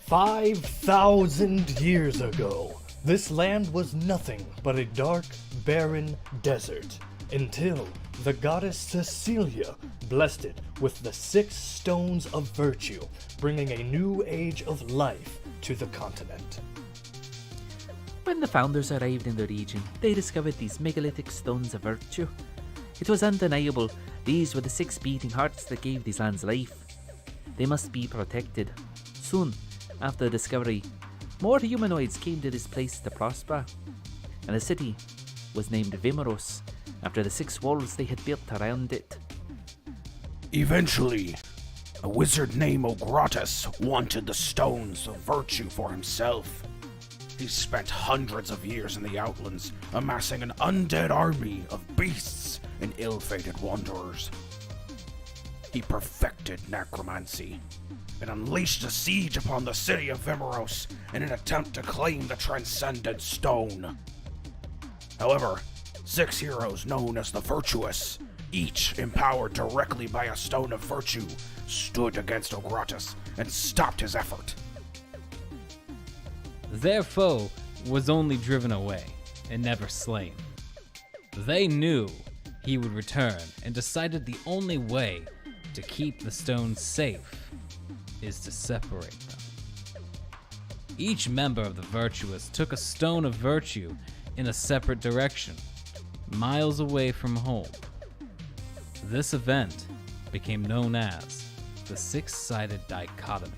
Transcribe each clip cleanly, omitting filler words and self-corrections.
5,000 years ago, this land was nothing but a dark, barren desert, until the goddess Cecilia blessed it with the 6 stones of virtue, bringing a new age of life to the continent. When the founders arrived in the region, they discovered these megalithic stones of virtue. It was undeniable, these were the 6 beating hearts that gave these lands life. They must be protected. Soon, after the discovery, more humanoids came to this place to prosper, and the city was named Vimuros, after the 6 walls they had built around it. Eventually, a wizard named Ogratus wanted the stones of virtue for himself. He spent hundreds of years in the Outlands, amassing an undead army of beasts and ill-fated wanderers. He perfected necromancy and unleashed a siege upon the city of Vimuros in an attempt to claim the transcendent stone. However, 6 heroes known as the Virtuous, each empowered directly by a stone of virtue, stood against Ogratus and stopped his effort. Their foe was only driven away and never slain. They knew he would return and decided the only way to keep the stones safe is to separate them. Each member of the Virtuous took a stone of virtue in a separate direction, miles away from home. This event became known as the 6-sided dichotomy.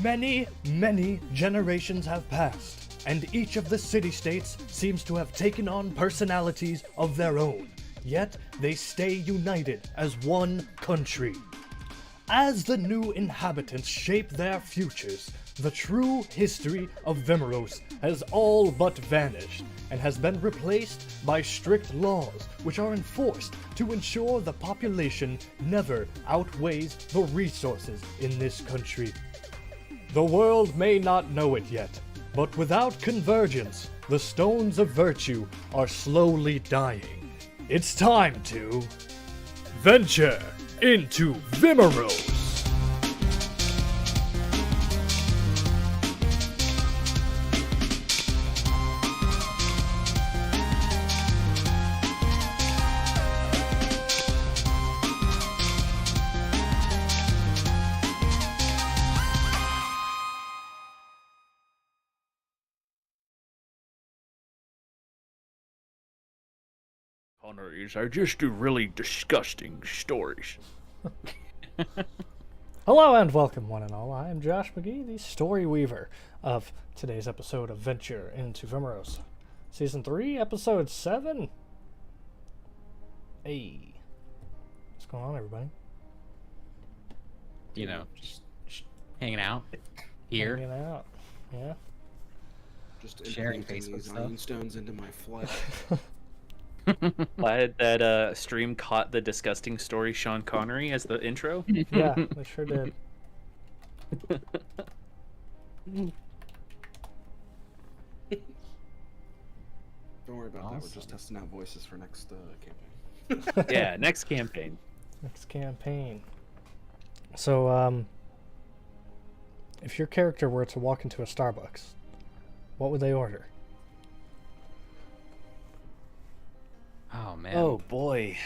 Many, many generations have passed, and each of the city-states seems to have taken on personalities of their own, yet they stay united as one country. As the new inhabitants shape their futures, the true history of Vimuros has all but vanished, and has been replaced by strict laws which are enforced to ensure the population never outweighs the resources in this country. The world may not know it yet, but without convergence, the stones of virtue are slowly dying. It's time to venture into Vimuros! These are just really disgusting stories. Hello and welcome, one and all. I am Josh McGee, the story weaver of today's episode of Venture into Vimuros. Season 3, Episode 7. Hey. What's going on, everybody? You know, just hanging out here. Hanging out. Yeah. Just Sharing implanting Facebook these stuff. iron stones into my flesh. Glad that stream caught the disgusting story Sean Connery as the intro. Yeah, they sure did. Don't worry about that. We're Awesome. just testing out voices for next campaign. Yeah, next campaign. Next campaign. So, if your character were to walk into a Starbucks, what would they order? Oh man. Oh boy.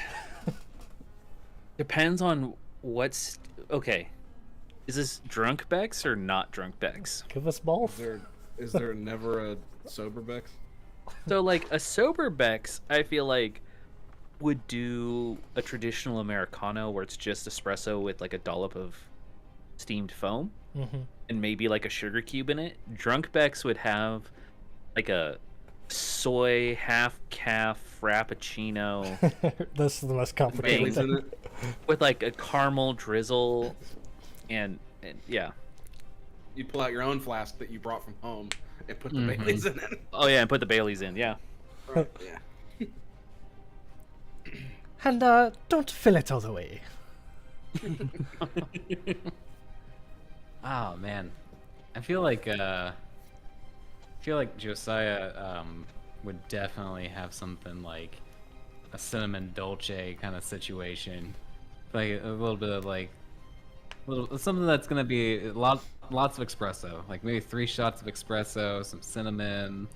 Depends on what's okay. Is this drunk Bex or not drunk Bex? Give us both. Is there never a sober Bex? So like a sober Bex, I feel like would do a traditional Americano where it's just espresso with like a dollop of steamed foam and maybe like a sugar cube in it. Drunk Bex would have like a soy half calf frappuccino This is the most Baileys complicated in thing. it? with like a caramel drizzle and yeah. You pull out your own flask that you brought from home and put the Baileys in it. Oh yeah, and put the Baileys in, yeah. Right, yeah. And, don't fill it all the way. Oh man. I feel like Josiah would definitely have something like a cinnamon dolce kind of situation, like a little bit of like something that's gonna be a lot lots of espresso. Like maybe 3 shots of espresso, some cinnamon,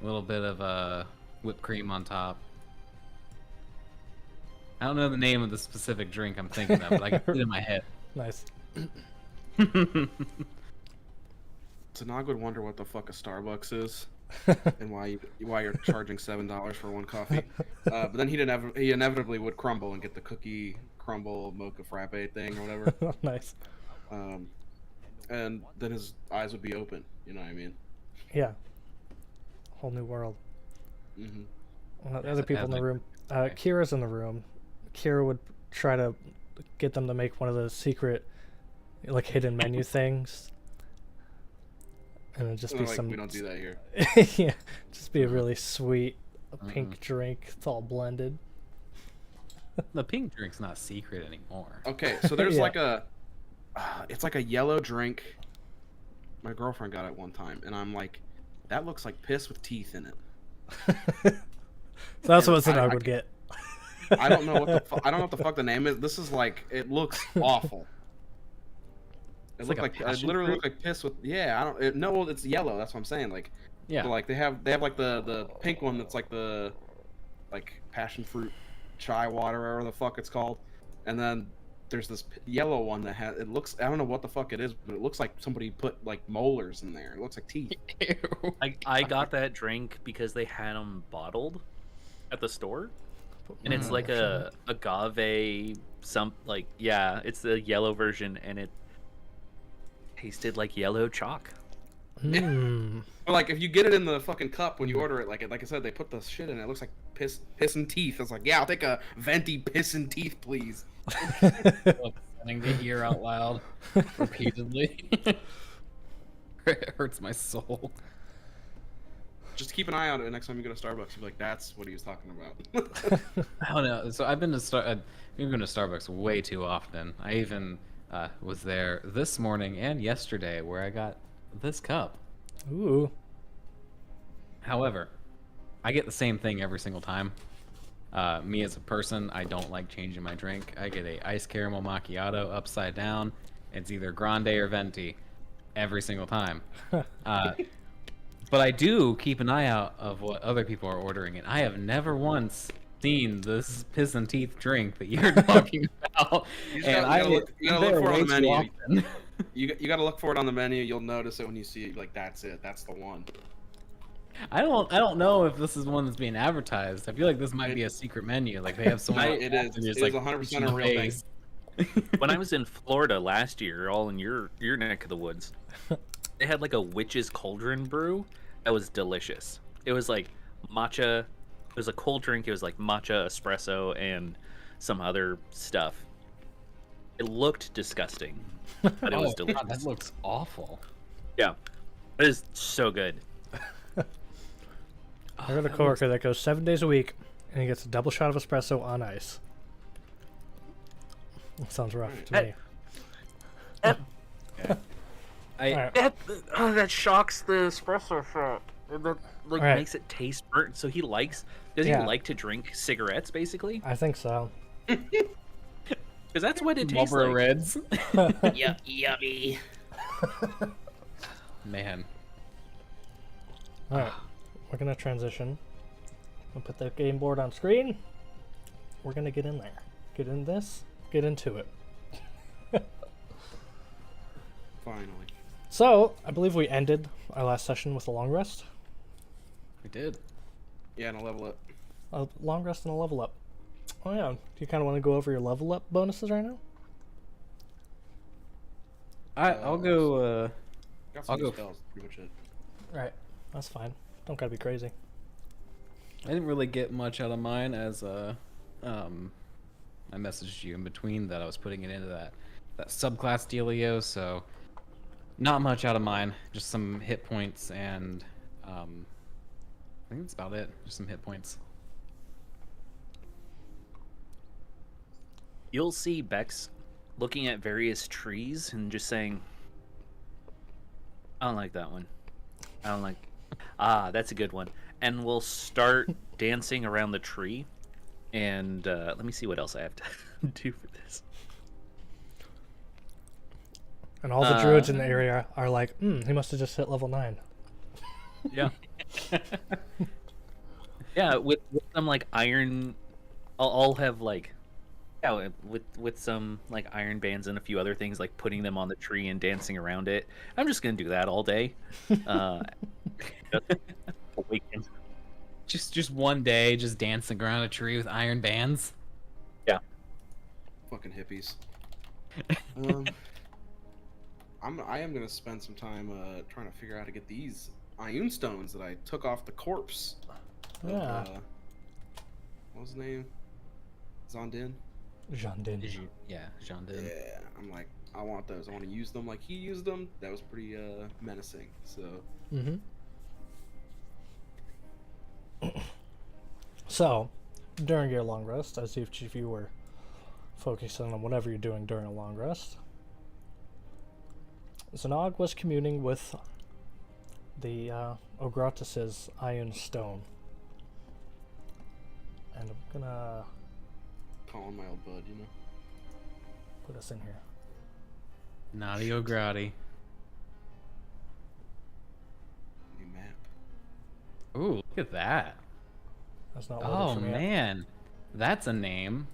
a little bit of whipped cream on top. I don't know the name of the specific drink I'm thinking of, but I can put it in my head. Nice. Nog would wonder what the fuck a Starbucks is, and why you're charging $7 for one coffee. But then he inevitably would crumble and get the cookie crumble mocha frappe thing or whatever. Nice. And then his eyes would be open. You know what I mean? Yeah. Whole new world. Mm-hmm. The other people in the room. Kira's in the room. Kira would try to get them to make one of those secret, like, hidden menu things. And it'd just be like, some. we don't do that here. Yeah, just be a really sweet pink drink. It's all blended. The pink drink's not secret anymore. Okay, so there's Yeah. like a, it's like a yellow drink. My girlfriend got it one time, and I'm like, that looks like piss with teeth in it. So that's And what Zanog would get. I don't know what the I don't know what the fuck the name is. This is like, it looks awful. It looked like a it passion literally fruit? looked like piss with, yeah. I don't no, it's yellow. That's what I'm saying. Like, Yeah. but, like they have like the pink one that's like the passion fruit chai water or whatever the fuck it's called, and then there's this yellow one that has, it looks, I don't know what the fuck it is, but it looks like somebody put like molars in there. It looks like teeth. I got that drink because they had them bottled at the store, and it's like a agave it's the yellow version, and it tasted like yellow chalk. Mm. But like if you get it in the fucking cup when you order it, like I said, they put the shit in it. It looks like piss and teeth. It's like, yeah, I'll take a venti piss and teeth, please. Saying to hear out loud repeatedly. It hurts my soul. Just keep an eye on it next time you go to Starbucks. You'll be like, that's what he was talking about. I don't know. So I've been to Starbucks way too often. I even was there this morning and yesterday where I got this cup. Ooh. However, I get the same thing every single time. Me as a person, I don't like changing my drink. I get a iced caramel macchiato upside down. It's either grande or venti every single time. But I do keep an eye out of what other people are ordering, and I have never once seen this piss and teeth drink that you're talking about. You And gotta look for it on the menu. often. You gotta look for it on the menu. You'll notice it when you see it. Like, that's it. That's the one. I don't know if this is one that's being advertised. I feel like this might be a secret menu. Like they have someone. It is. and It just, is like, 100% a real thing. face. When I was in Florida last year, all in your neck of the woods, they had like a witch's cauldron brew that was delicious. It was like matcha. It was a cold drink. It was like matcha, espresso, and some other stuff. It looked disgusting, but it was God, delicious. that looks awful. Yeah, it is so good. I got a coworker that goes 7 days a week, and he gets a double shot of espresso on ice. That sounds rough to me. Alright. That shocks the espresso shot. That Alright. makes it taste burnt. So he likes. Does Yeah. he like to drink cigarettes, basically? I think so. Because that's what it tastes Marlboro like. Reds. Yummy. Man. Alright. We're gonna transition. We'll put the game board on screen. We're gonna get in there. Get in this. Get into it. Finally. So, I believe we ended our last session with a long rest. We did. Yeah, and a level up. A long rest and a level up. Oh yeah. Do you kind of want to go over your level up bonuses right now? I'll go. Got some I'll new go. spells. Pretty much it. Right. That's fine. Don't gotta be crazy. I didn't really get much out of mine as I messaged you in between that I was putting it into that subclass dealio, so not much out of mine. Just some hit points and I think that's about it. Just some hit points. You'll see Bex looking at various trees and just saying, I don't like that one. I don't like. Ah, that's a good one. And we'll start dancing around the tree. And let me see what else I have to do for this. And all the druids in the area are like, he must have just hit level 9. Yeah. Yeah, with some like iron, I'll have like, yeah, with some like iron bands and a few other things, like putting them on the tree and dancing around it. I'm just gonna do that all day. Awaken. Just one day, just dancing around a tree with iron bands. Yeah. Fucking hippies. I am gonna spend some time trying to figure out how to get these ion stones that I took off the corpse. Yeah. What was his name? Zondin? Jandin. Yeah, Jean did. Yeah, I'm like, I want those. I want to use them like he used them. That was pretty menacing. So. So, during your long rest, as if you were focusing on whatever you're doing during a long rest, Zanog was communing with the Ogratis's Iron Stone. And I'm gonna Calling my old bud, you know. put us in here. Naughty O'Grady. New map. Ooh, look at that. That's not loaded Oh for me yet. man, that's a name.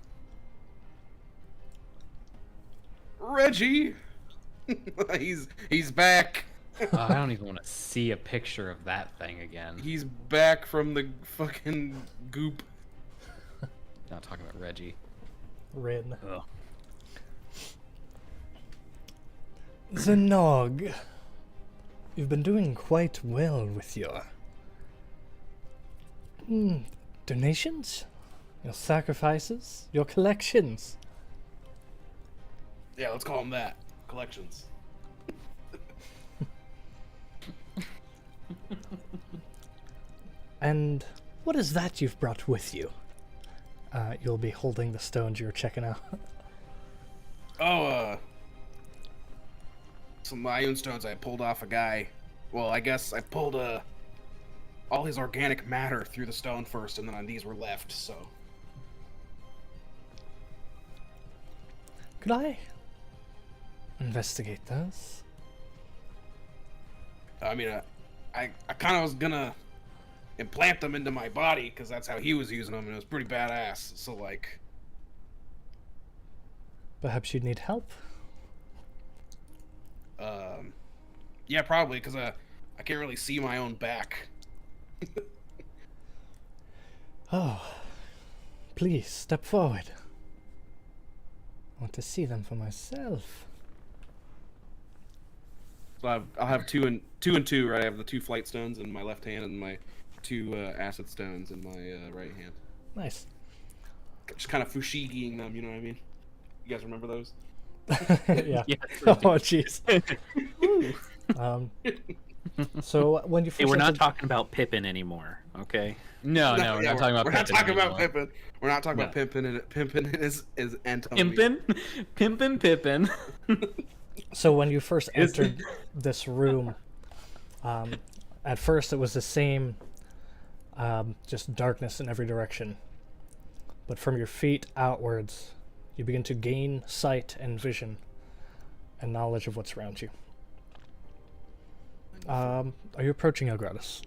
Reggie. he's back. Oh, I don't even want to see a picture of that thing again. He's back from the fucking goop. Not talking about Reggie. Rin. Ugh. Zanog, you've been doing quite well with your donations, your sacrifices, your collections. Yeah, let's call him that. Collections. And what is that you've brought with you? You'll be holding the stones you're checking out. Some ion stones I pulled off a guy. Well, I guess I pulled all his organic matter through the stone first, and then these were left, so. Could I investigate those? I mean, I kind of was gonna implant them into my body, because that's how he was using them, and it was pretty badass, so like. Perhaps you'd need help? Yeah, probably, because I can't really see my own back. Oh, please step forward. I want to see them for myself. So I'll have two and two, right? I have the 2 flight stones in my left hand and my 2 acid stones in my right hand. Nice. Just kind of fushigiing them, you know what I mean? You guys remember those? Yeah. Yes, Oh, jeez. So when you Hey, first we're not entered- talking about Pippin anymore, okay? No, we're not talking about We're not Pippin talking about anymore. Pippin. We're not talking No. about Pippin and his Antomy. Pimpin. So when you first entered this room, at first it was the same, just darkness in every direction. But from your feet outwards, you begin to gain sight and vision and knowledge of what's around you. Are you approaching Elgratis?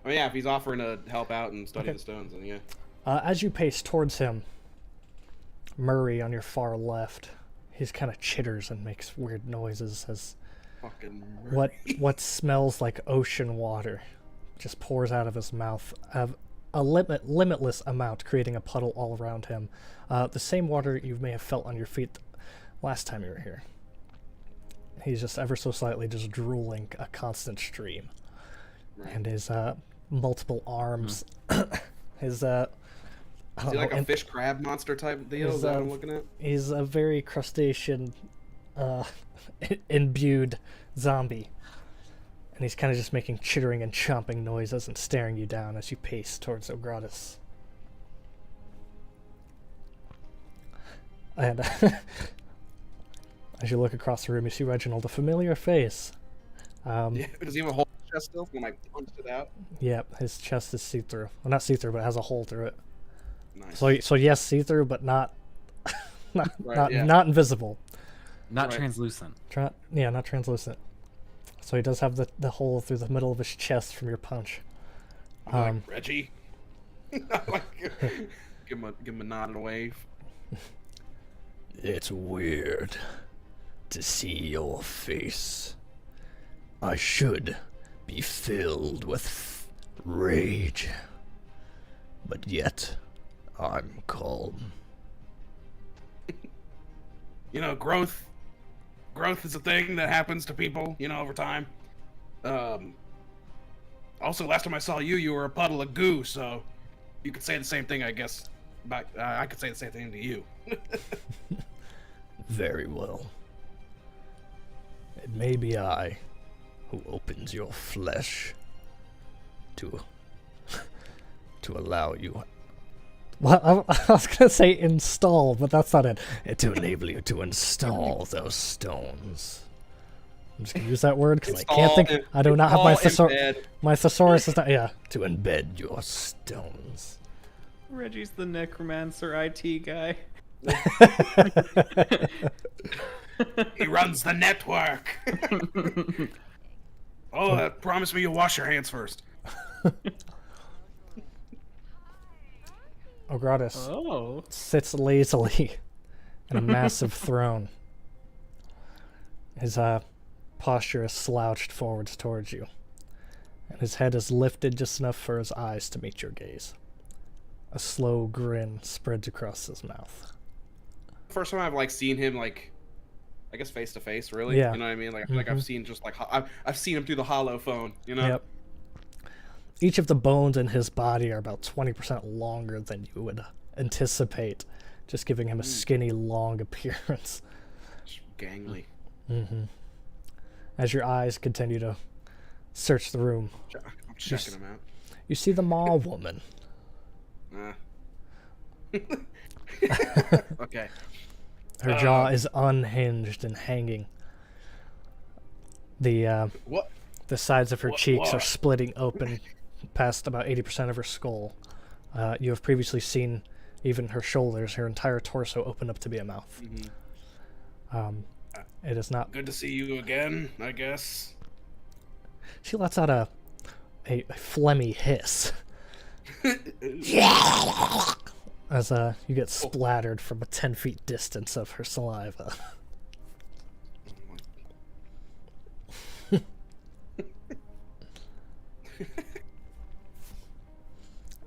Oh yeah, if he's offering to help out and study Okay. the stones, then yeah. As you pace towards him, Murray on your far left, he kind of chitters and makes weird noises as Fucking what smells like ocean water just pours out of his mouth, a limitless amount, creating a puddle all around him. The same water you may have felt on your feet last time you were here. He's just ever so slightly just drooling a constant stream. Right. And his multiple arms, his I Is don't he like know, a fish crab monster type deal? Is that what I'm looking at? he's a very crustacean imbued zombie. And he's kind of just making chittering and chomping noises and staring you down as you pace towards Ogratis. And as you look across the room, you see Reginald, a familiar face. Yeah. Does he have a hole in his chest still when I punched it out? Yep, his chest is see-through. Well, not see-through, but it has a hole through it. Nice. So yes, see-through, but not Right, yeah. not invisible. Not Right. translucent. Yeah, not translucent. So he does have the hole through the middle of his chest from your punch. I'm like, Reggie. Like, give him a nod and a wave. It's weird to see your face. I should be filled with rage, but yet I'm calm. You know, growth is a thing that happens to people, you know, over time. Also, last time I saw you were a puddle of goo, so you could say the same thing, I guess. But I could say the same thing to you. Very well. It may be I who opens your flesh to allow you. Well, I was gonna say install, but that's not it. To enable you to install those stones. I'm just gonna use that word because I can't think. I do not have my thesaurus. My thesaurus is not. Yeah, to embed your stones. Reggie's the necromancer IT guy. He runs the network. Oh, promise me you'll wash your hands first. Ogratis sits lazily in a massive throne. His posture is slouched forwards towards you, and his head is lifted just enough for his eyes to meet your gaze. A slow grin spreads across his mouth. First time I've like seen him like, I guess face to face, really. Yeah. You know what I mean? Like I've seen just like I've seen him through the hollow phone. You know. Yep. Each of the bones in his body are about 20% longer than you would anticipate, just giving him a skinny, long appearance. Just gangly. As your eyes continue to search the room, I'm checking him out. you see the Maw woman. Okay. Her jaw is unhinged and hanging. The What? the sides of her cheeks are what? splitting open past about 80% of her skull. You have previously seen even her shoulders, her entire torso open up to be a mouth. It is not. Good to see you again, I guess. She lets out a phlegmy hiss. As you get splattered from a 10 feet distance of her saliva.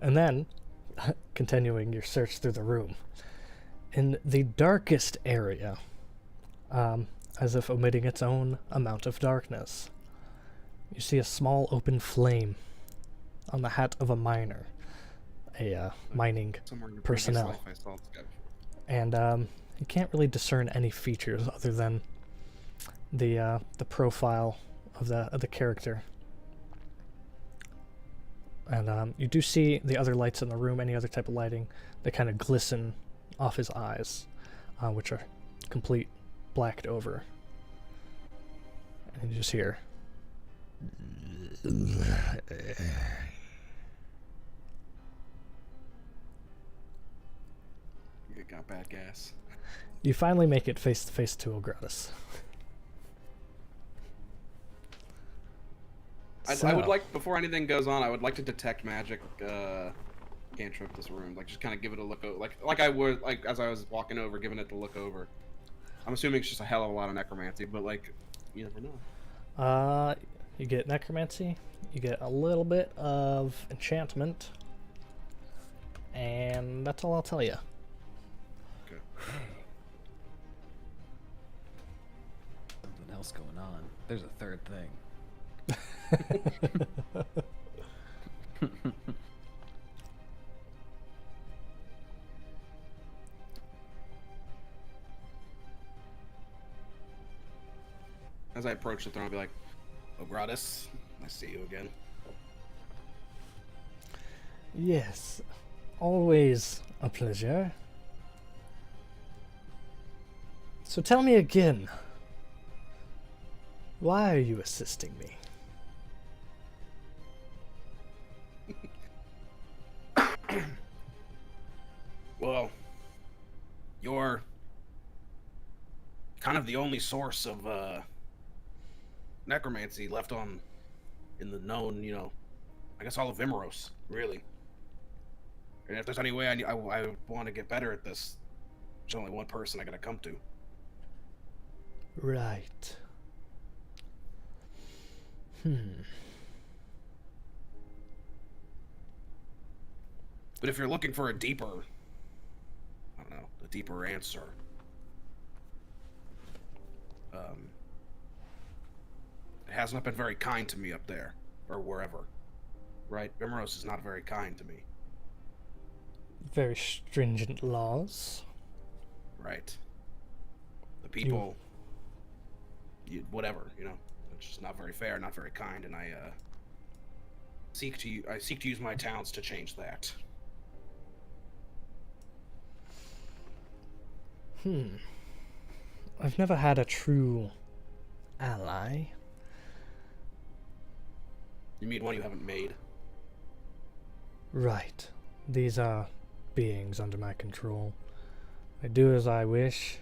And then, continuing your search through the room, in the darkest area, as if omitting its own amount of darkness, you see a small open flame on the hat of a miner, a mining Somewhere in your personnel. previous life I saw this guy before. And you can't really discern any features other than the profile of the character. And you do see the other lights in the room, any other type of lighting, that kind of glisten off his eyes, which are complete blacked over. And you just hear. You got bad gas. You finally make it face to face to Ogratis. I would like, before anything goes on, I would like to detect magic cantrip this room. Like, just kind of give it a look over. Like I would, like, as I was walking over, giving it the look over. I'm assuming it's just a hell of a lot of necromancy, but, like, you never know. You get necromancy, you get a little bit of enchantment, and that's all I'll tell you. Okay. Something else going on. There's a third thing. As I approach the throne, I'll be like, "Oh, Gratis, I see you again." Yes, always a pleasure. So tell me again, why are you assisting me? Well, your kind of the only source of necromancy left on in the known, I guess all of Vimuros, really. And if there's any way I want to get better at this, there's only one person I gotta come to. Right. But if you're looking for a deeper, I don't know, a deeper answer, it has not been very kind to me up there, or wherever, right? Vimuros is not very kind to me. Very stringent laws. Right. The people, whatever, it's just not very fair, not very kind, and I seek to use my talents to change that. I've never had a true ally. You mean one you haven't made? Right. These are beings under my control. I do as I wish.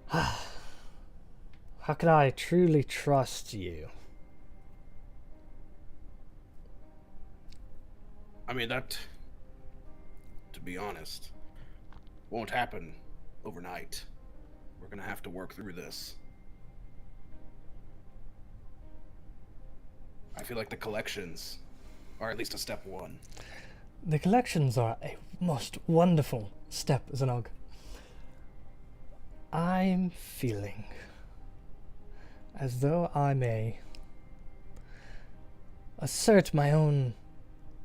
How can I truly trust you? I mean, that, to be honest, won't happen overnight. We're gonna have to work through this. I feel like the collections are at least a step one. The collections are a most wonderful step, Zanog. I'm feeling as though I may assert my own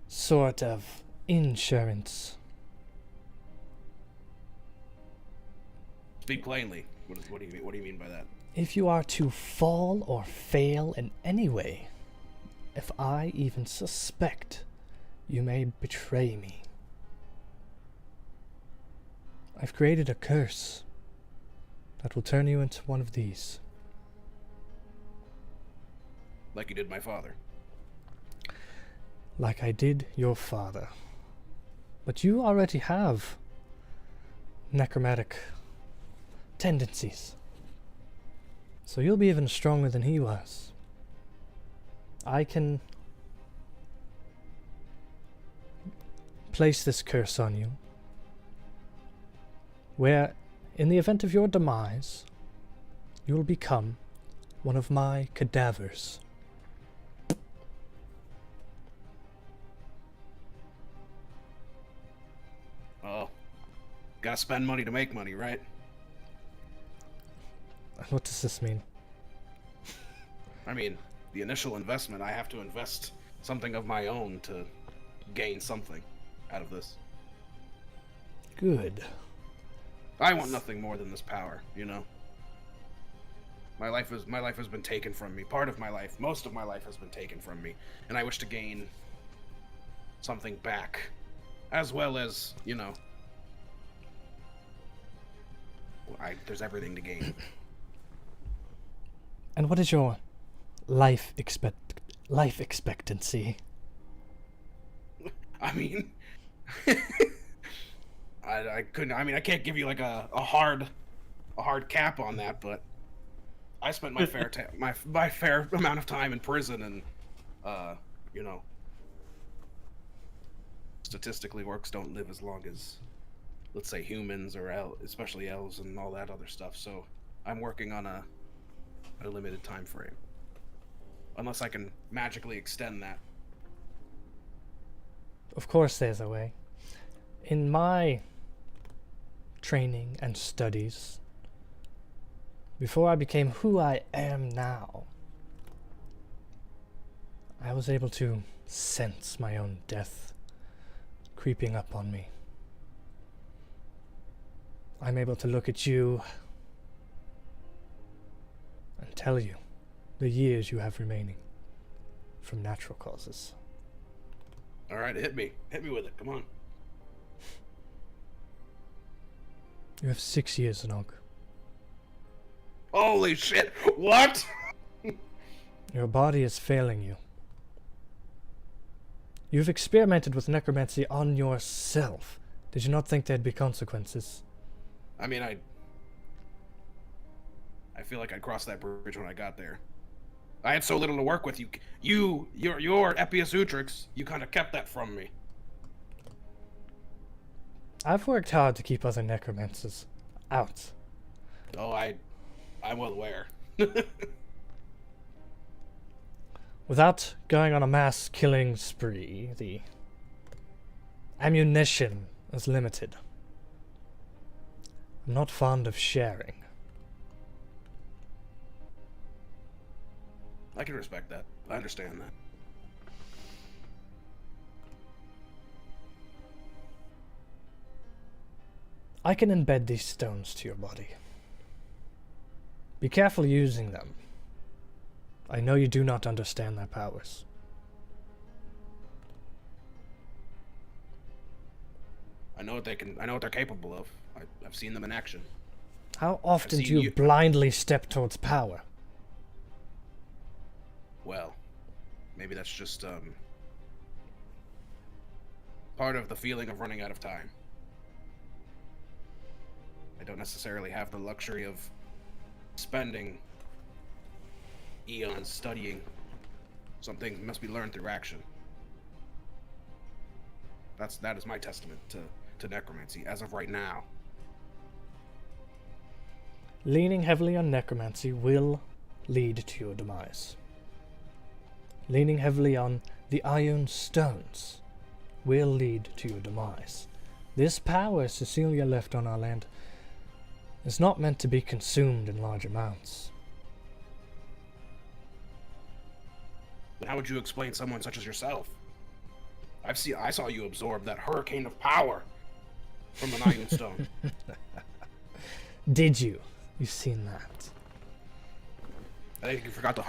sort of insurance. Speak plainly. What do you mean? What do you mean by that? If you are to fall or fail in any way, if I even suspect you may betray me, I've created a curse that will turn you into one of these. Like you did my father. Like I did your father. But you already have necromantic tendencies. So you'll be even stronger than he was. I can place this curse on you, where, in the event of your demise, you will become one of my cadavers. Oh, gotta spend money to make money, right? What does this mean? I mean, the initial investment, I have to invest something of my own to gain something out of this. Good. I want nothing more than this power, My life has been taken from me. Part of my life, most of my life has been taken from me, and I wish to gain something back, as well as, there's everything to gain. And what is your life expectancy? I mean, I couldn't. I mean, I can't give you like a hard cap on that, but I spent my my fair amount of time in prison, and statistically, orcs don't live as long as, let's say, humans or especially elves and all that other stuff. So I'm working on a limited time frame, unless I can magically extend that. Of course there's a way. In my training and studies, before I became who I am now, I was able to sense my own death creeping up on me. I'm able to look at you and tell you the years you have remaining from natural causes. All right, hit me with it. Come on. You have 6 years, Nog. Holy shit! What? Your body is failing you. You've experimented with necromancy on yourself. Did you not think there'd be consequences? I mean, I feel like I'd cross that bridge when I got there. I had so little to work with. Your Ep7, you kind of kept that from me. I've worked hard to keep other necromancers out. Oh, I'm well aware. Without going on a mass killing spree, the ammunition is limited. I'm not fond of sharing. I can respect that. I understand that. I can embed these stones to your body. Be careful using them. I know you do not understand their powers. I know what they're capable of. I've seen them in action. How often seen do you you- blindly step towards power? Well, maybe that's just part of the feeling of running out of time. I don't necessarily have the luxury of spending eons studying. Some things must be learned through action. That is my testament to necromancy as of right now. Leaning heavily on necromancy will lead to your demise. Leaning heavily on the iron stones will lead to your demise. This power Cecilia left on our land is not meant to be consumed in large amounts. But how would you explain someone such as yourself? I saw you absorb that hurricane of power from an iron stone. Did you? You've seen that. I think you forgot to.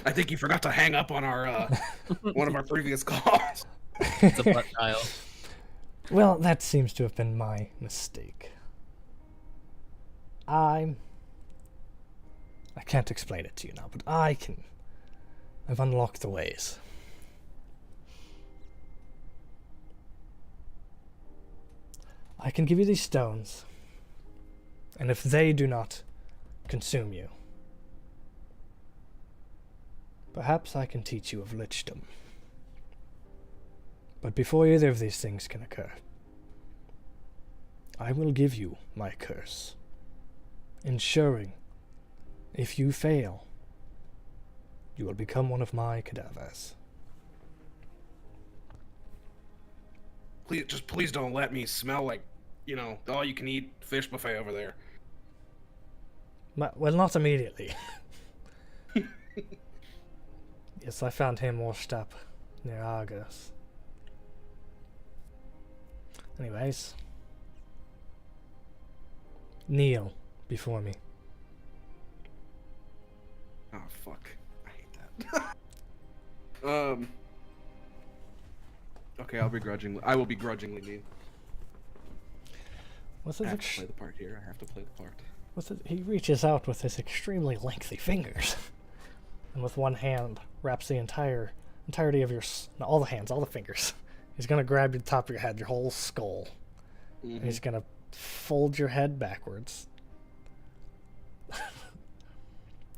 I think you forgot to hang up on our one of our previous calls. It's a butt dial. Well, that seems to have been my mistake. I can't explain it to you now, but I've unlocked the ways. I can give you these stones, and if they do not consume you, perhaps I can teach you of lichdom. But before either of these things can occur, I will give you my curse, ensuring if you fail, you will become one of my cadavers. Please don't let me smell like, all you can eat fish buffet over there. Well, not immediately. Yes, I found him washed up near Argos. Anyways, kneel before me. Oh fuck! I hate that. Okay, I will begrudgingly kneel. What's I his have to play the part here. I have to play the part. He reaches out with his extremely lengthy fingers, and with one hand wraps the entirety of all the hands, all the fingers. He's gonna grab the top of your head, your whole skull, and he's gonna fold your head backwards.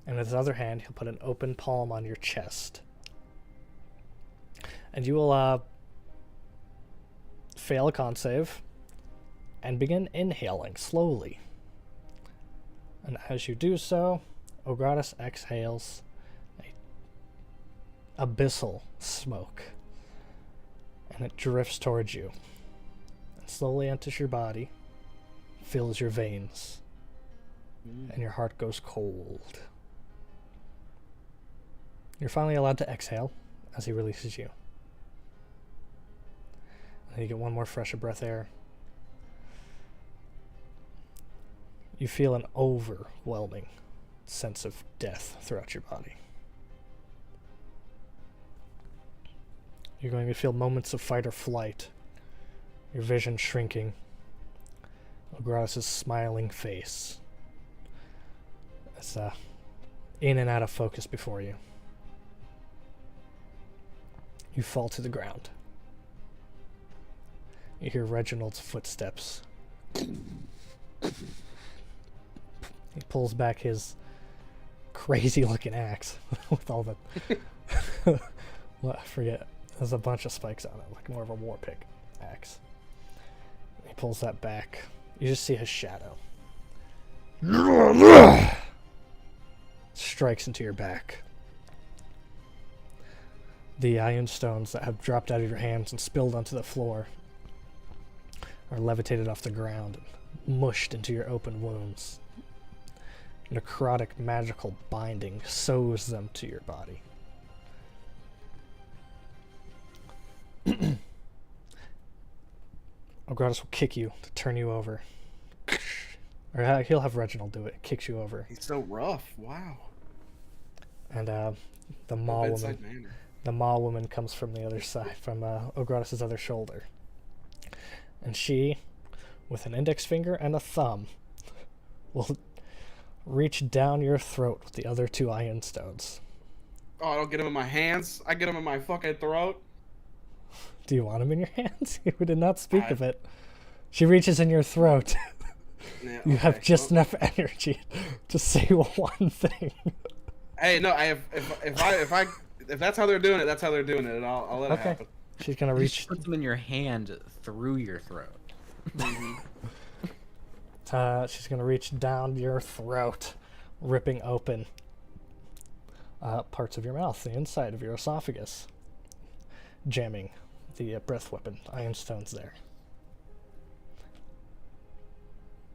And with his other hand, he'll put an open palm on your chest, and you will fail a con save and begin inhaling slowly. And as you do so, Ogratis exhales a abyssal smoke, and it drifts towards you and slowly enters your body, fills your veins, and your heart goes cold. You're finally allowed to exhale as he releases you. And you get one more fresh of breath air. You feel an overwhelming sense of death throughout your body. You're going to feel moments of fight or flight, your vision shrinking, Ogratis' smiling face. It's in and out of focus before you. You fall to the ground. You hear Reginald's footsteps He pulls back his crazy-looking axe with all the... well, I forget. There's a bunch of spikes on it, like more of a war pick axe. He pulls that back. You just see his shadow. Strikes into your back. The iron stones that have dropped out of your hands and spilled onto the floor are levitated off the ground and mushed into your open wounds. Necrotic magical binding sews them to your body. Ogratus will kick you to turn you over. Or he'll have Reginald do it. Kicks you over. He's so rough. Wow. And the maw woman comes from the other side, from Ogratus' other shoulder. And she, with an index finger and a thumb, will reach down your throat with the other 2 iron stones. Oh, I don't get him in my hands. I get him in my fucking throat. Do you want him in your hands? You did not speak of it. She reaches in your throat. Yeah, You have just enough energy to say one thing. Hey, no, I have. If that's how they're doing it, that's how they're doing it, and I'll let it happen. She's gonna reach. Puts them in your hand through your throat. She's gonna reach down your throat, ripping open parts of your mouth, the inside of your esophagus, jamming the breath weapon, iron stones there.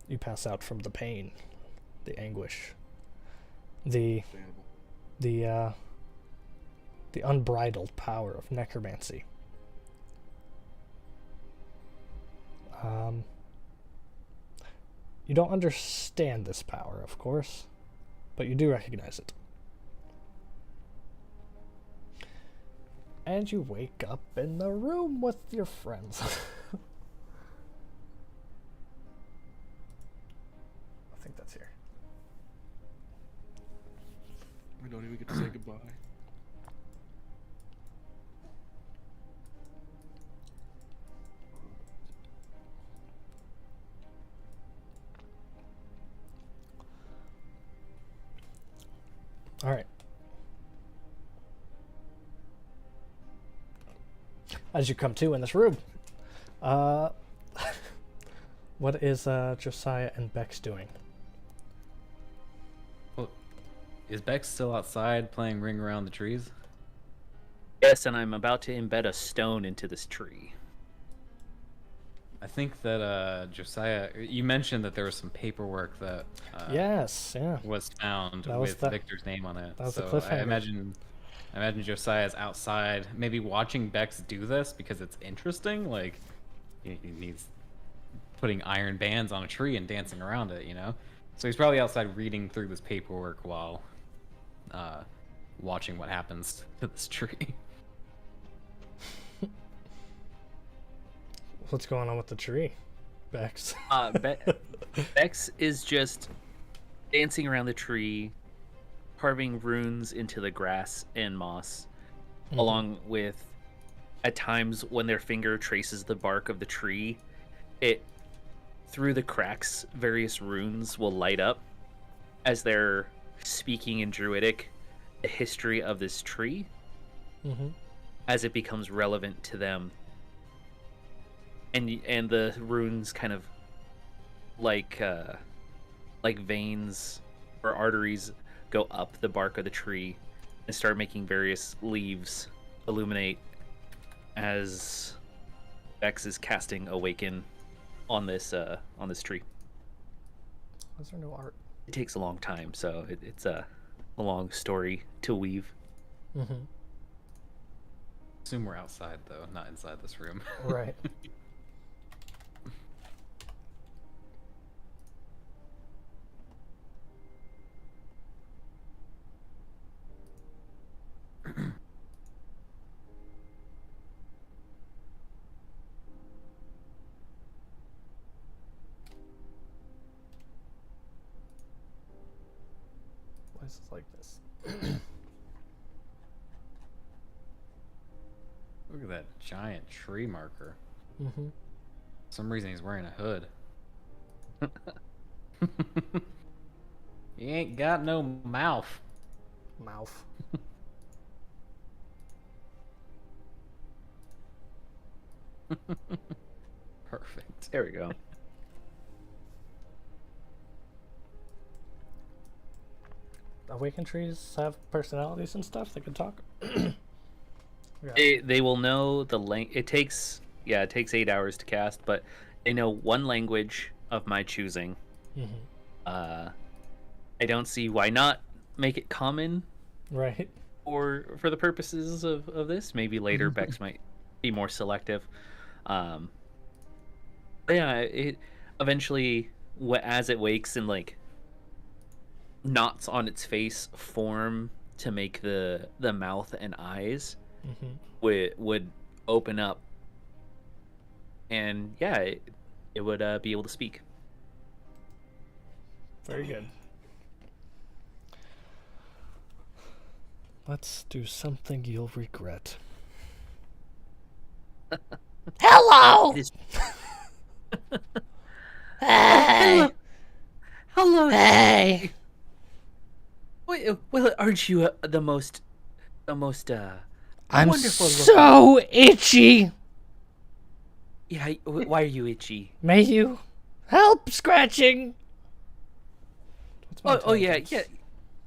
You pass out from the pain, the anguish, the unbridled power of necromancy. You don't understand this power, of course, but you do recognize it. And you wake up in the room with your friends. I think that's here. We don't even get to say goodbye. All right. As you come to in this room, what is Josiah and Bex doing? Well, is Bex still outside playing Ring Around the Trees? Yes, and I'm about to embed a stone into this tree. I think that Josiah, you mentioned that there was some paperwork that Yes, yeah. was found That was with the- Victor's name on it. that was the So I cliffhanger. imagine Josiah's outside, maybe watching Bex do this because it's interesting. Like he needs putting iron bands on a tree and dancing around it, you know. So he's probably outside reading through this paperwork while watching what happens to this tree. What's going on with the tree, Bex? Bex is just dancing around the tree, carving runes into the grass and moss, along with, at times when their finger traces the bark of the tree, through the cracks, various runes will light up as they're speaking in Druidic the history of this tree, as it becomes relevant to them. And the runes kind of like veins or arteries go up the bark of the tree and start making various leaves illuminate as Bex is casting Awaken on this tree. Is there no art? It takes a long time, so it's a long story to weave. Assume we're outside though, not inside this room. Right. Why is it like this? Look at that giant tree marker. Mm-hmm. For some reason he's wearing a hood. You ain't got no mouth. Mouth. Perfect. There we go. Awakened trees have personalities and stuff. They can talk. They will know the it takes 8 hours to cast, but they know one language of my choosing. I don't see why not make it common, Right. or for the purposes of this. Maybe later Bex might be more selective. But yeah, it eventually, as it wakes and like knots on its face form to make the mouth and eyes, would open up, and yeah, it would be able to speak. Very good. Let's do something you'll regret. Hello! This- Hey! Hello. Hey! Wait, well, aren't you the most I'm wonderful so itchy. Yeah, why are you itchy? May you help scratching? What's my Oh yeah, intelligence? yeah.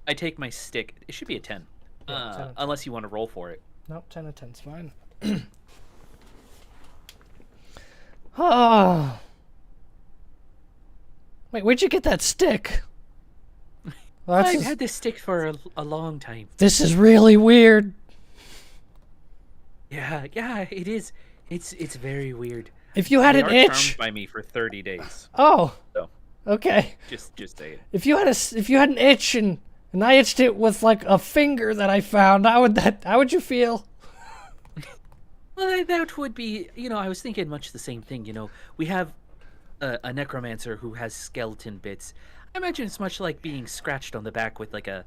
I take my stick. It should be a 10. Yeah, 10. Unless you want to roll for it. Nope, 10 and 10's fine. Oh. Wait, where'd you get that stick? Well, I've had this stick for a long time. This is really weird. Yeah, it is. It's very weird. If you had They an are itch. charmed by me for 30 days. Oh. So Okay. just say it. If you had an itch and I itched it with like a finger that I found, how would you feel? Well, that would be, I was thinking much the same thing. We have a necromancer who has skeleton bits. I imagine it's much like being scratched on the back with like a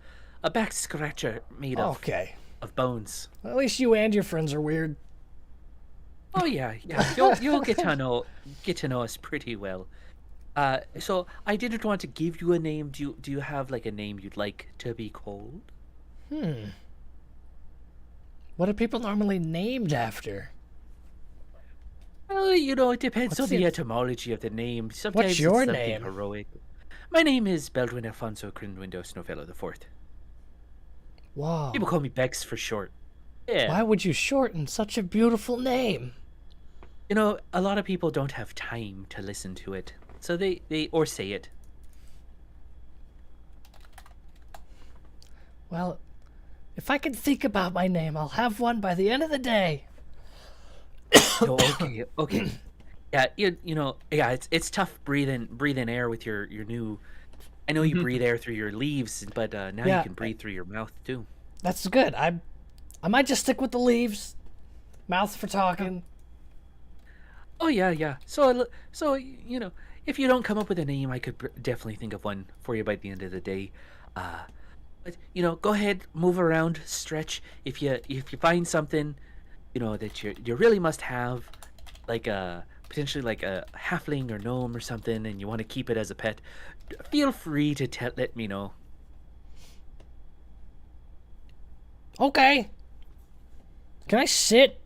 back scratcher made of bones. Well, at least you and your friends are weird. Oh yeah. You'll get to know us pretty well. So I didn't want to give you a name. Do you have like a name you'd like to be called? What are people normally named after? Well, it depends What's on the the- etymology of the name. Sometimes What's your it's something name? heroic. My name is Baldwin Alfonso Crinwindos Novello IV. Wow. People call me Bex for short. Yeah. Why would you shorten such a beautiful name? A lot of people don't have time to listen to it, so they or say it. Well, if I can think about my name, I'll have one by the end of the day. Oh, okay. Yeah, it's tough breathing air with your new. I know you breathe air through your leaves, but now Yeah. you can breathe through your mouth too. That's good. I might just stick with the leaves. Mouth for talking. Oh yeah. So if you don't come up with a name, I could definitely think of one for you by the end of the day. But go ahead, move around, stretch. If you find something, that you really must have, like potentially like a halfling or gnome or something, and you want to keep it as a pet, feel free to let me know. Okay. Can I sit?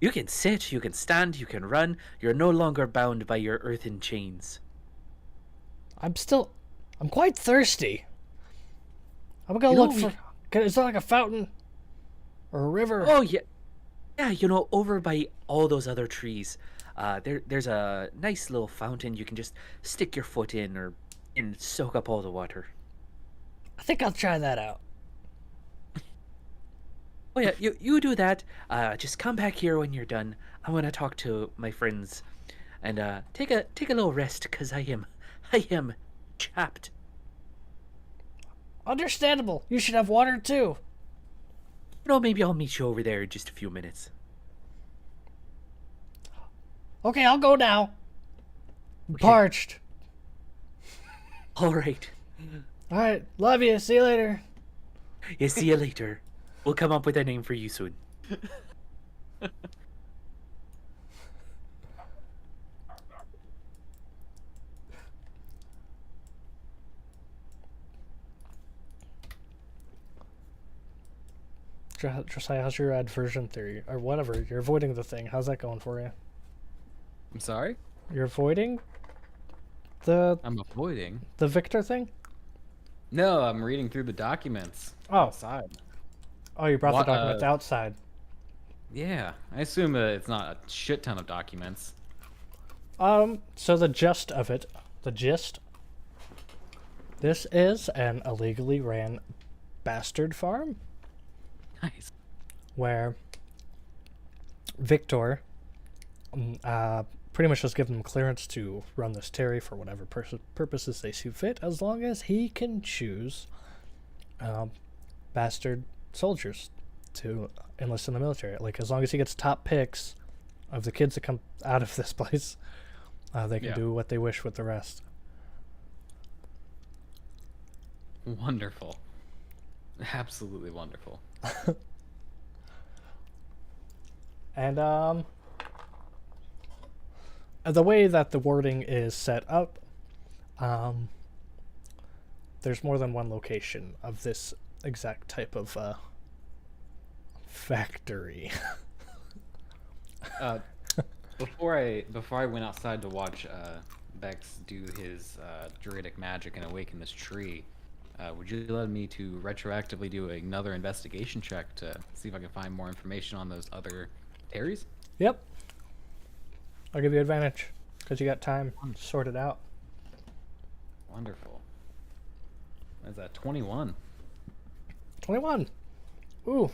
You can sit, you can stand, you can run. You're no longer bound by your earthen chains. I'm quite thirsty. I'm gonna look for. Is there like a fountain or a river? Oh yeah, over by all those other trees, there's a nice little fountain. You can just stick your foot in and soak up all the water. I think I'll try that out. Oh yeah, you do that. Just come back here when you're done. I want to talk to my friends, and take a little rest, cause I am chapped. Understandable. You should have water too. Maybe I'll meet you over there in just a few minutes. Okay, I'll go now. I'm Okay. parched. All right. All right. Love you. See you later. Yeah, see you later. We'll come up with a name for you soon. Josiah, how's your adversion theory or whatever? You're avoiding the thing. How's that going for you? I'm sorry? You're avoiding the I'm avoiding? Victor thing? No, I'm reading through the documents. Oh. Outside. Oh, you brought What, the documents outside. Yeah, I assume that it's not a shit ton of documents. So the gist of it, this is an illegally ran bastard farm Nice. where Victor pretty much just given them clearance to run this Terry for whatever purposes they see fit, as long as he can choose bastard soldiers to enlist in the military. Like, as long as he gets top picks of the kids that come out of this place, they can do what they wish with the rest. Wonderful. Absolutely wonderful. And the way that the wording is set up, there's more than one location of this exact type of factory. Before I went outside to watch Bex do his druidic magic and awaken this tree, would you let me to retroactively do another investigation check to see if I can find more information on those other Terrys? Yep. I'll give you advantage because you got time to sort it out. Wonderful. That's that 21. 21. Ooh.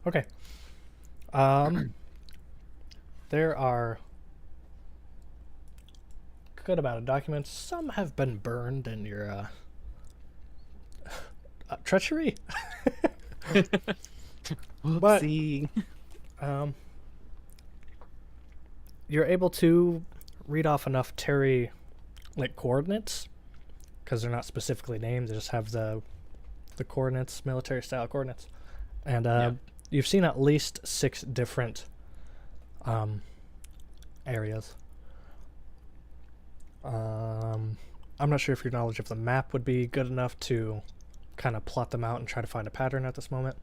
Okay. There are a good amount of documents. Some have been burned in your treachery. But you're able to read off enough Terry like coordinates because they're not specifically named. They just have the coordinates, military style coordinates, and you've seen at least 6 different areas. I'm not sure if your knowledge of the map would be good enough to kind of plot them out and try to find a pattern at this moment.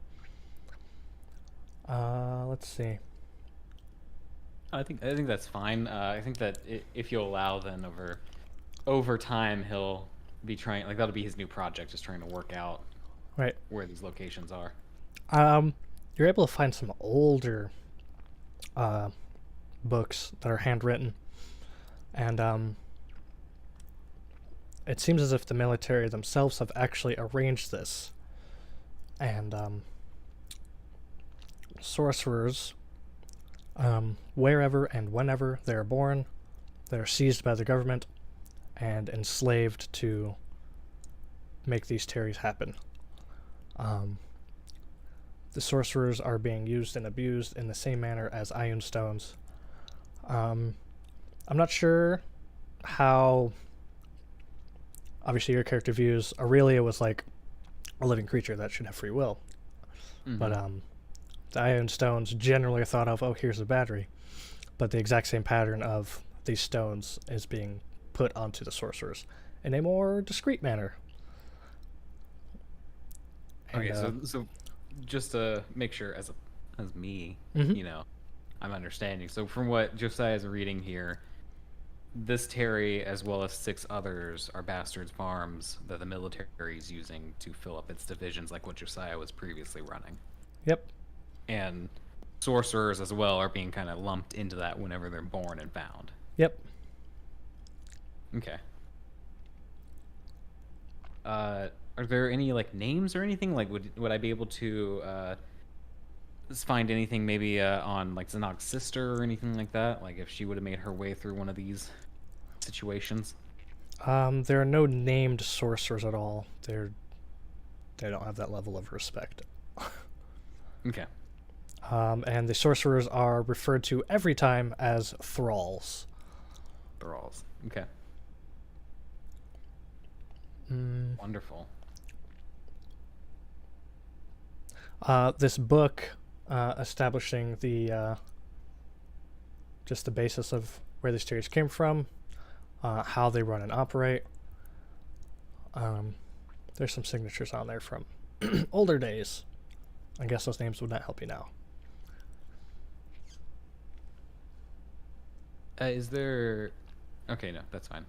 Let's see. I think that's fine. I think that if you'll allow, then over time he'll be trying, like, that'll be his new project, just trying to work out where these locations are. You're able to find some older books that are handwritten, and it seems as if the military themselves have actually arranged this, and sorcerers, wherever and whenever they're born, they're seized by the government and enslaved to make these Terrys happen. The sorcerers are being used and abused in the same manner as Iron Stones. I'm not sure how, obviously your character views Aurelia was like a living creature that should have free will. Mm-hmm. But the Iron Stones generally are thought of, oh, here's a battery. But the exact same pattern of these stones is being put onto the sorcerers in a more discreet manner. And, okay, so just to make sure, as me, mm-hmm. I'm understanding. So from what Josiah is reading here, this Terry, as well as 6 others, are bastards farms that the military is using to fill up its divisions, like what Josiah was previously running. Yep. And sorcerers as well are being kind of lumped into that whenever they're born and found. Yep. Okay. Are there any names or anything? Like, would I be able to find anything maybe on Zanog's sister or anything like that? Like if she would have made her way through one of these situations? There are no named sorcerers at all. They don't have that level of respect. Okay. And the sorcerers are referred to every time as thralls. Thralls. Okay. Wonderful. This book establishing the just the basis of where these theories came from, how they run and operate. There's some signatures on there from older days, I guess those names would not help you now. Is there... Okay, no, that's fine.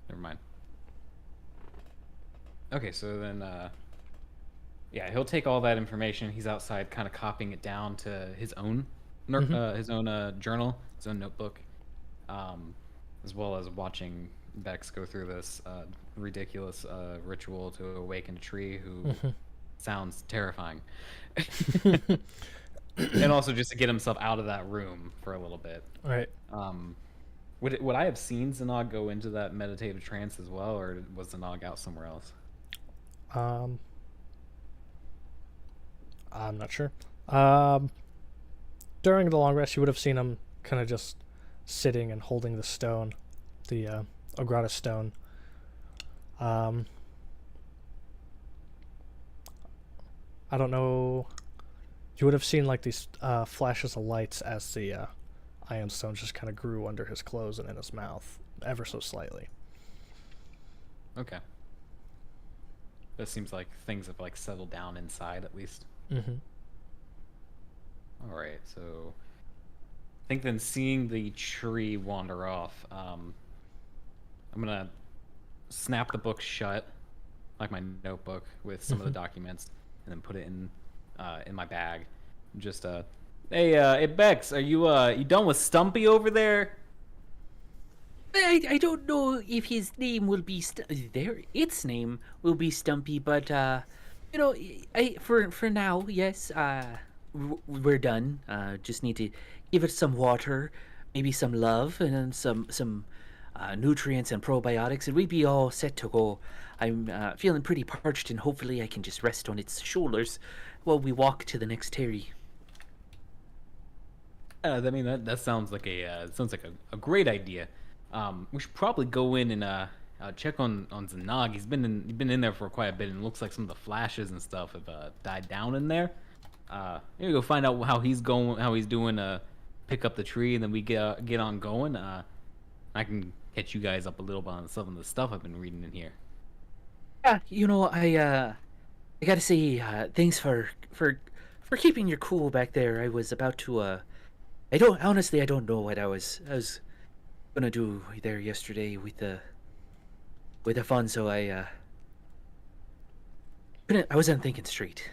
Never mind. Okay, so then, yeah, he'll take all that information. He's outside kind of copying it down to his own journal, his own notebook, as well as watching Bex go through this ridiculous ritual to awaken a tree who sounds terrifying. And also just to get himself out of that room for a little bit. Right. Would I have seen Zanog go into that meditative trance as well, or was Zanog out somewhere else? I'm not sure. During the long rest, you would have seen him kind of just sitting and holding the stone, the Ogratis stone. I don't know. You would have seen like these flashes of lights as the ion stone just kind of grew under his clothes and in his mouth, ever so slightly. Okay. That seems like things have like settled down inside at least. All right, so I think then seeing the tree wander off, I'm gonna snap the book shut, like my notebook with some of the documents, and then put it in my bag. Just hey Bex, are you done with Stumpy over there? I don't know if his name will be its name will be Stumpy, but you know, for now, yes, we're done. Just need to give it some water, maybe some love, and then some nutrients and probiotics, and we'd be all set to go. I'm feeling pretty parched, and hopefully I can just rest on its shoulders while we walk to the next Terry. I mean that sounds like a great idea. We should probably go in and check on Zanog. He's been in there for quite a bit, and it looks like some of the flashes and stuff have died down in there. Maybe go find out how he's doing. Pick up the tree, and then we get on going. I can catch you guys up a little bit on some of the stuff I've been reading in here. Yeah, you know, I gotta say, thanks for keeping your cool back there. I was about to I don't know what I was gonna do there yesterday with Afonso. I wasn't thinking straight.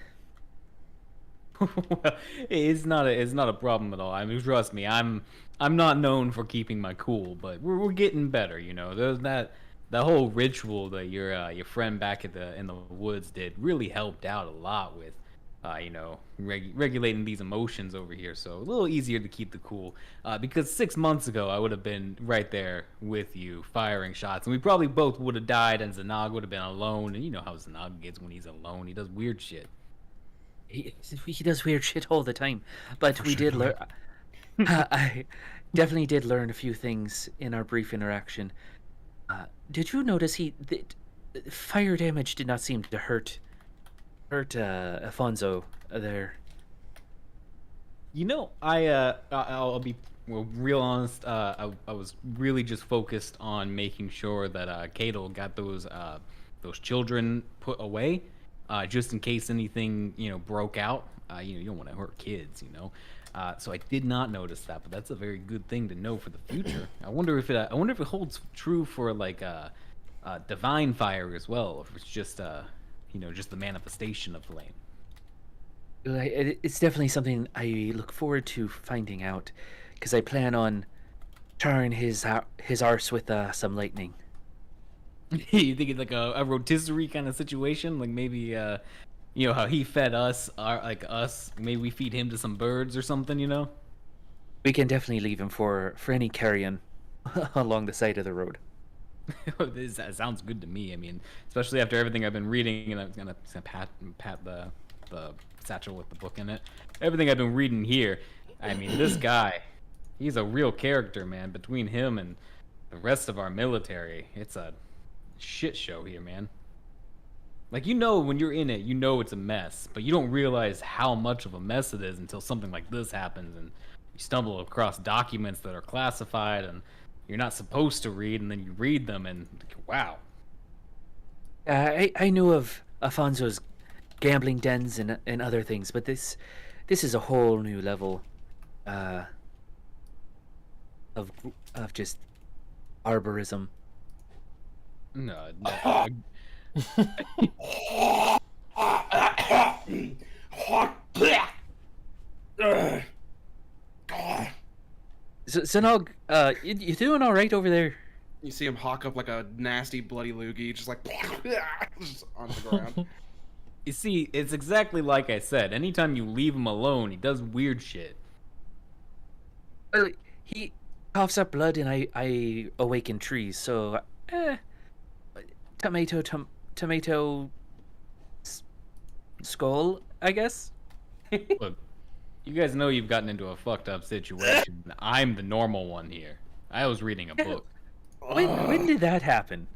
Well, it's not a problem at all. I mean, trust me, I'm not known for keeping my cool, but we're getting better. You know, there's that whole ritual that your friend back in the woods did really helped out a lot with, you know, regulating these emotions over here. So a little easier to keep the cool. Because 6 months ago I would have been right there with you, firing shots, and we probably both would have died, and Zanog would have been alone. And you know how Zanog gets when he's alone. He does weird shit. He does weird shit all the time, but we did learn. I definitely did learn a few things in our brief interaction. Did you notice fire damage did not seem to hurt Afonso there? You know, I'll be real honest. I was really just focused on making sure that Cato got those children put away. Just in case anything, you know, broke out. You don't want to hurt kids, you know. So I did not notice that, but that's a very good thing to know for the future. I wonder if it holds true for like divine fire as well, or if it's just just the manifestation of flame. It's definitely something I look forward to finding out, because I plan on charring his arse with some lightning. You think it's like a rotisserie kind of situation? Like maybe, how he fed us, maybe we feed him to some birds or something, you know? We can definitely leave him for any carrion along the side of the road. That sounds good to me. I mean, especially after everything I've been reading, and I'm gonna pat the satchel with the book in it. Everything I've been reading here, I mean, this guy, he's a real character, man. Between him and the rest of our military, it's a shit show here, man. Like, when you're in it, it's a mess, but you don't realize how much of a mess it is until something like this happens, and you stumble across documents that are classified and you're not supposed to read, and then you read them, and wow. I knew of Afonso's gambling dens and other things, but this is a whole new level of just arborism. No. Zanog, you doing all right over there? You see him hawk up like a nasty bloody loogie, just like just on the ground. You see, it's exactly like I said. Anytime you leave him alone, he does weird shit. He coughs up blood, and I awaken trees. So, tomato, skull, I guess. Look, you guys know you've gotten into a fucked up situation. I'm the normal one here. I was reading a book. When did that happen?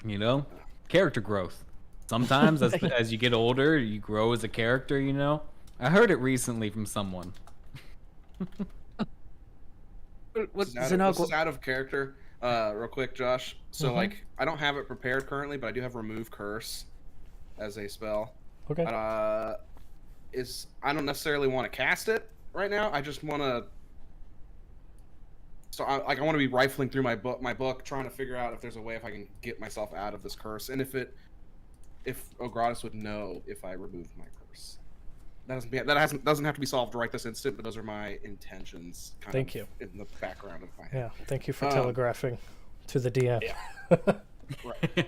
You know, character growth. Sometimes as you get older, you grow as a character, you know? I heard it recently from someone. This is out of character. Real quick, Josh. So, like, I don't have it prepared currently, but I do have Remove Curse as a spell. Okay. I don't necessarily want to cast it right now. I just want to... So, I want to be rifling through my book, trying to figure out if there's a way if I can get myself out of this curse, and if Ogratis would know if I remove my curse. That doesn't have to be solved right this instant, but those are my intentions. Thank you. In the background of my head. Yeah, thank you for telegraphing to the DM. Yeah. Right.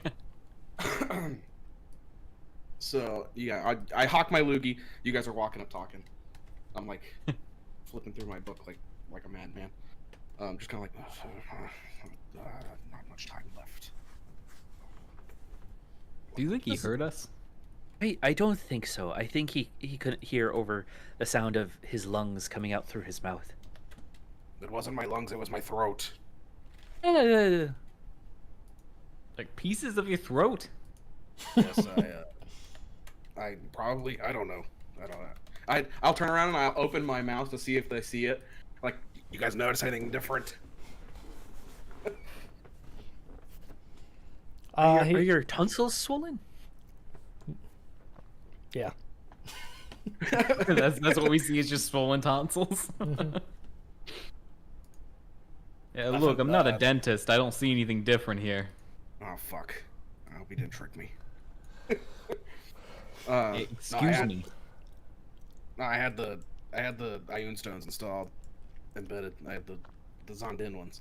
So yeah, I hawk my loogie. You guys are walking up talking. I'm like flipping through my book like a madman. Just kind of like not much time left. Do you think he heard us? I don't think so. I think he couldn't hear over the sound of his lungs coming out through his mouth. It wasn't my lungs, it was my throat. Like pieces of your throat? Yes, I probably, I don't know. I'll turn around and I'll open my mouth to see if they see it. Like, you guys notice anything different? Are your tonsils swollen? Yeah. that's what we see is just swollen tonsils. Yeah, look, I'm not a dentist. I don't see anything different here. Oh fuck! I hope he didn't trick me. Excuse me. No, I had the Ioun stones installed, embedded. I had the Zondin ones.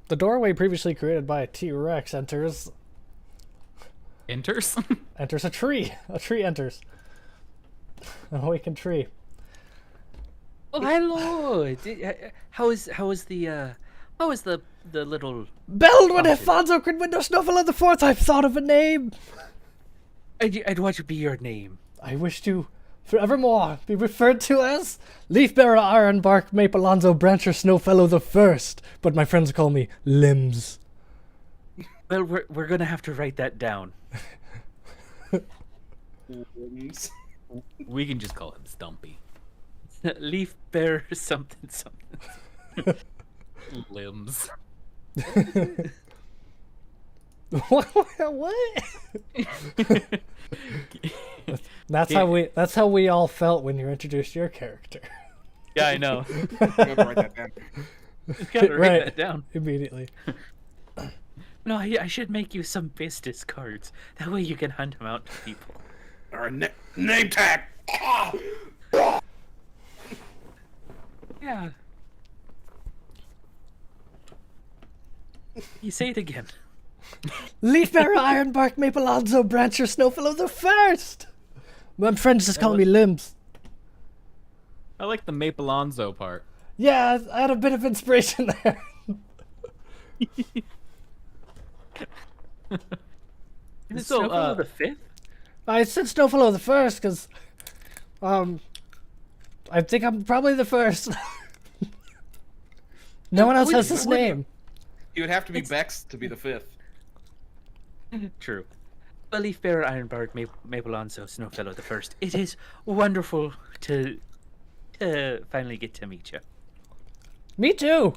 The doorway previously created by a T-Rex enters a tree. A tree enters. An awakened tree. Oh, hello. How is the little... Bellwood Alfonso Window Snuffle of the Fourth, I've thought of a name. I'd want to be your name. I wish to forevermore be referred to as Leafbearer Ironbark Mapalonzo Brancher Snowfellow the First, but my friends call me Limbs. Well, we're gonna have to write that down. We can just call him Stumpy. Leaf bearer something. Limbs. What? That's how we all felt when you introduced your character. Yeah, I know. I'm gonna write that down. Gotta write that down immediately. No, I should make you some business cards. That way you can hand them out to people. Or a name tag. Yeah. You say it again. Leafbearer Ironbark Mapalonzo Brancher Snowfellow the First. My friends just call me Limbs. I like the Mapalonzo part. Yeah, I had a bit of inspiration there. Is Snowfellow the Fifth? I said Snowfellow the First because, I think I'm probably the first. No one else has this name. You would have to be Bex to be the fifth. True. Well, Leafbearer Ironbark Mapalonzo Snowfellow the First. It is wonderful to finally get to meet you. Me too.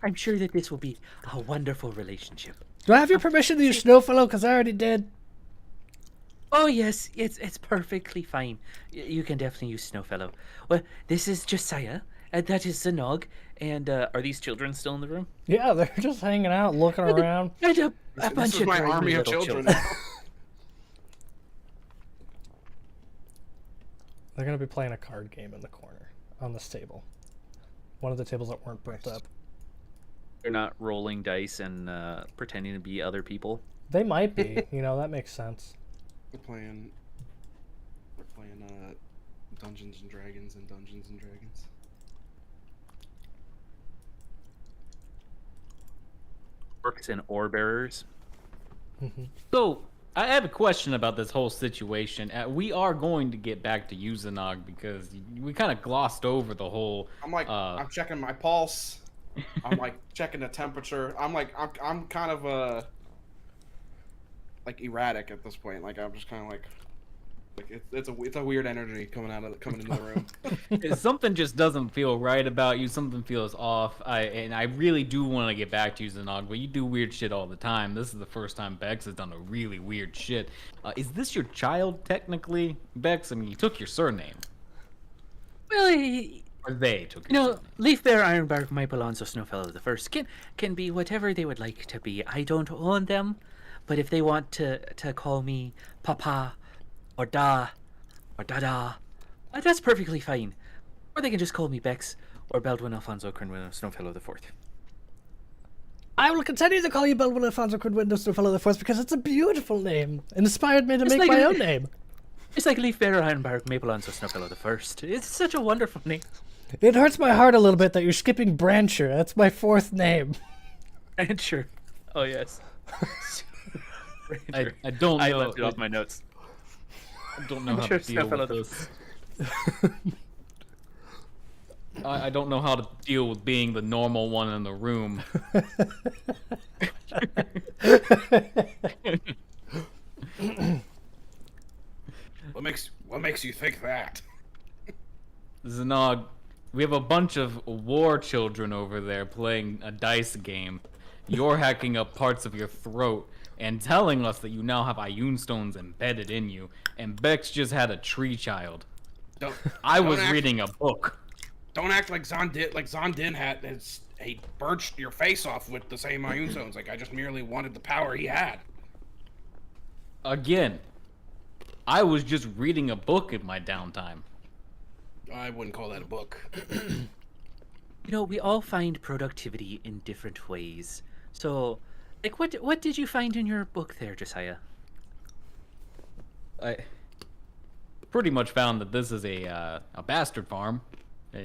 I'm sure that this will be a wonderful relationship. Do I have your permission to use Snowfellow? Because I already did. Oh yes, it's perfectly fine. You can definitely use Snowfellow. Well, this is Josiah, and that is Zanog, and Are these children still in the room? Yeah, they're just hanging out, looking around. and a This bunch is of my tiny army of little children. They're going to be playing a card game in the corner on this table. One of the tables that weren't built up. They're not rolling dice and pretending to be other people. They might be. That makes sense. We're playing Dungeons and Dragons and Dungeons and Dragons. Orcs and ore bearers. So, I have a question about this whole situation. We are going to get back to Uzanog because we kind of glossed over the whole. I'm checking my pulse. I'm like checking the temperature. I'm kind of erratic at this point. Like I'm just kind of like it's a weird energy coming into the room. Something just doesn't feel right about you. Something feels off. I really do want to get back to Uzanog, but you do weird shit all the time. This is the first time Bex has done a really weird shit. Is this your child technically, Bex? I mean, you took your surname. Well, Or they took your surname. Leaf Bear, Ironbark, Maple Alonso, Snowfellow the First can be whatever they would like to be. I don't own them, but if they want to call me Papa or Da or Dada, that's perfectly fine. Or they can just call me Bex or Baldwin Alfonso Crinwin Snowfellow the Fourth. I will continue to call you Baldwin Alfonso Quinwindow Snowfellow the Fourth because it's a beautiful name. Inspired me to make my own name. It's like Leaf Bear, Ironbark, Maple Alonso, Snowfellow the First. It's such a wonderful name. It hurts my heart a little bit that you're skipping Brancher. That's my fourth name. Rancher. Oh yes. I don't know. I left it off my notes. I don't know how to deal with this. I don't know how to deal with being the normal one in the room. What makes you think that? Zanog, we have a bunch of war children over there playing a dice game. You're hacking up parts of your throat and telling us that you now have Ioun stones embedded in you, and Bex just had a tree child. I was reading a book. Don't act like Zondin he birched your face off with the same Ioun stones. Like I just merely wanted the power he had. Again, I was just reading a book in my downtime. I wouldn't call that a book. We all find productivity in different ways. So, like, what did you find in your book there, Josiah? I pretty much found that this is a bastard farm.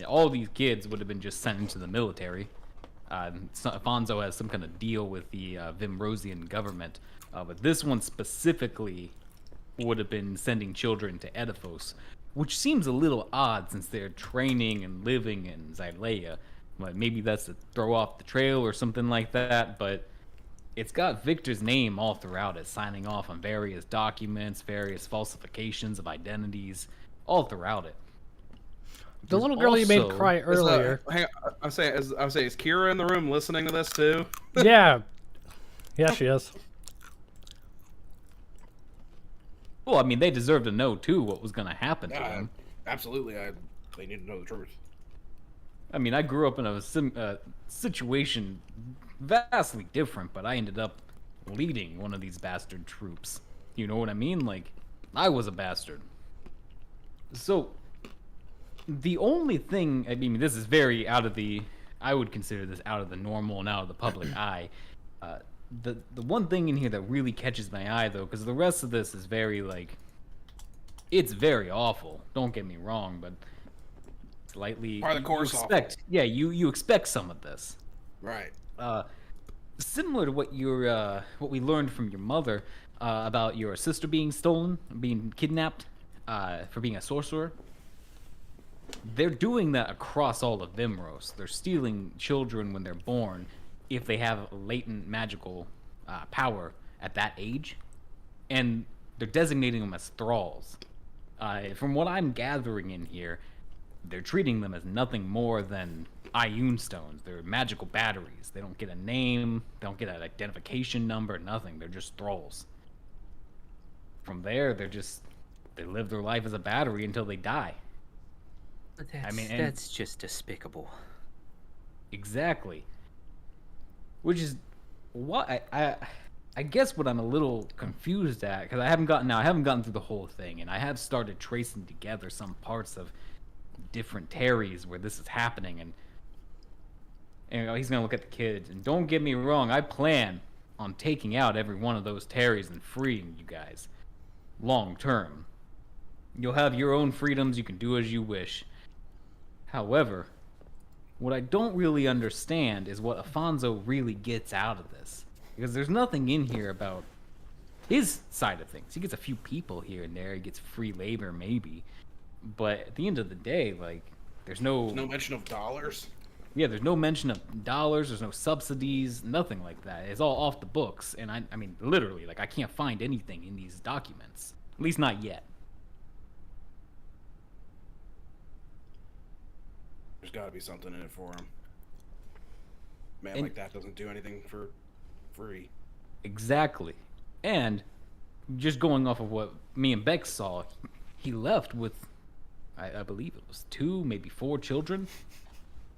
All these kids would have been just sent into the military. Afonso has some kind of deal with the Vimrosian government, but this one specifically would have been sending children to Edifos, which seems a little odd since they're training and living in Xylea. But maybe that's to throw off the trail or something like that, but it's got Victor's name all throughout it, signing off on various documents, various falsifications of identities, all throughout it. The little girl you made cry earlier. Hang on, I was saying, is Kira in the room listening to this too? Yeah. Yeah, she is. Well, I mean, they deserve to know, too, what was going to happen to them. Absolutely. They need to know the truth. I mean, I grew up in a situation vastly different, but I ended up leading one of these bastard troops. You know what I mean? Like, I was a bastard. So, the only thing, I mean, this is very I would consider this out of the normal and out of the public eye. The one thing in here that really catches my eye, though, because the rest of this is very, it's very awful. Don't get me wrong, but slightly... Part of the course awful. Yeah, you expect some of this. Right. Similar to what we learned from your mother about your sister being stolen, being kidnapped for being a sorcerer. They're doing that across all of Vimuros. They're stealing children when they're born if they have latent magical power at that age, and they're designating them as thralls. From what I'm gathering in here, they're treating them as nothing more than Ioun stones. They're magical batteries. They don't get a name. They don't get an identification number. Nothing. They're just thralls. From there, they live their life as a battery until they die. But and- that's just despicable. Exactly. Which is what I guess what I'm a little confused at, because I haven't gotten through the whole thing, and I have started tracing together some parts of different Terrys where this is happening, and he's gonna look at the kids. And don't get me wrong, I plan on taking out every one of those Terrys and freeing you guys, long term. You'll have your own freedoms. You can do as you wish. However, what I don't really understand is what Afonso really gets out of this. Because there's nothing in here about his side of things. He gets a few people here and there. He gets free labor, maybe. But at the end of the day, like, there's no mention of dollars. Yeah, there's no mention of dollars. There's no subsidies. Nothing like that. It's all off the books. And I mean, literally, like, I can't find anything in these documents. At least not yet. There's got to be something in it for him. Man And- like that doesn't do anything for free. Exactly. And just going off of what me and Bex saw, he left with, I believe it was 2, maybe 4 children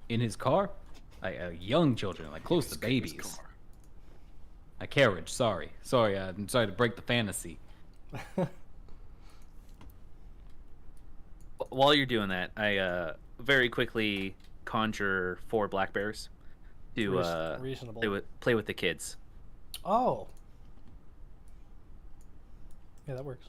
in his car. Young children, like close to babies. A carriage, sorry. I'm sorry to break the fantasy. While you're doing that, I very quickly conjure 4 black bears to reasonable. play with the kids. Oh. Yeah, that works.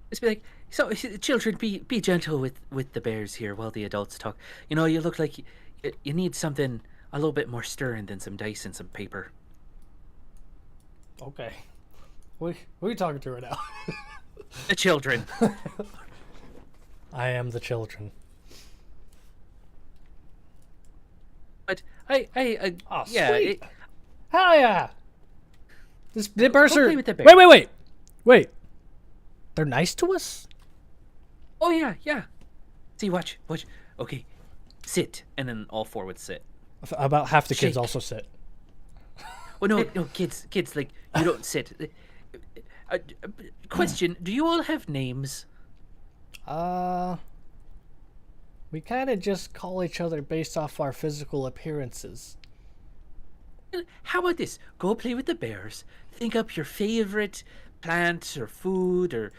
Just be like, so children, be gentle with the bears here while the adults talk. You know, you look like you need something a little bit more stirring than some dice and some paper. Okay. Who are you talking to right now? The children. I am the children. But Oh, yeah. sweet. Hell yeah! The bears Go are... play with the bear. Wait. They're nice to us? Oh yeah. See, watch. Okay, sit, and then all 4 would sit. About half the kids Shake. also sit. Oh no, kids, like you don't sit. Question: do you all have names? We kind of just call each other based off our physical appearances. How about this? Go play with the bears. Think up your favorite plant or food or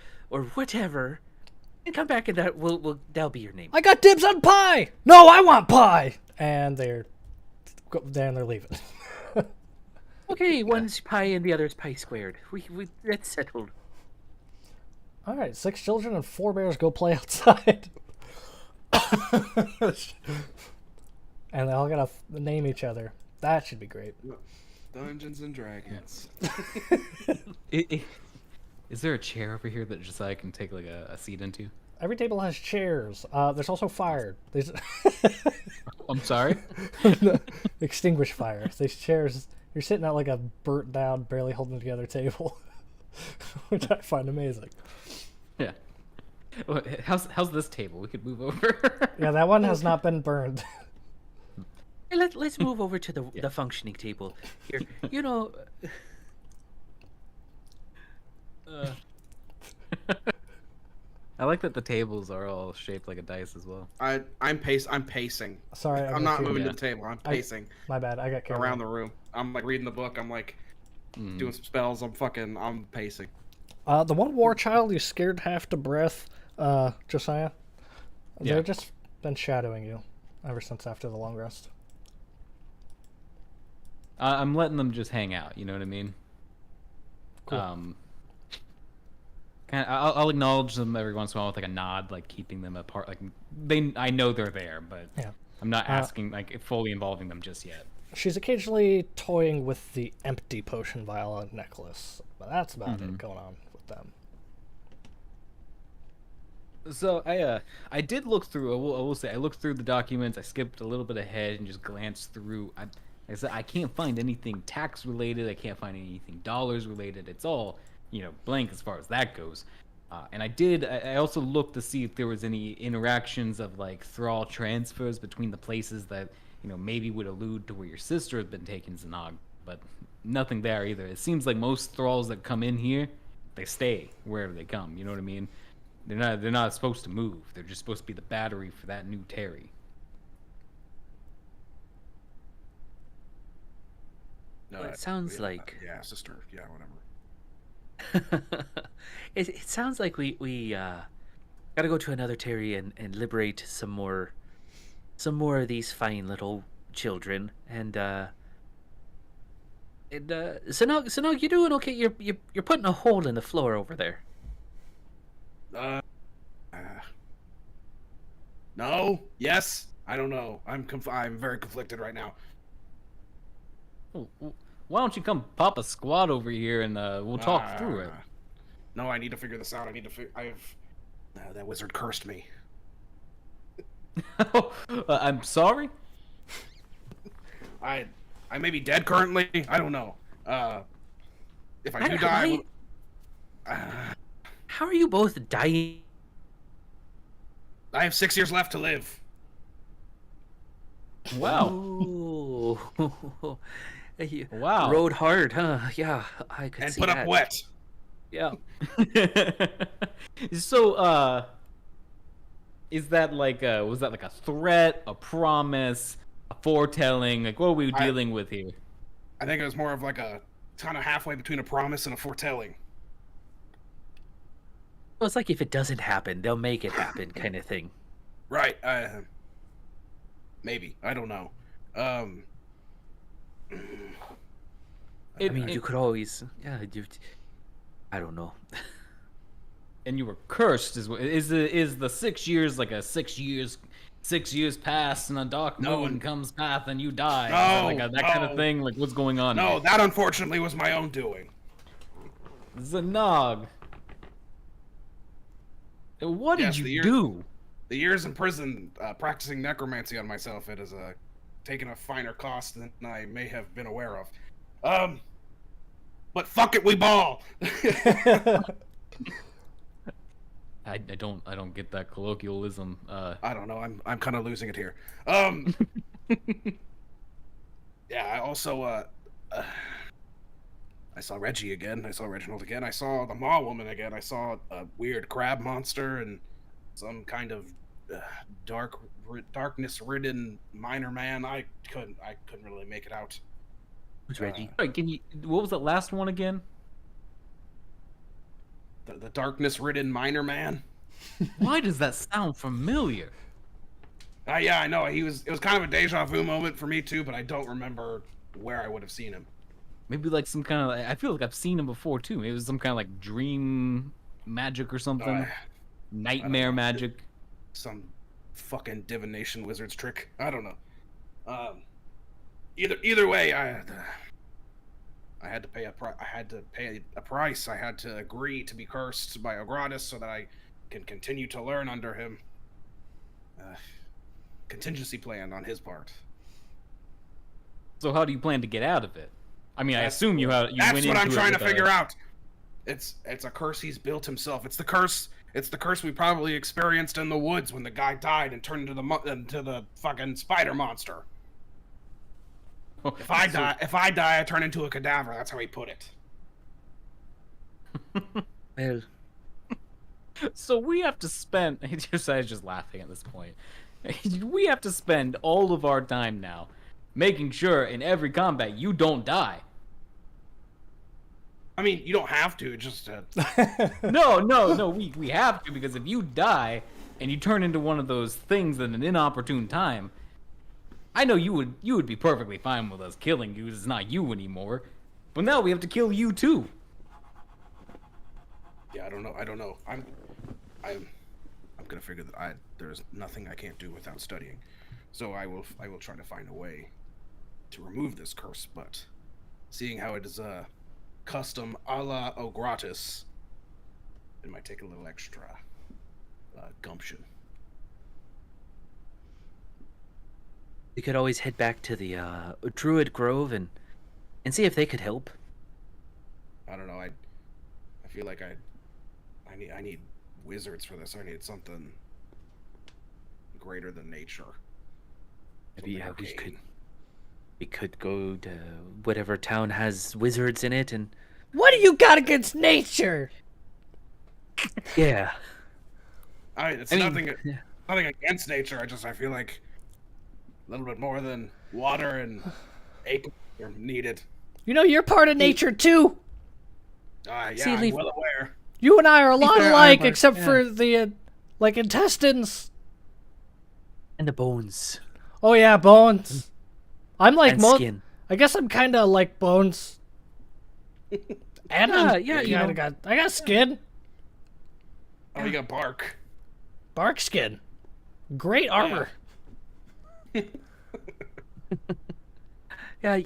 whatever, and come back and that'll be your name. I got dibs on pie! No, I want pie! And they're leaving. Okay, one's pie and the other's pie squared. We that's settled. All right, 6 children and 4 bears go play outside. And they all gotta name each other. That should be great. Dungeons and Dragons. Is there a chair over here that just I can take like a seat into? Every table has chairs. There's also fire. There's I'm sorry? extinguish fire. These chairs, you're sitting at like a burnt down, barely holding together table, which I find amazing. Yeah. Well, how's this table? We could move over. Yeah, that one has not been burned. Hey, let's move over to the functioning table here. You know. I like that the tables are all shaped like a dice as well. I'm pacing. Sorry, I'm not moving Yeah. to the table. I'm pacing My bad. I got carried around away. the room. I'm like reading the book. I'm like doing some spells. I'm pacing. The one war child you scared half to breath, Josiah. Yeah. They've just been shadowing you ever since after the long rest. I'm letting them just hang out. You know what I mean? Cool. I'll acknowledge them every once in a while with like a nod, like keeping them apart. Like I know they're there, but Yeah. I'm not asking like fully involving them just yet. She's occasionally toying with the empty potion vial and necklace, but that's about it going on with them. So I did look through. I will say I looked through the documents. I skipped a little bit ahead and just glanced through. Like I said, I can't find anything tax related. I can't find anything dollars related. It's all blank as far as that goes. And I also looked to see if there was any interactions of like thrall transfers between the places that, maybe would allude to where your sister had been taken Zanog, but nothing there either. It seems like most thralls that come in here, they stay wherever they come. You know what I mean? They're not supposed to move. They're just supposed to be the battery for that new Terry. No, Well, it sounds like yeah, sister. Yeah, whatever. it sounds like we gotta go to another Terry and liberate some more of these fine little children. And Zanog, you doing okay? You're putting a hole in the floor over there. No. Yes. I don't know. I'm very conflicted right now. Why don't you come pop a squat over here and we'll talk through it. No, I need to figure this out. That wizard cursed me. I'm sorry? I may be dead currently. I don't know. If I do die... How are you both dying? I have 6 years left to live. Wow. Ooh. Wow. Rode hard, huh? Yeah, I could And see put that. up wet. Yeah. So, is that like was that like a threat, a promise, a foretelling? Like, what are we dealing with here? I think it was more of like a kind of halfway between a promise and a foretelling. Well, it's like if it doesn't happen, they'll make it happen, kind of thing. Right. Maybe. I don't know. I mean, you could always, yeah. I don't know. And you were cursed. Is the 6 years like a 6 years pass and a dark moon comes path and you die? No, Is it like that kind of thing? Like, what's going on? No, here? that unfortunately was my own doing. Zanog. What did you do? The years in prison practicing necromancy on myself, it has taken a finer cost than I may have been aware of. But fuck it, we ball. I don't get that colloquialism. I don't know. I'm kind of losing it here. Yeah. I also I saw Reggie again. I saw Reginald again. I saw the Maw woman again. I saw a weird crab monster and some kind of darkness-ridden miner man. I couldn't really make it out. Who's Reggie? Sorry, what was that last one again? The darkness-ridden miner man. Why does that sound familiar? Yeah, I know. It was kind of a deja vu moment for me too, but I don't remember where I would have seen him. Maybe like some kind of. I feel like I've seen him before too. Maybe it was some kind of like dream magic or something. Nightmare magic. Some fucking divination wizard's trick. I don't know. Either way, I had to pay a price. I had to agree to be cursed by Ogratis so that I can continue to learn under him. Contingency plan on his part. So how do you plan to get out of it? I mean, I assume you went into it. That's what I'm trying to figure out. It's a curse he's built himself. It's the curse we probably experienced in the woods when the guy died and turned into the fucking spider monster. If I die, I turn into a cadaver. That's how he put it. Well, so we have to spend. Josiah's just laughing at this point. We have to spend all of our time now making sure in every combat you don't die. I mean, you don't have to. Just No. We have to, because if you die and you turn into one of those things at an inopportune time, I know you would be perfectly fine with us killing you. It's not you anymore. But now we have to kill you too. Yeah, I don't know. I'm gonna figure that there's nothing I can't do without studying. So I will try to find a way to remove this curse, but seeing how it is custom a la Ogratis, it might take a little extra gumption. we could always head back to the Druid Grove and see if they could help. I don't know. I feel like I I need wizards for this. I need something greater than nature. Maybe Something we could go to whatever town has wizards in it, and What do you got against nature? yeah. It's I mean, nothing against nature. I feel like a little bit more than water and acre are needed. You know, you're part of nature too. Yeah, See, I'm Leaf- well aware. You and I are a lot fair, alike, Ironbark, except yeah. for the like intestines. And the bones Oh yeah, bones. I'm like and most. skin. I guess I'm kind of like bones. And Yeah, you I know. got skin, Oh, you got bark. bark skin, great armor. Yeah.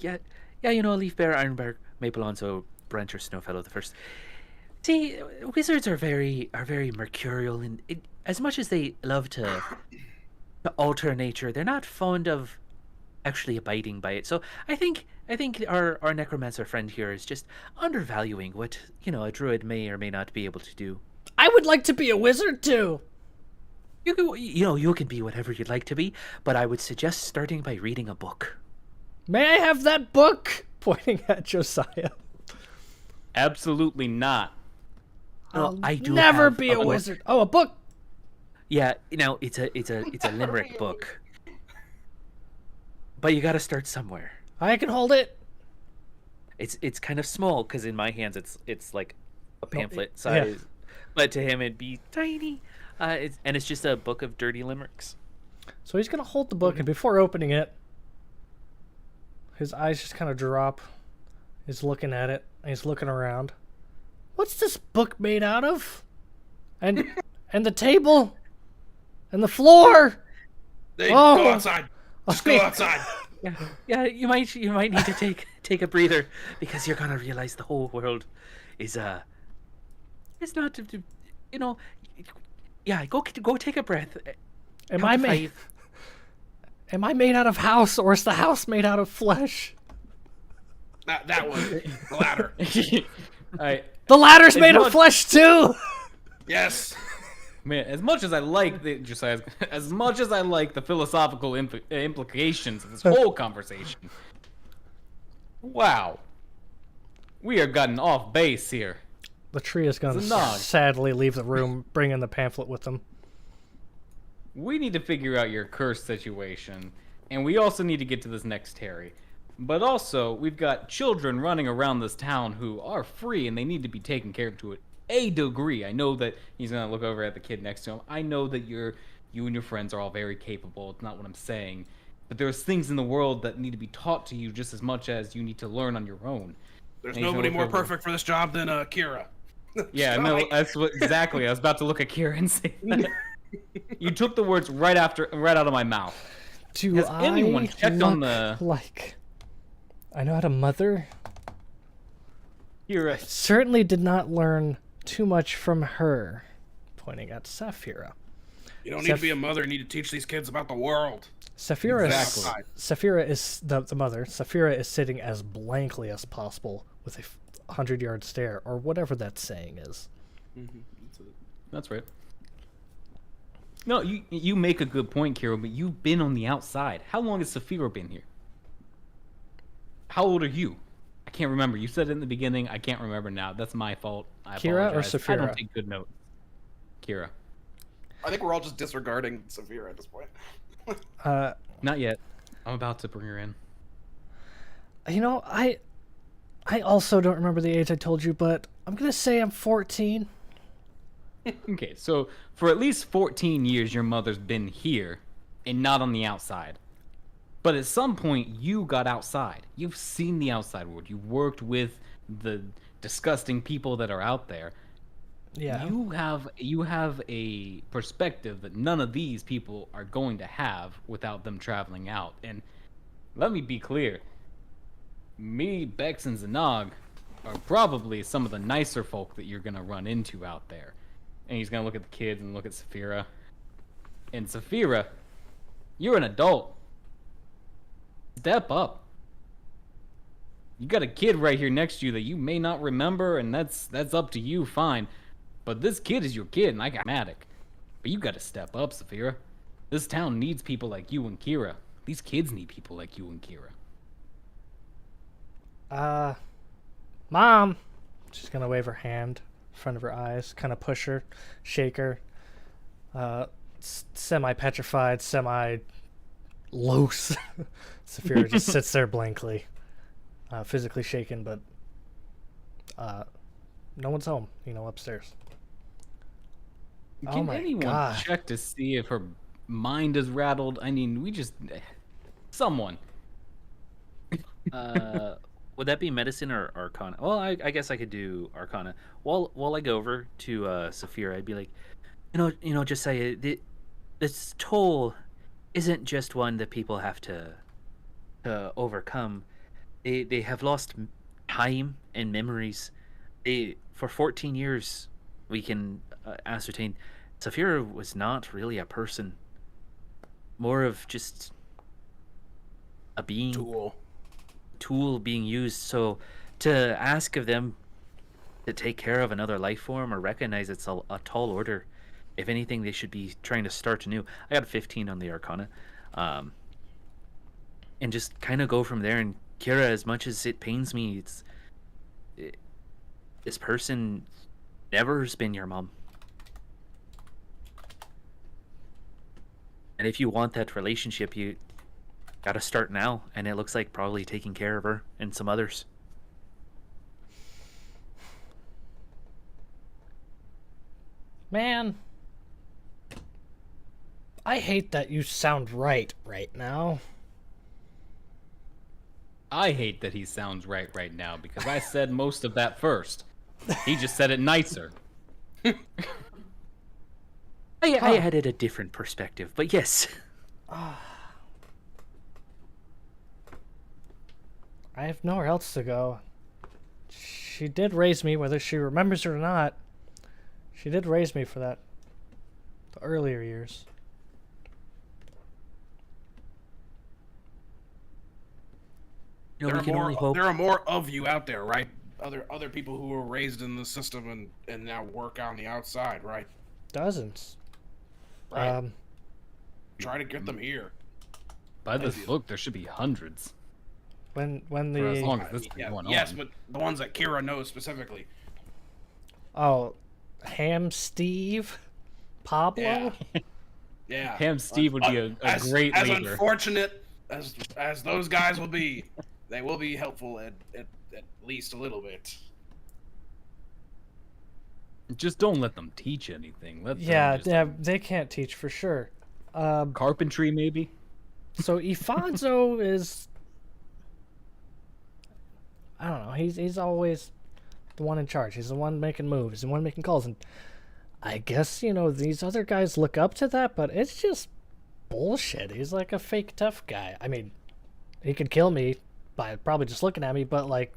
You know, Leaf Bear, Ironbark, Maple Alonso, Brent, or Snowfellow the First. See, wizards are very mercurial, and as much as they love to alter nature, they're not fond of actually abiding by it. So I think our necromancer friend here is just undervaluing what a druid may or may not be able to do. I would like to be a wizard too. You can be whatever you'd like to be, but I would suggest starting by reading a book. May I have that book? Pointing at Josiah. Absolutely not. Well, I do never have be a book. wizard. Oh, a book. Yeah, it's a limerick book. But you got to start somewhere. I can hold it. It's kind of small because in my hands it's like a pamphlet yeah. size, but to him it'd be tiny. It's just a book of dirty limericks. So he's gonna hold the book, and before opening it, his eyes just kind of drop. He's looking at it, and he's looking around. What's this book made out of? And the table, and the floor. Hey, Oh. go outside. Just go outside. Yeah. You might need to take a breather because you're gonna realize the whole world is it's not Yeah, go take a breath. Am Count I to made? 5. Am I made out of house, or is the house made out of flesh? That one. The ladder. I The ladder's made of much- flesh too. Yes. Man, as much as I like the philosophical implications of this whole conversation, wow, we are gotten off base here. The tree is gonna Nog. sadly leave the room, bringing the pamphlet with them. We need to figure out your curse situation, and we also need to get to this next Terry. But also, we've got children running around this town who are free, and they need to be taken care of to a degree. I know that he's gonna look over at the kid next to him. I know that you and your friends are all very capable. It's not what I'm saying. But there's things in the world that need to be taught to you just as much as you need to learn on your own. There's And he's gonna nobody look more over- perfect for this job than Kira. Yeah, no, that's what exactly. I was about to look at Kira and say that. You took the words right out of my mouth. Do Has I anyone checked on the- like? I know how to mother. Kira, Certainly did not learn too much from her. Pointing at Saphira. You don't need to be a mother. You need to teach these kids about the world. Saphira Exactly. Saphira is the mother. Saphira is sitting as blankly as possible with a 100-yard stare, or whatever that saying is. that's right. No, you make a good point, Kira, but you've been on the outside. How long has Saphira been here? How old are you? I can't remember. You said it in the beginning. I can't remember now. That's my fault. I Kira or apologize. I Saphira? don't take good notes. Kira. I think we're all just disregarding Saphira at this point. Not yet. I'm about to bring her in. You know, I also don't remember the age I told you, but I'm gonna say I'm 14. Okay, so for at least 14 years, your mother's been here and not on the outside. But at some point, you got outside. You've seen the outside world. You worked with the disgusting people that are out there. Yeah. You have a perspective that none of these people are going to have without them traveling out. And let me be clear. Me, Bex, and Zanog are probably some of the nicer folk that you're going to run into out there. And he's going to look at the kids and look at Saphira. And Saphira, you're an adult. Step up. You got a kid right here next to you that you may not remember, and that's up to you, fine. But this kid is your kid, and I got Matic. But you gotta step up, Saphira. This town needs people like you and Kira. These kids need people like you and Kira. Mom. She's gonna wave her hand in front of her eyes, kind of push her, shake her. Semi-petrified, semi-loose. Saphira just sits there blankly, physically shaken, but no one's home, upstairs. Oh Can my anyone God. check to see if her mind is rattled? I mean, someone. Would that be medicine or arcana? Well, I guess I could do arcana. While I go over to Saphira, I'd be like, Josiah, this toll isn't just one that people have to overcome. They have lost time and memories. For 14 years, we can ascertain Saphira was not really a person, more of just a being. Tool being used. So to ask of them to take care of another life form or recognize it's a tall order. If anything, they should be trying to start anew. I got a 15 on the arcana, and just kind of go from there. And Kira, as much as it pains me, this person never has been your mom, and if you want that relationship, you gotta start now, and it looks like probably taking care of her and some others. Man, I hate that you sound right now. I hate that he sounds right now because I said most of that first. He just said it nicer. I had it a different perspective, but yes. I have nowhere else to go. She did raise me, whether she remembers it or not. She did raise me for the earlier years. There are more of you out there, right? Other people who were raised in the system and now work on the outside, right? Dozens. Right. Try to get them here. By this book, there should be hundreds. When For as long as this is going on. Yes, but the ones that Kira knows specifically. Oh, Ham Steve? Pablo? Yeah. Ham Steve would be a great as leader. Unfortunate as those guys will be, they will be helpful at least a little bit. Just don't let them teach anything. Let them Yeah, just, they can't teach for sure. carpentry, maybe? So Ifanzo is... I don't know. He's always the one in charge. He's the one making moves. He's the one making calls. And I guess, these other guys look up to that, but it's just bullshit. He's like a fake tough guy. I mean, he could kill me by probably just looking at me, but, like,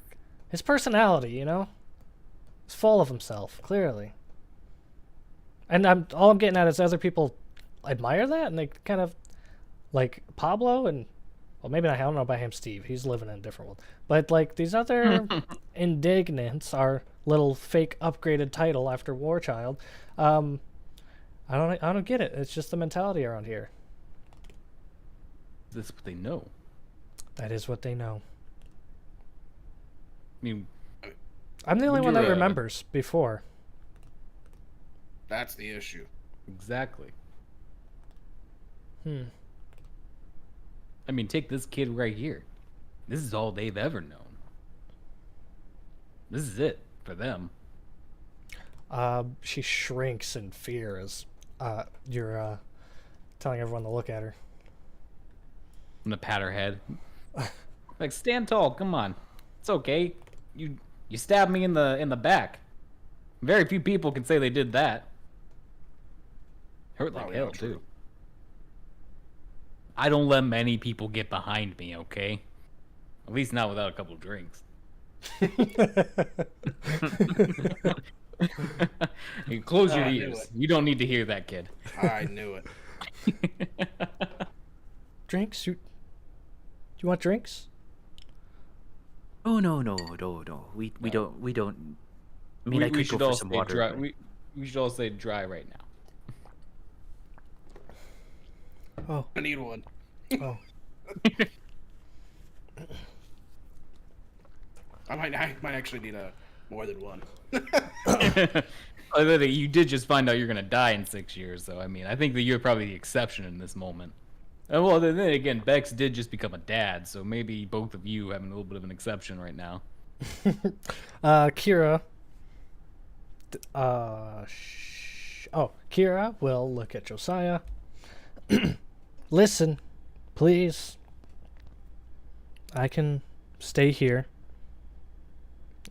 his personality, he's full of himself, clearly. And all I'm getting at is other people admire that, and they kind of, like, Pablo and... Well, maybe not. I don't know about him, Steve. He's living in a different world. But, like, these other indignants, our little fake upgraded title after War Child, I don't get it. It's just the mentality around here. That's what they know. That is what they know. I mean, I'm the only one that you're, remembers before. That's the issue. exactly. I mean, take this kid right here. This is all they've ever known. This is it for them. She shrinks in fear as you're telling everyone to look at her. I'm gonna pat her head. Like, stand tall. Come on, it's okay. You stabbed me in the back. Very few people can say they did that. Hurt like Probably hell not true. too. I don't let many people get behind me. Okay, at least not without a couple drinks. Hey, close your I knew ears. it. You don't need to hear that, kid. I knew it. Drinks? You want drinks? Oh no. We don't. I mean, I could go should for all some stay water. dry. but- we should all say dry right now. Oh, I need one. oh. I might actually need more than one. You did just find out you're gonna die in 6 years, though. I mean, I think that you're probably the exception in this moment. Well, then again, Bex did just become a dad, so maybe both of you having a little bit of an exception right now. Kira. Kira will look at Josiah. Listen, please. I can stay here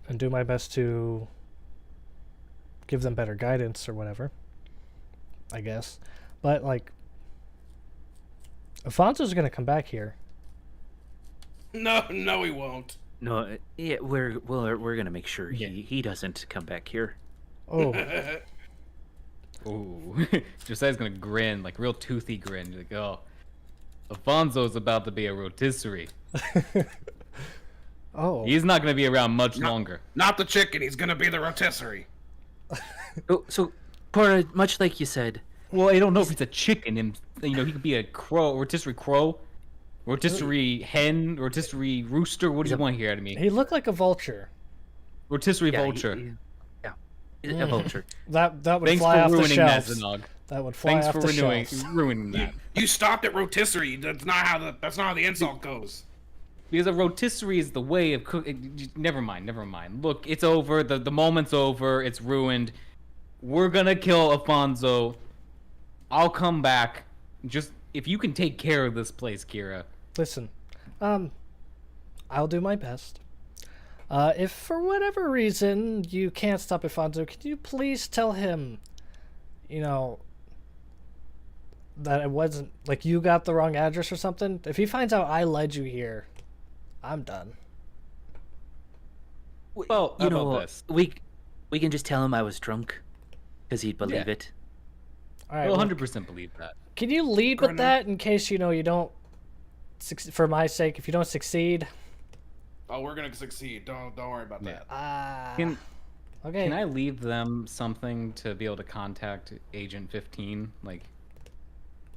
and do my best to give them better guidance or whatever, I guess. But, like, Alfonso's gonna come back here. No, he won't. No, yeah, we're gonna make sure he doesn't come back here. Oh, Ooh. Josiah's gonna grin, like real toothy grin. Like, oh, Alfonso's about to be a rotisserie. oh. He's not gonna be around much longer. Not the chicken. He's gonna be the rotisserie. So, Cora, much like you said, Well, I don't know if it's a chicken. And he could be a rotisserie crow, rotisserie hen, rotisserie rooster. What do you want to hear out of me? He looked like a vulture. Rotisserie yeah, vulture. a vulture. That would Thanks fly for off the ruining that, shelves. Zanog. That would fly Thanks off for the shelves. ruining that. You stopped at rotisserie. That's not how the insult goes. Because a rotisserie is the way of cooking. Never mind. Look, it's over. The moment's over. It's ruined. We're gonna kill Alfonso. I'll come back. Just if you can take care of this place, Kira. Listen, I'll do my best. If for whatever reason you can't stop Alfonso, can you please tell him, that it wasn't, like, you got the wrong address or something? If he finds out I led you here, I'm done. Well, You how know, about this? we can just tell him I was drunk, because he'd believe Yeah. it. All right. We'll well, 100% believe that. can you lead with Grenna? that in case, you don't, for my sake, if you don't succeed? Oh, we're gonna succeed. Don't worry about that. Okay. Can I leave them something to be able to contact Agent 15, like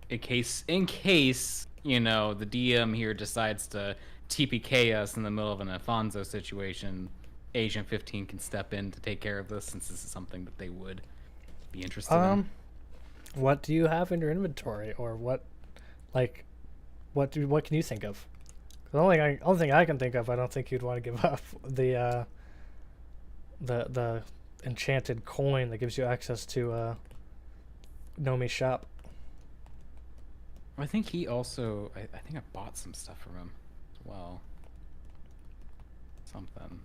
in case the DM here decides to TPK us in the middle of an Alfonso situation? Agent 15 can step in to take care of this, since this is something that they would be interested in. What do you have in your inventory, or what can you think of? The only thing I can think of, I don't think you'd want to give up the enchanted coin that gives you access to Nomi's shop. I think he also. I think I bought some stuff from him as well. Something.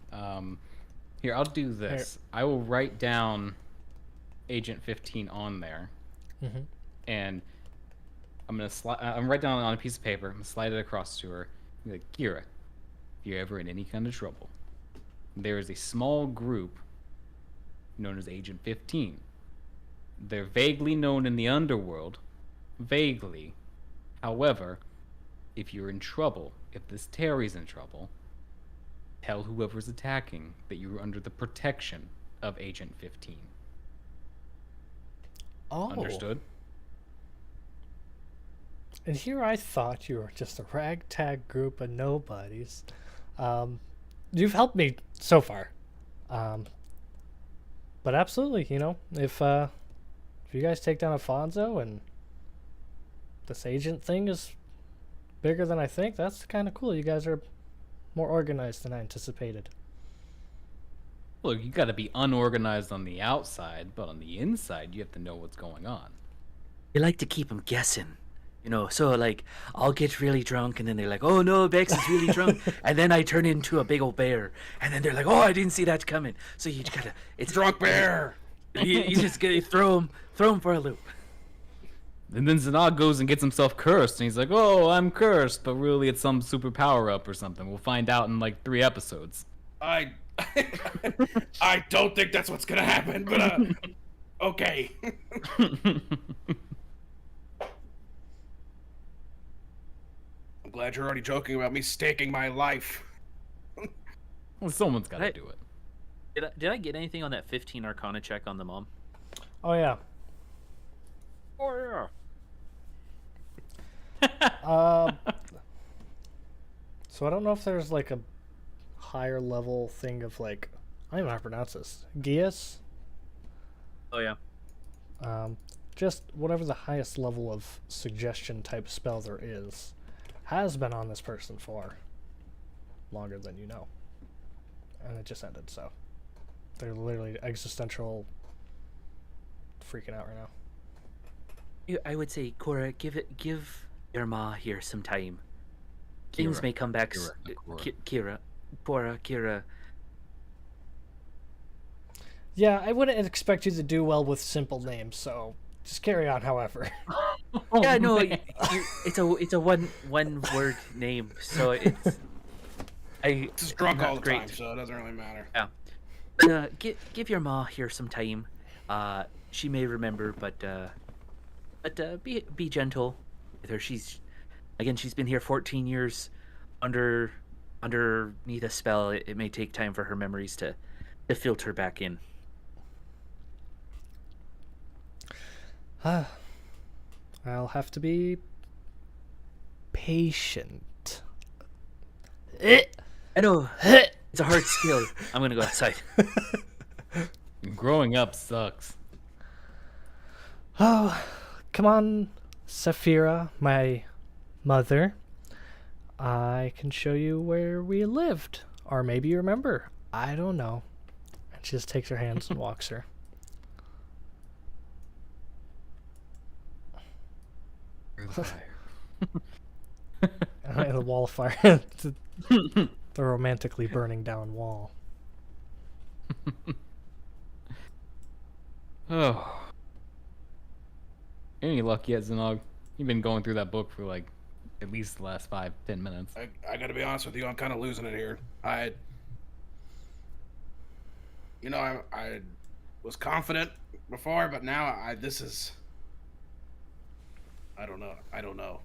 Here, I'll do this. I will write down Agent 15 on there, and I'm gonna write down on a piece of paper. I'm gonna slide it across to her. Be like, Kira, if you're ever in any kind of trouble, there is a small group known as Agent 15. They're vaguely known in the underworld. Vaguely. However, if you're in trouble, if this Terry's in trouble, tell whoever's attacking that you're under the protection of Agent 15. Oh. Understood? And here I thought you were just a ragtag group of nobodies. You've helped me so far. But absolutely, if you guys take down Alfonso and this agent thing is bigger than I think, that's kind of cool. You guys are more organized than I anticipated. Look, you gotta be unorganized on the outside, but on the inside, you have to know what's going on. We like to keep them guessing. So like, I'll get really drunk, and then they're like, "Oh no, Bex is really drunk," and then I turn into a big old bear, and then they're like, "Oh, I didn't see that coming." So you just gotta, it's Drunk bear. you just gotta throw him for a loop. And then Zanag goes and gets himself cursed, and he's like, "Oh, I'm cursed," but really it's some super power up or something. We'll find out in like 3 episodes. I don't think that's what's gonna happen, but okay. I'm glad you're already joking about me staking my life. Well, someone's gotta Hey. do it. Did I get anything on that 15 Arcana check on the mom? Oh yeah. Oh Uh, so I don't know if there's like a higher level thing of like, I don't even know how to pronounce this. Gias? yeah. Just whatever the highest level of suggestion type spell there is has been on this person for longer than you know. And it just ended, so they're literally existential freaking out right now. I would say, Cora, give your ma here some time. Things may come back. Kira. Yeah, I wouldn't expect you to do well with simple names, so just carry on. However, Yeah, no, it's a one word name, so it's Just drunk all the great. time, so it doesn't really matter. Yeah. Give your ma here some time. She may remember, but be gentle with her. She's been here 14 years underneath a spell. It may take time for her memories to filter back in. I'll have to be patient. I know it's a hard skill. I'm gonna go outside. Growing up sucks. Oh, come on, Saphira, my mother. I can show you where we lived. Or maybe you remember. I don't know. And she just takes her hands and walks her. And the wall of fire. The romantically burning down wall. Oh. Any luck yet, Zanog? You've been going through that book for like at least the last 5-10 minutes. I gotta be honest with you, I'm kind of losing it here. I was confident before, but now this is. I don't know.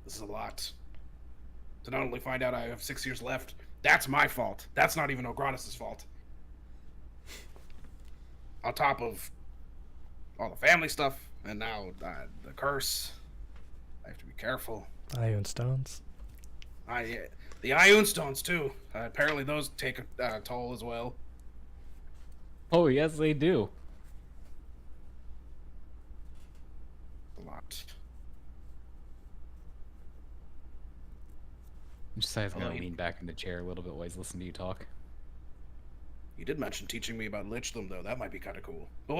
This is a lot. To not only find out I have 6 years left, that's my fault. That's not even Ogratis' fault. On top of all the family stuff, and now the curse. I have to be careful. Ion stones. The Ion stones too. Apparently those take a toll as well. Oh, yes, they do. A lot. Josiah's gonna Yeah. lean back in the chair a little bit while he's listening to you talk. You did mention teaching me about lichdom, though. That might be kind of cool. But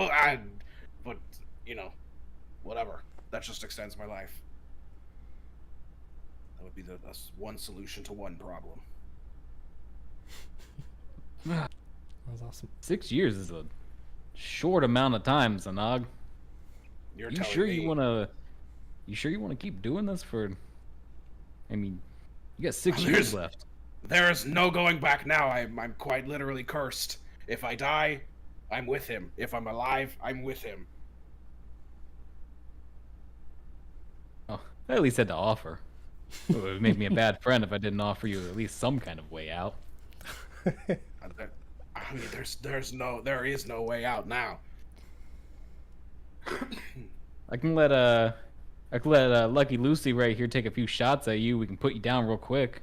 whatever. That just extends my life. That would be that's one solution to one problem. That was awesome. 6 years is a short amount of time, Zanog. You're You telling sure me you wanna keep doing this for? I mean, you got 6 years left. there is no going back now. I'm quite literally cursed. If I die, I'm with him. If I'm alive, I'm with him. Oh, I at least had to offer. It would have made me a bad friend if I didn't offer you at least some kind of way out. I mean, there is no way out now. I can let Lucky Lucy right here take a few shots at you. We can put you down real quick.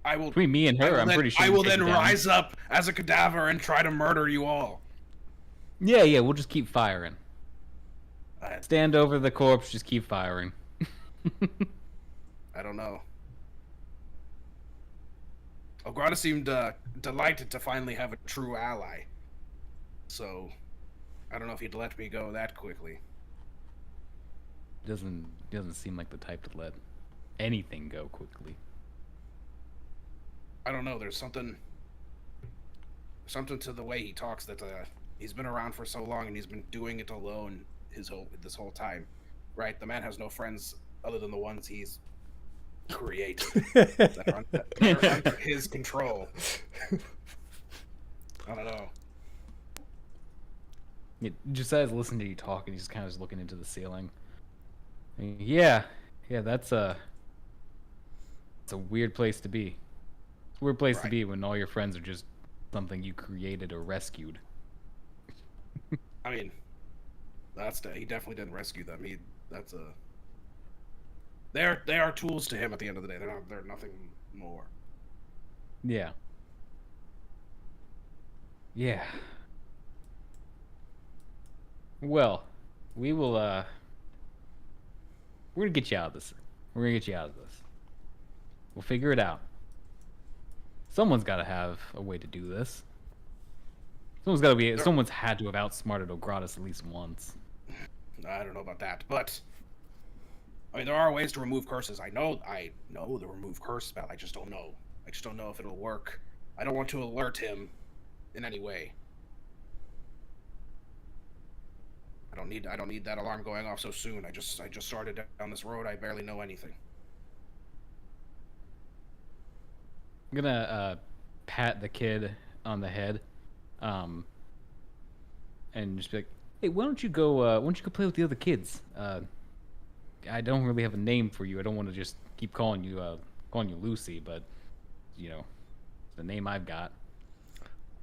I will. Between me and her, I'm pretty sure I we will can then take you down. rise up as a cadaver and try to murder you all. Yeah, we'll just keep firing. I Stand over the corpse, just keep firing. don't know. Ograta seemed delighted to finally have a true ally. So, I don't know if he'd let me go that quickly. Doesn't seem like the type to let anything go quickly. I don't know. There's something to the way he talks that he's been around for so long and he's been doing it alone this whole time, right? The man has no friends other than the ones he's created that are under his control. I don't know. Yeah, Josiah's listening to you talk and he's just kind of just looking into the ceiling. I mean, yeah, that's a weird place to be. It's a weird place to Right. be when all your friends are just something you created or rescued. I mean, he definitely didn't rescue them. That's a they are tools to him at the end of the day. They're nothing more. Yeah. Yeah. Well, we will we're gonna get you out of this. We're gonna get you out of this. We'll figure it out. Someone's gotta have a way to do this. Someone's had to have outsmarted Ogratis at least once. I don't know about that, but I mean, there are ways to remove curses. I know the remove curse spell. I just don't know. I just don't know if it'll work. I don't want to alert him in any way. I don't need that alarm going off so soon. I just started down this road. I barely know anything. I'm gonna pat the kid on the head, and just be like, "Hey, why don't you go play with the other kids? I don't really have a name for you. I don't want to just keep calling you Lucy, but you know, it's the name I've got."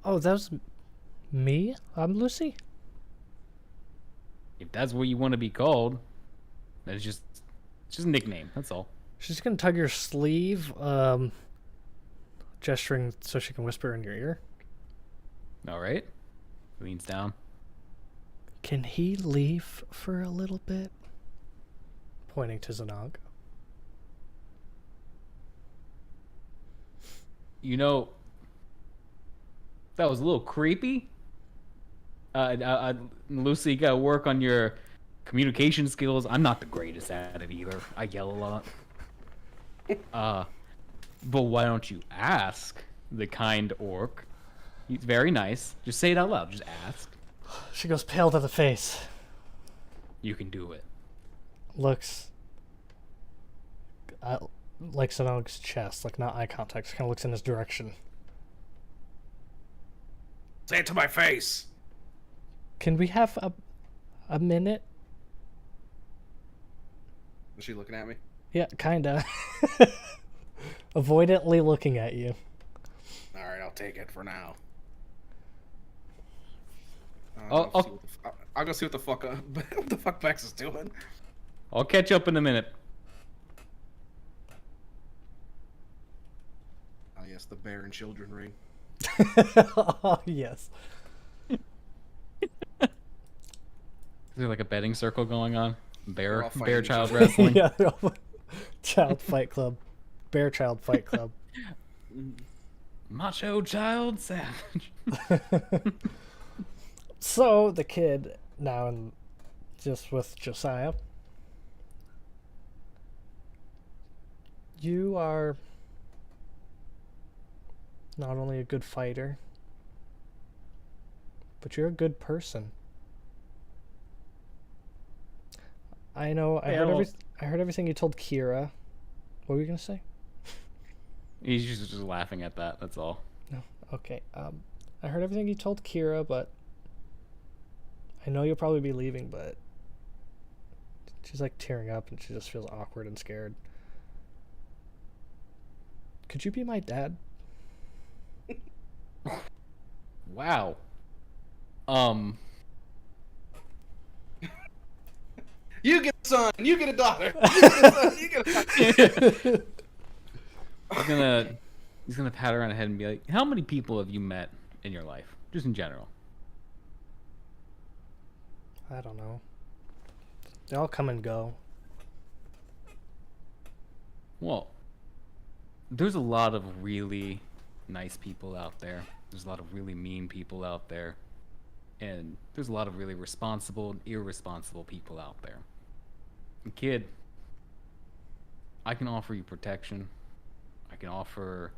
Oh, that was me? I'm Lucy? If that's what you want to be called, it's just a nickname. That's all. She's gonna tug your sleeve, gesturing so she can whisper in your ear. All right. Leans down. Can he leave for a little bit? Pointing to Zanog. You know, that was a little creepy. Lucy, you gotta work on your communication skills. I'm not the greatest at it either. I yell a lot. But why don't you ask the kind orc? He's very nice. Just say it out loud. Just ask. She goes pale to the face. You can do it. Looks like Zanog's chest, like not eye contact. Kind of looks in his direction. Say it to my face. Can we have a minute? Is she looking at me? Yeah, kinda. Avoidantly looking at you. All right, I'll take it for now. I'll go see what the fuck Bex is doing. I'll catch up in a minute. Oh yes, the bear and children ring. Oh, yes. Is there like a betting circle going on? They're all fighting Bear each child other. wrestling. Yeah, child fight club. Bear child fight club. Macho child savage. So, the kid, now just with Josiah. You are not only a good fighter, but you're a good person. I know. I heard everything you told Kira. What were you gonna say? He's just laughing at that. That's all. No. Okay. I heard everything you told Kira, but I know you'll probably be leaving. But she's like tearing up, and she just feels awkward and scared. Could you be my dad? Wow. You get a son. You get a daughter. You get a son. You get a daughter. He's gonna pat her on the head and be like, "How many people have you met in your life, just in general?" I don't know. They all come and go. Well, there's a lot of really nice people out there. There's a lot of really mean people out there. And there's a lot of really responsible and irresponsible people out there. And kid, I can offer you protection. I can offer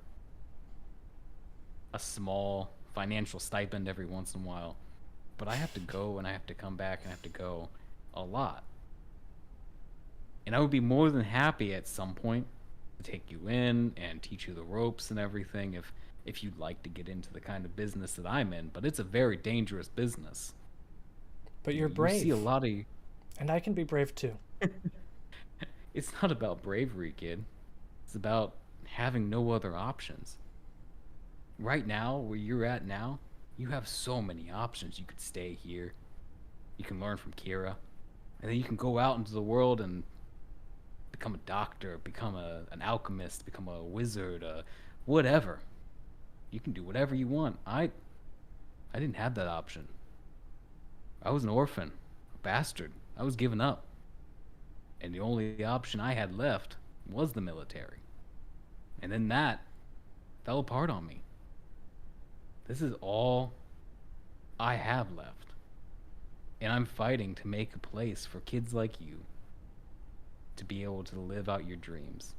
a small financial stipend every once in a while. But I have to go and I have to come back and I have to go a lot. And I would be more than happy at some point to take you in and teach you the ropes and everything if you'd like to get into the kind of business that I'm in, but it's a very dangerous business. But you're brave. You see a lot of... And I can be brave too. It's not about bravery, kid. It's about having no other options. Right now, where you're at now, you have so many options. You could stay here. You can learn from Kira. And then you can go out into the world and become a doctor, become an alchemist, become a wizard, whatever. You can do whatever you want. I didn't have that option. I was an orphan, a bastard. I was given up. And the only option I had left was the military. And then that fell apart on me. This is all I have left. And I'm fighting to make a place for kids like you to be able to live out your dreams.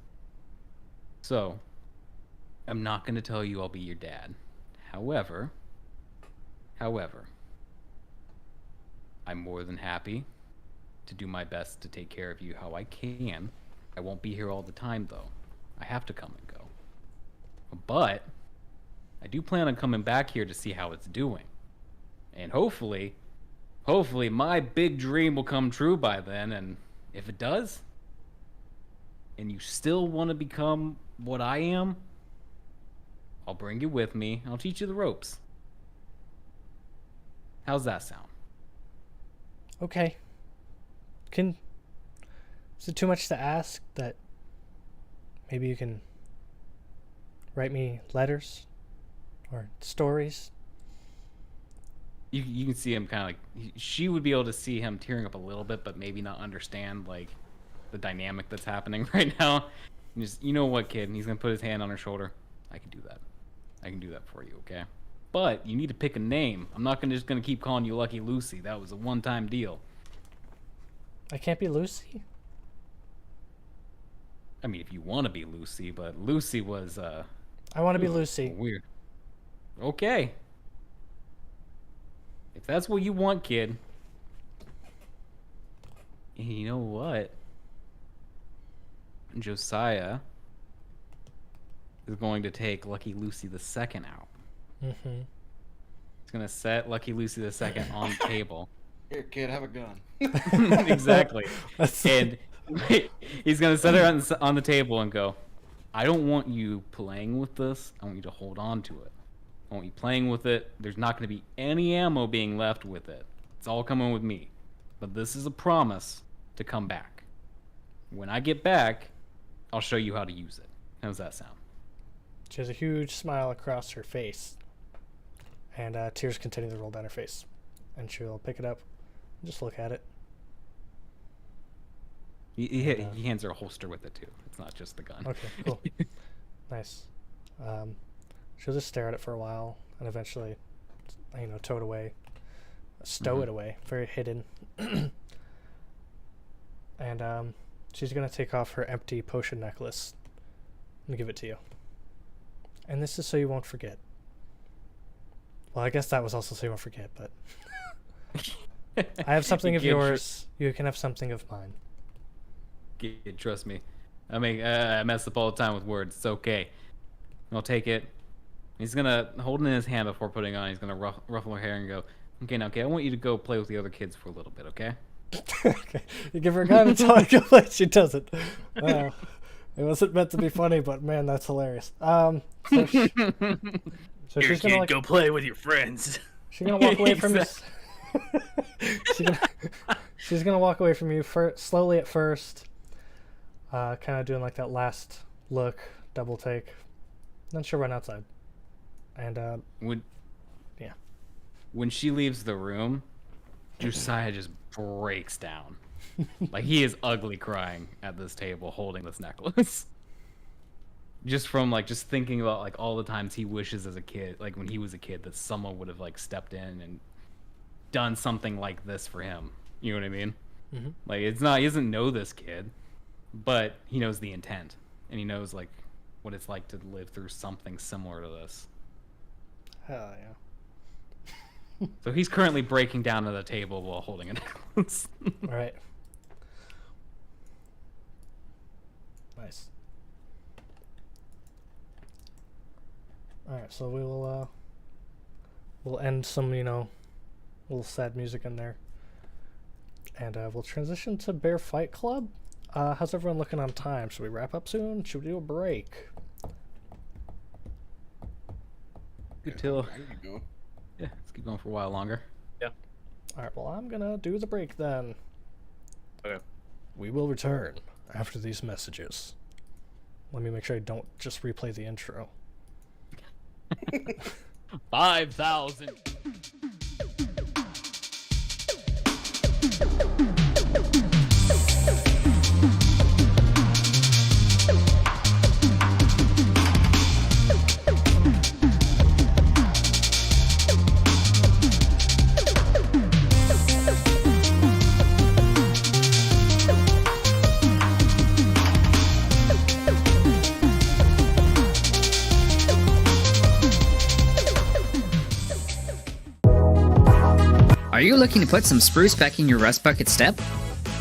So, I'm not going to tell you I'll be your dad. However, I'm more than happy to do my best to take care of you how I can. I won't be here all the time, though. I have to come and go. But I do plan on coming back here to see how it's doing. And hopefully my big dream will come true by then, and if it does, and you still want to become what I am, I'll bring you with me, and I'll teach you the ropes. How's that sound? Okay. Is it too much to ask that maybe you can write me letters or stories? You can see him kind of like, she would be able to see him tearing up a little bit, but maybe not understand like the dynamic that's happening right now. And just, you know what, kid? And he's gonna put his hand on her shoulder. I can do that. I can do that for you, okay? But you need to pick a name. I'm not just gonna keep calling you Lucky Lucy. That was a one-time deal. I can't be Lucy? I mean, if you want to be Lucy, but Lucy was I want to be Lucy. weird. Okay. If that's what you want, kid. And you know what? Josiah is going to take Lucky Lucy the Second out. Mm-hmm. He's going to set Lucky Lucy the Second on the table. Here, kid, have a gun. Exactly. And he's going to set her on the table and go, I don't want you playing with this. I want you to hold on to it. I want you playing with it. There's not going to be any ammo being left with it. It's all coming with me. But this is a promise to come back. When I get back, I'll show you how to use it. How's that sound? She has a huge smile across her face. And tears continue to roll down her face. And she'll pick it up and just look at it. He hands her a holster with it, too. It's not just the gun. Okay, cool. Nice. She'll just stare at it for a while and eventually, tow it away. Stow it away. Very hidden. And she's going to take off her empty potion necklace and give it to you. And this is so you won't forget. Well, I guess that was also so you won't forget, but... I have something of yours. You can have something of mine. Trust me. I mean, I mess up all the time with words. It's okay. I'll take it. He's gonna hold it in his hand before putting it on. He's gonna ruffle her hair and go, okay, I want you to go play with the other kids for a little bit, okay? Okay. You give her a gun and tell her to go play. She doesn't. It wasn't meant to be funny, but man, that's hilarious. So she's gonna go play with your friends. She's gonna walk away from you. She's gonna walk away from you slowly at first, kind of doing like that last look, double take. Then she'll run outside. And when she leaves the room, Josiah just breaks down. Like he is ugly crying at this table holding this necklace. Just from just thinking about all the times he wishes as a kid, like when he was a kid, that someone would have stepped in and done something like this for him. You know what I mean? Mm-hmm. He doesn't know this kid, but he knows the intent, and he knows what it's like to live through something similar to this. Hell yeah. So he's currently breaking down at the table while holding a necklace. All right. Nice. All right, so we'll end some little sad music in there, and we'll transition to Bear Fight Club. How's everyone looking on time? Should we wrap up soon? Should we do a break? Good till. There you go. Yeah, let's keep going for a while longer. Yeah. Alright, well, I'm gonna do the break then. Okay. We will return after these messages. Let me make sure I don't just replay the intro. 5,000. Are you looking to put some spruce back in your rust bucket step?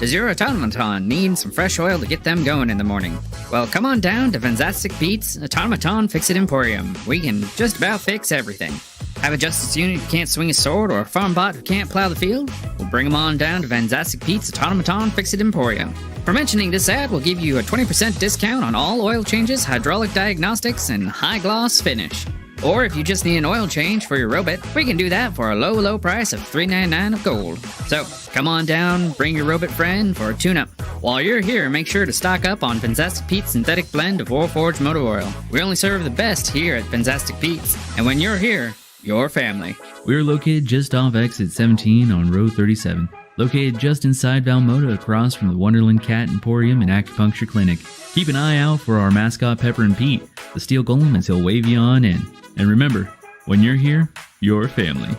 Does your automaton need some fresh oil to get them going in the morning? Well, come on down to Fantastic Pete's Automaton Fix-It Emporium. We can just about fix everything. Have a justice unit who can't swing a sword or a farm bot who can't plow the field? We'll bring them on down to Fantastic Pete's Automaton Fix-It Emporium. For mentioning this ad, we'll give you a 20% discount on all oil changes, hydraulic diagnostics, and high-gloss finish. Or if you just need an oil change for your robot, we can do that for a low, low price of $3.99 of gold. So, come on down, bring your robot friend for a tune-up. While you're here, make sure to stock up on Fantastic Pete's synthetic blend of Warforged motor oil. We only serve the best here at Fantastic Pete's, and when you're here, your family. We're located just off exit 17 on row 37. Located just inside Valmoda across from the Wonderland Cat Emporium and Acupuncture Clinic. Keep an eye out for our mascot Pepper and Pete, the steel golem, as he'll wave you on in. And remember, when you're here, you're family.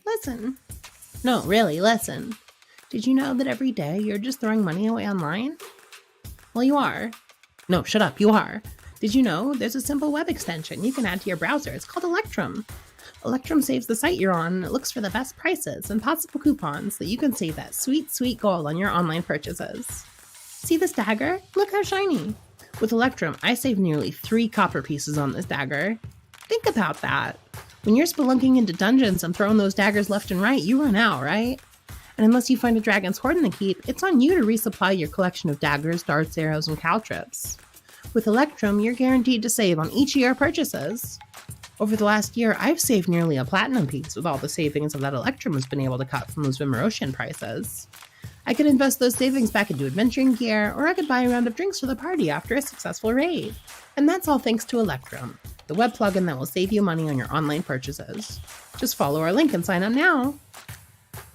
Listen. No, really, listen. Did you know that every day you're just throwing money away online? Well, you are. No, shut up, you are. Did you know there's a simple web extension you can add to your browser? It's called Electrum. Electrum saves the site you're on, it looks for the best prices and possible coupons so that you can save that sweet, sweet gold on your online purchases. See this dagger? Look how shiny. With Electrum, I saved nearly 3 copper pieces on this dagger. Think about that. When you're spelunking into dungeons and throwing those daggers left and right, you run out, right? And unless you find a dragon's hoard in the keep, it's on you to resupply your collection of daggers, darts, arrows, and caltrips. With Electrum, you're guaranteed to save on each of your purchases. Over the last year, I've saved nearly a platinum piece with all the savings that Electrum has been able to cut from those Vimurosian prices. I could invest those savings back into adventuring gear, or I could buy a round of drinks for the party after a successful raid. And that's all thanks to Electrum, the web plugin that will save you money on your online purchases. Just follow our link and sign up now.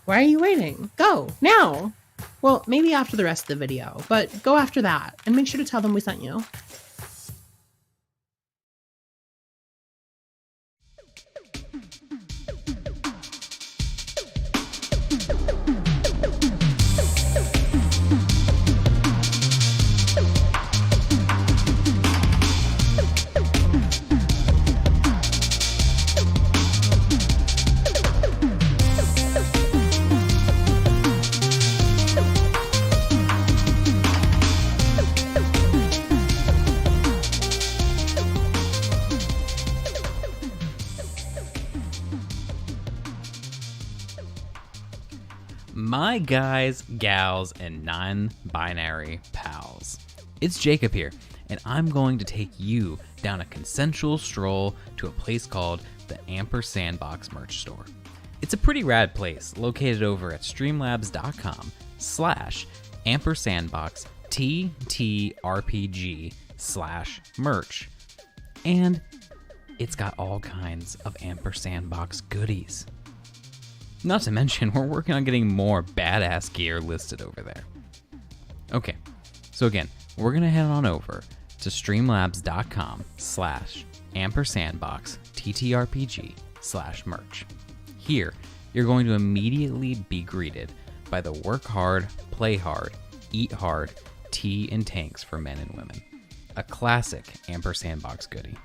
Why are you waiting? Go, now! Well, maybe after the rest of the video, but go after that, and make sure to tell them we sent you. My guys, gals, and non-binary pals. It's Jacob here, and I'm going to take you down a consensual stroll to a place called the Ampersandbox merch store. It's a pretty rad place located over at streamlabs.com/Ampersandbox TTRPG/merch. And it's got all kinds of Ampersandbox goodies. Not to mention, we're working on getting more badass gear listed over there. Okay, so again, we're gonna head on over to streamlabs.com/Ampersandbox/TTRPG/merch. Here, you're going to immediately be greeted by the work hard, play hard, eat hard, tea and tanks for men and women. A classic Ampersandbox goodie.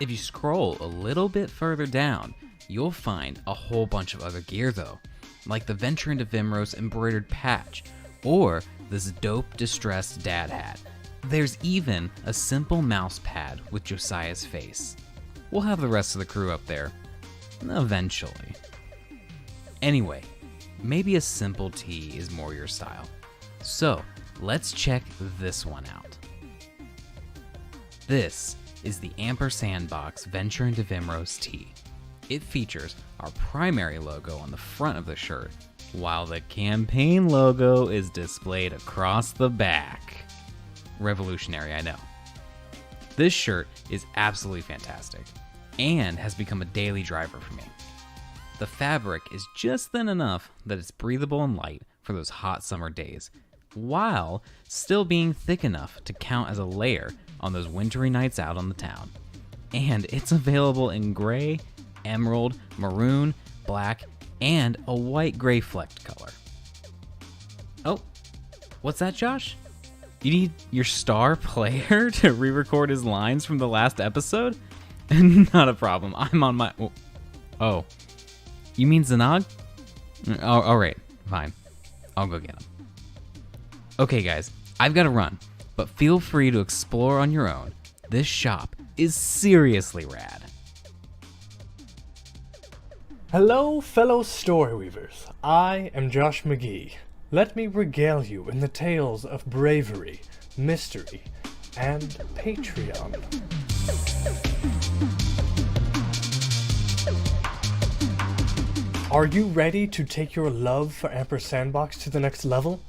If you scroll a little bit further down, you'll find a whole bunch of other gear though, like the Venture into Vimuros embroidered patch, or this dope distressed dad hat. There's even a simple mouse pad with Josiah's face. We'll have the rest of the crew up there, eventually. Anyway, maybe a simple tee is more your style. So, let's check this one out. This is the Ampersandbox Venture into Vimuros tee. It features our primary logo on the front of the shirt, while the campaign logo is displayed across the back. Revolutionary, I know. This shirt is absolutely fantastic, and has become a daily driver for me. The fabric is just thin enough that it's breathable and light for those hot summer days, while still being thick enough to count as a layer on those wintry nights out on the town. And it's available in gray, emerald, maroon, black, and a white-gray flecked color. Oh, what's that, Josh? You need your star player to re-record his lines from the last episode? Not a problem. I'm on my... Oh. You mean Zanog? Oh, alright. Fine. I'll go get him. Okay, guys. I've got to run. But feel free to explore on your own. This shop is seriously rad. Hello, fellow story weavers. I am Josh McGee. Let me regale you in the tales of bravery, mystery, and Patreon. Are you ready to take your love for Ampersandbox to the next level?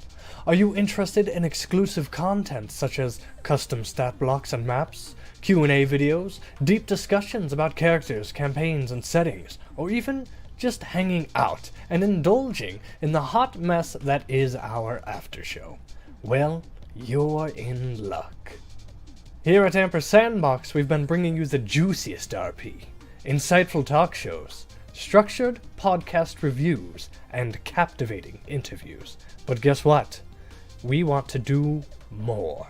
Are you interested in exclusive content such as custom stat blocks and maps, Q&A videos, deep discussions about characters, campaigns, and settings, or even just hanging out and indulging in the hot mess that is our aftershow? Well, you're in luck. Here at Ampersandbox, we've been bringing you the juiciest RP, insightful talk shows, structured podcast reviews, and captivating interviews. But guess what? We want to do more.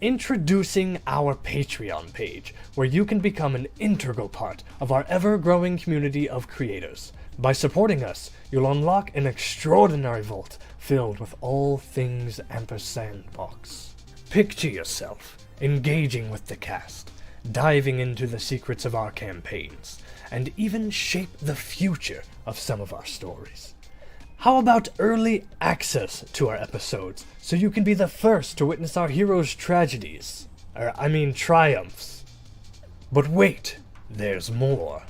Introducing our Patreon page, where you can become an integral part of our ever-growing community of creators. By supporting us, you'll unlock an extraordinary vault filled with all things Ampersandbox. Picture yourself engaging with the cast, diving into the secrets of our campaigns, and even shape the future of some of our stories. How about early access to our episodes, so you can be the first to witness our heroes' tragedies? Triumphs. But wait, there's more.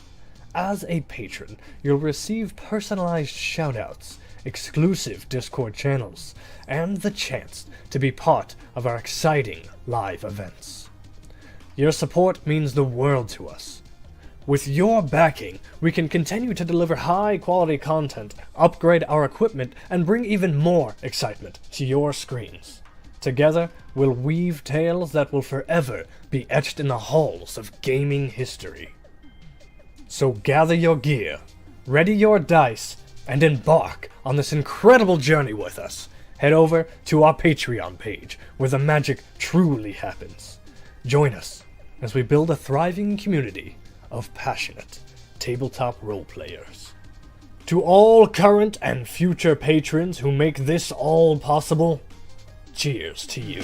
As a patron, you'll receive personalized shoutouts, exclusive Discord channels, and the chance to be part of our exciting live events. Your support means the world to us. With your backing, we can continue to deliver high-quality content, upgrade our equipment, and bring even more excitement to your screens. Together, we'll weave tales that will forever be etched in the halls of gaming history. So gather your gear, ready your dice, and embark on this incredible journey with us. Head over to our Patreon page, where the magic truly happens. Join us as we build a thriving community of passionate tabletop role players. To all current and future patrons who make this all possible, cheers to you.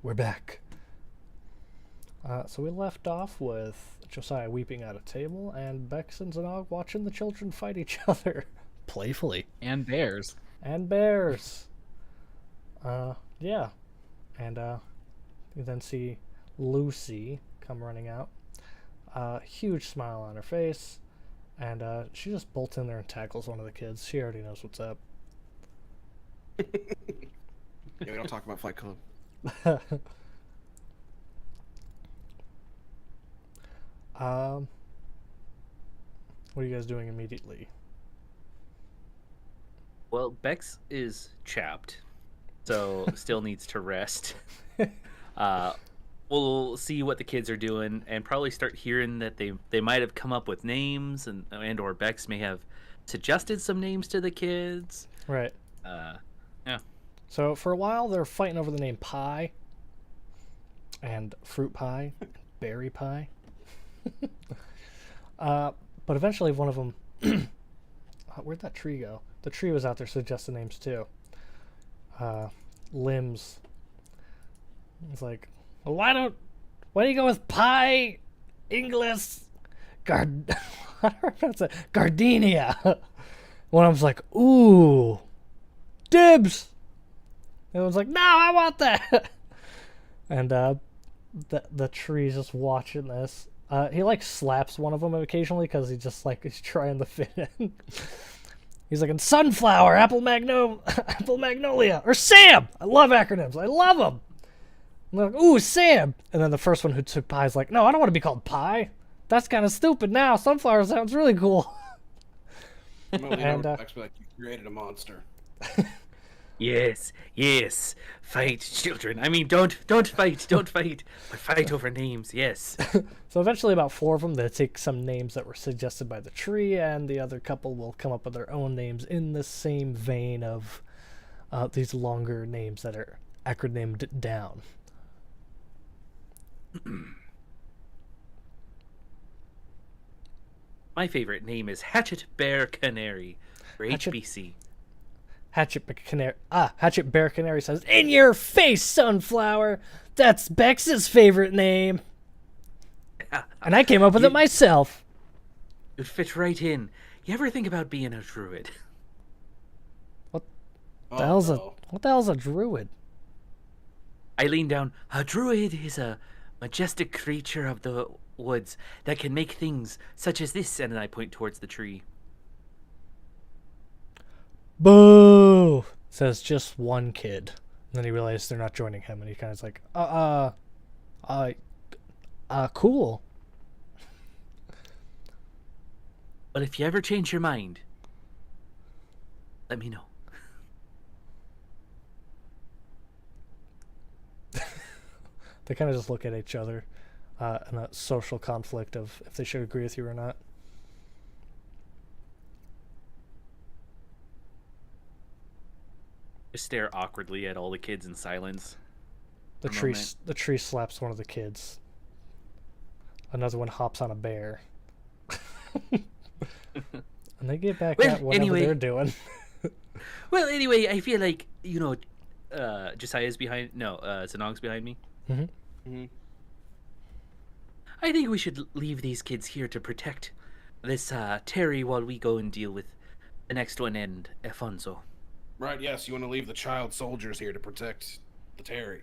We're back. So we left off with Josiah weeping at a table and Bex and Zanog watching the children fight each other playfully. And bears. And bears. Yeah. And you then see Lucy come running out. Huge smile on her face. And she just bolts in there and tackles one of the kids. She already knows what's up. Yeah, we don't talk about Fight Club. What are you guys doing immediately? Well, Bex is chapped, so still needs to rest. We'll see what the kids are doing, and probably start hearing that they might have come up with names, and or Bex may have suggested some names to the kids. Right. Yeah. So for a while, they're fighting over the name Pie, and Fruit Pie, and Berry Pie. But eventually one of them... where'd that tree go? The tree was out there suggesting names too. Limbs. It's like, well, why don't you go with Pie, Inglis, how do I pronounce it? Gardenia. One of them's like, ooh, dibs. And one's like, no, I want that. And the tree's just watching this. He like slaps one of them occasionally because he's trying to fit in. He's like, and Sunflower, Apple Magnolia, or Sam. I love acronyms. I love them. I'm like, ooh, Sam. And then the first one who took Pie's like, no, I don't want to be called Pie. That's kind of stupid now. Sunflower sounds really cool. Well, and actually, like, you created a monster. Yes. Fight, children. I mean, don't fight. Don't fight. But fight over names. Yes. So eventually, about 4 of them, they take some names that were suggested by the tree, and the other couple will come up with their own names in the same vein of these longer names that are acronymed down. My favorite name is Hatchet Bear Canary for HBC. Hatchet Bear Canary says, in your face, Sunflower! That's Bex's favorite name! And I came up with it myself! You'd fit right in. You ever think about being a druid? What the hell's a druid? I lean down. A druid is a majestic creature of the woods that can make things such as this, and then I point towards the tree. Boo! Says just one kid. And then he realizes they're not joining him, and he kind of is like, cool. But if you ever change your mind, let me know. They kind of just look at each other in a social conflict of if they should agree with you or not. Just stare awkwardly at all the kids in silence. The tree slaps one of the kids. Another one hops on a bear. And they get back at whatever they're doing. Well, anyway, I feel like, Josiah's behind... No, Zanong's behind me. Mm-hmm. Mm-hmm. I think we should leave these kids here to protect this Terry while we go and deal with the next one and Alfonso. Right, yes, you want to leave the child soldiers here to protect the Terry.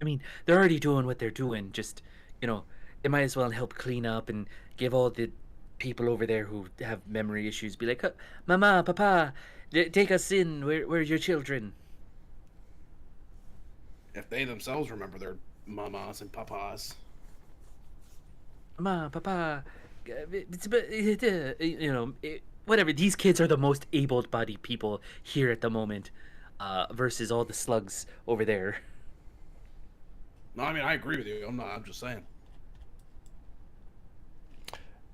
I mean, they're already doing what they're doing. Just, they might as well help clean up and give all the people over there who have memory issues, be like, Mama, Papa, take us in. Where's your children? If they themselves remember their mamas and papas. Mama, Papa, whatever. These kids are the most able-bodied people here at the moment, versus all the slugs over there. No, I mean, I agree with you. I'm just saying.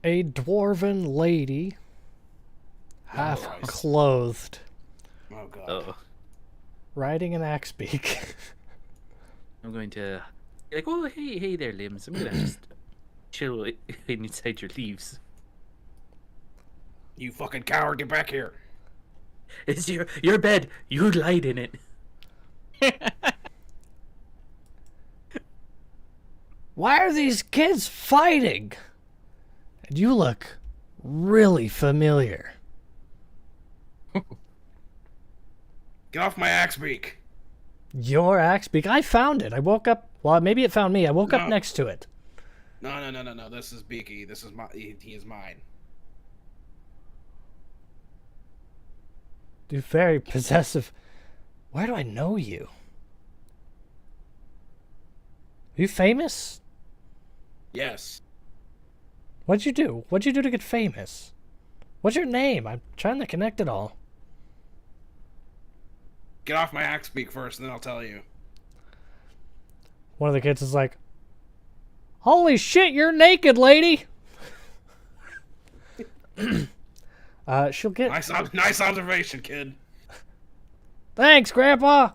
A dwarven lady, half clothed, Oh god. Oh, riding an axe beak. I'm going to be like, oh, hey there, Limbs. I'm gonna just chill inside your leaves. You fucking coward, get back here. It's your bed. You lied in it. Why are these kids fighting? And you look really familiar. Get off my axe beak. Your axe beak? I found it. I woke up. Well, maybe it found me. I woke up next to it. No. This is Beaky. This is he is mine. You're very possessive. Where do I know you? Are you famous? Yes. What'd you do? What'd you do to get famous? What's your name? I'm trying to connect it all. Get off my axe beak first, and then I'll tell you. One of the kids is like, "Holy shit, you're naked, lady!" She'll get... Nice observation, kid. Thanks, Grandpa!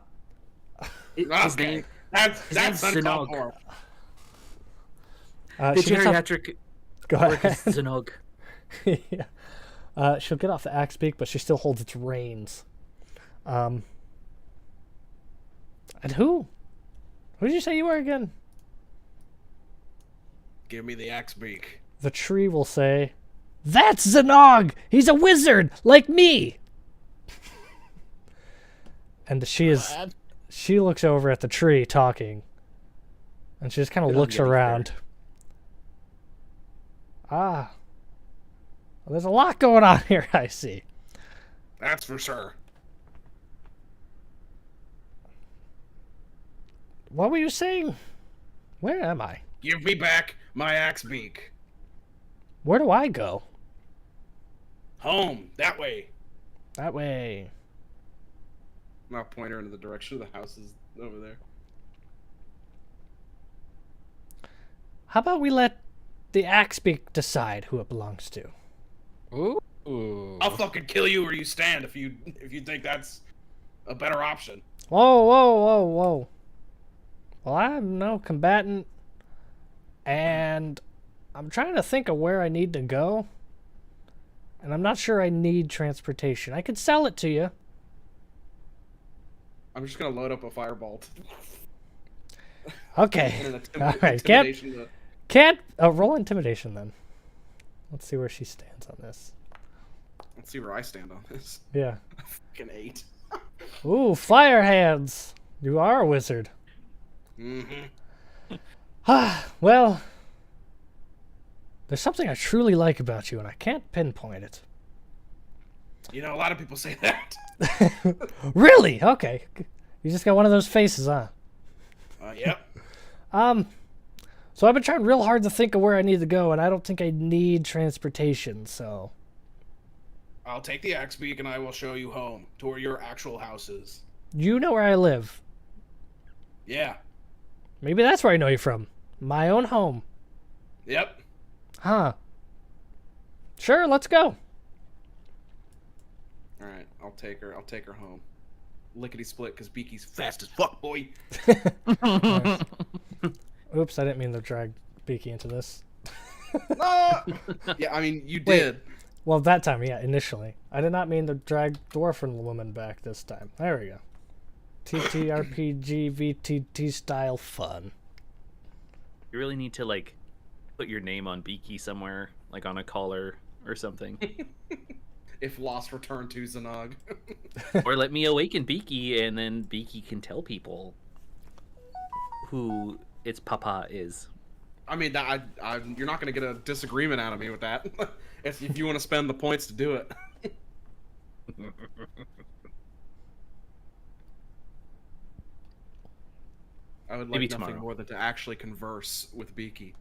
His name... That's uncalled for. The she gets off- geriatric Go work is ahead. Zanog. Yeah. She'll get off the axe beak, but she still holds its reins. And who? Who did you say you were again? Give me the axe beak. The tree will say, "That's Zanog! He's a wizard, like me!" And she looks over at the tree talking. And she just kind of looks around. Well, there's a lot going on here, I see. That's for sure. What were you saying? Where am I? Give me back my axe beak. Where do I go? Home. That way. That way. I'll point her into the direction of the houses over there. How about we let the axe beak decide who it belongs to? Ooh. I'll fucking kill you where you stand if you think that's a better option. Whoa. Well, I'm no combatant, and I'm trying to think of where I need to go, and I'm not sure I need transportation. I could sell it to you. I'm just gonna load up a firebolt. Okay. All right. Can't roll intimidation then. Let's see where she stands on this. Let's see where I stand on this. Yeah. Fucking 8. Ooh, fire hands. You are a wizard. Mm-hmm. Well, there's something I truly like about you, and I can't pinpoint it. You know, a lot of people say that. Really? Okay. You just got one of those faces, huh? Yep. So I've been trying real hard to think of where I need to go, and I don't think I need transportation, so... I'll take the axe beak and I will show you home, to where your actual house is. You know where I live. Yeah. Maybe that's where I know you from. My own home. Yep. Huh. Sure, let's go. Alright, I'll take her home. Lickety split, because Beaky's fast as fuck, boy. Nice. Oops, I didn't mean to drag Beaky into this. Yeah, I mean, you did. Well, that time, yeah, initially. I did not mean to drag Dwarfen Woman back this time. There we go. TTRPG VTT style fun. You really need to, like, put your name on Beaky somewhere, like on a collar or something. If lost, return to Zanog. Or let me awaken Beaky, and then Beaky can tell people who its papa is. I mean, you're not going to get a disagreement out of me with that. if you want to spend the points to do it. I would like Maybe nothing tomorrow. more than to actually converse with Beaky.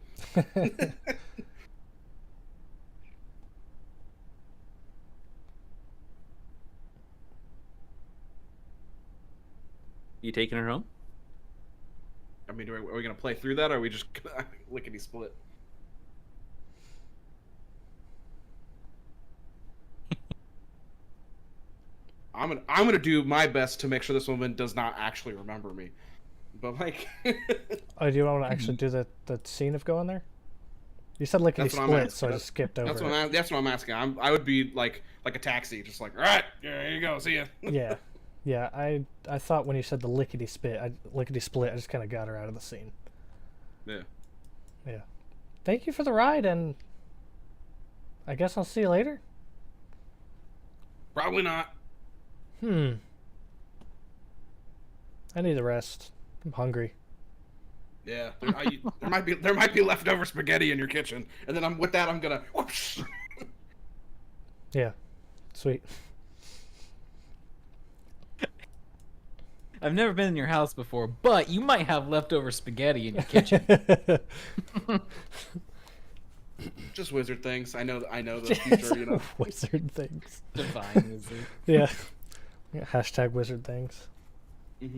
You taking her home? I mean, are we going to play through that, or are we just going to lickety split? I'm gonna do my best to make sure this woman does not actually remember me. But like, Oh, do you want to actually do the scene of going there? You said lickety That's what I'm split, asking. so I just skipped over. that's what I'm asking. I would be like a taxi, just like, all right, here you go, see ya. Yeah. I thought when you said the lickety split, I just kind of got her out of the scene. Yeah. Thank you for the ride, and I guess I'll see you later. Probably not. I need a rest. I'm hungry. Yeah, there might be leftover spaghetti in your kitchen, and then with that I'm gonna. Whoosh. Yeah. Sweet. I've never been in your house before, but you might have leftover spaghetti in your kitchen. Just wizard things. I know the future. You know. Wizard things. Divine wizard. Yeah. Hashtag wizard things.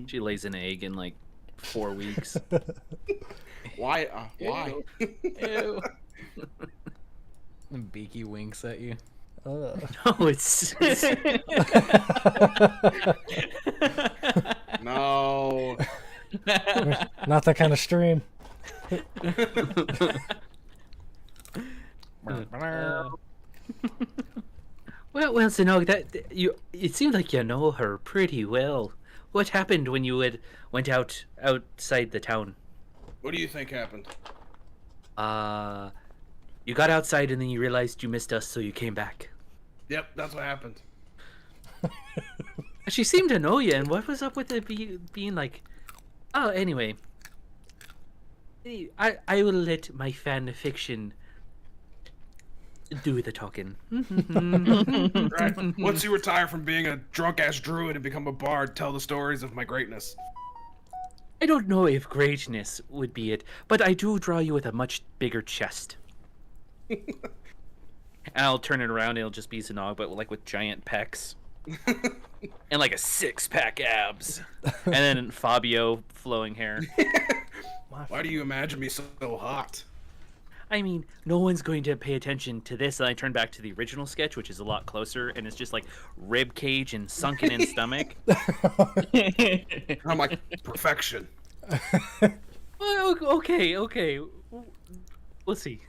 She lays an egg in like 4 weeks. Why? Why? Ew. And Beaky winks at you. No, it's No. Not that kind of stream. well, Sinog, it seemed like you know her pretty well. What happened when you went outside the town? What do you think happened? You got outside and then you realized you missed us, so you came back. Yep, that's what happened. She seemed to know you, and what was up with it being like... Oh, anyway. I will let my fan fiction do the talking. Right. Once you retire from being a drunk-ass druid and become a bard, tell the stories of my greatness. I don't know if greatness would be it, but I do draw you with a much bigger chest. And I'll turn it around, and it'll just be Zanog, but like with giant pecs. And like a 6-pack abs. And then Fabio flowing hair. Why do you imagine me so hot? I mean, no one's going to pay attention to this. And I turn back to the original sketch, which is a lot closer, and it's just like rib cage and sunken in stomach. I'm like, perfection. Well, okay. We'll see.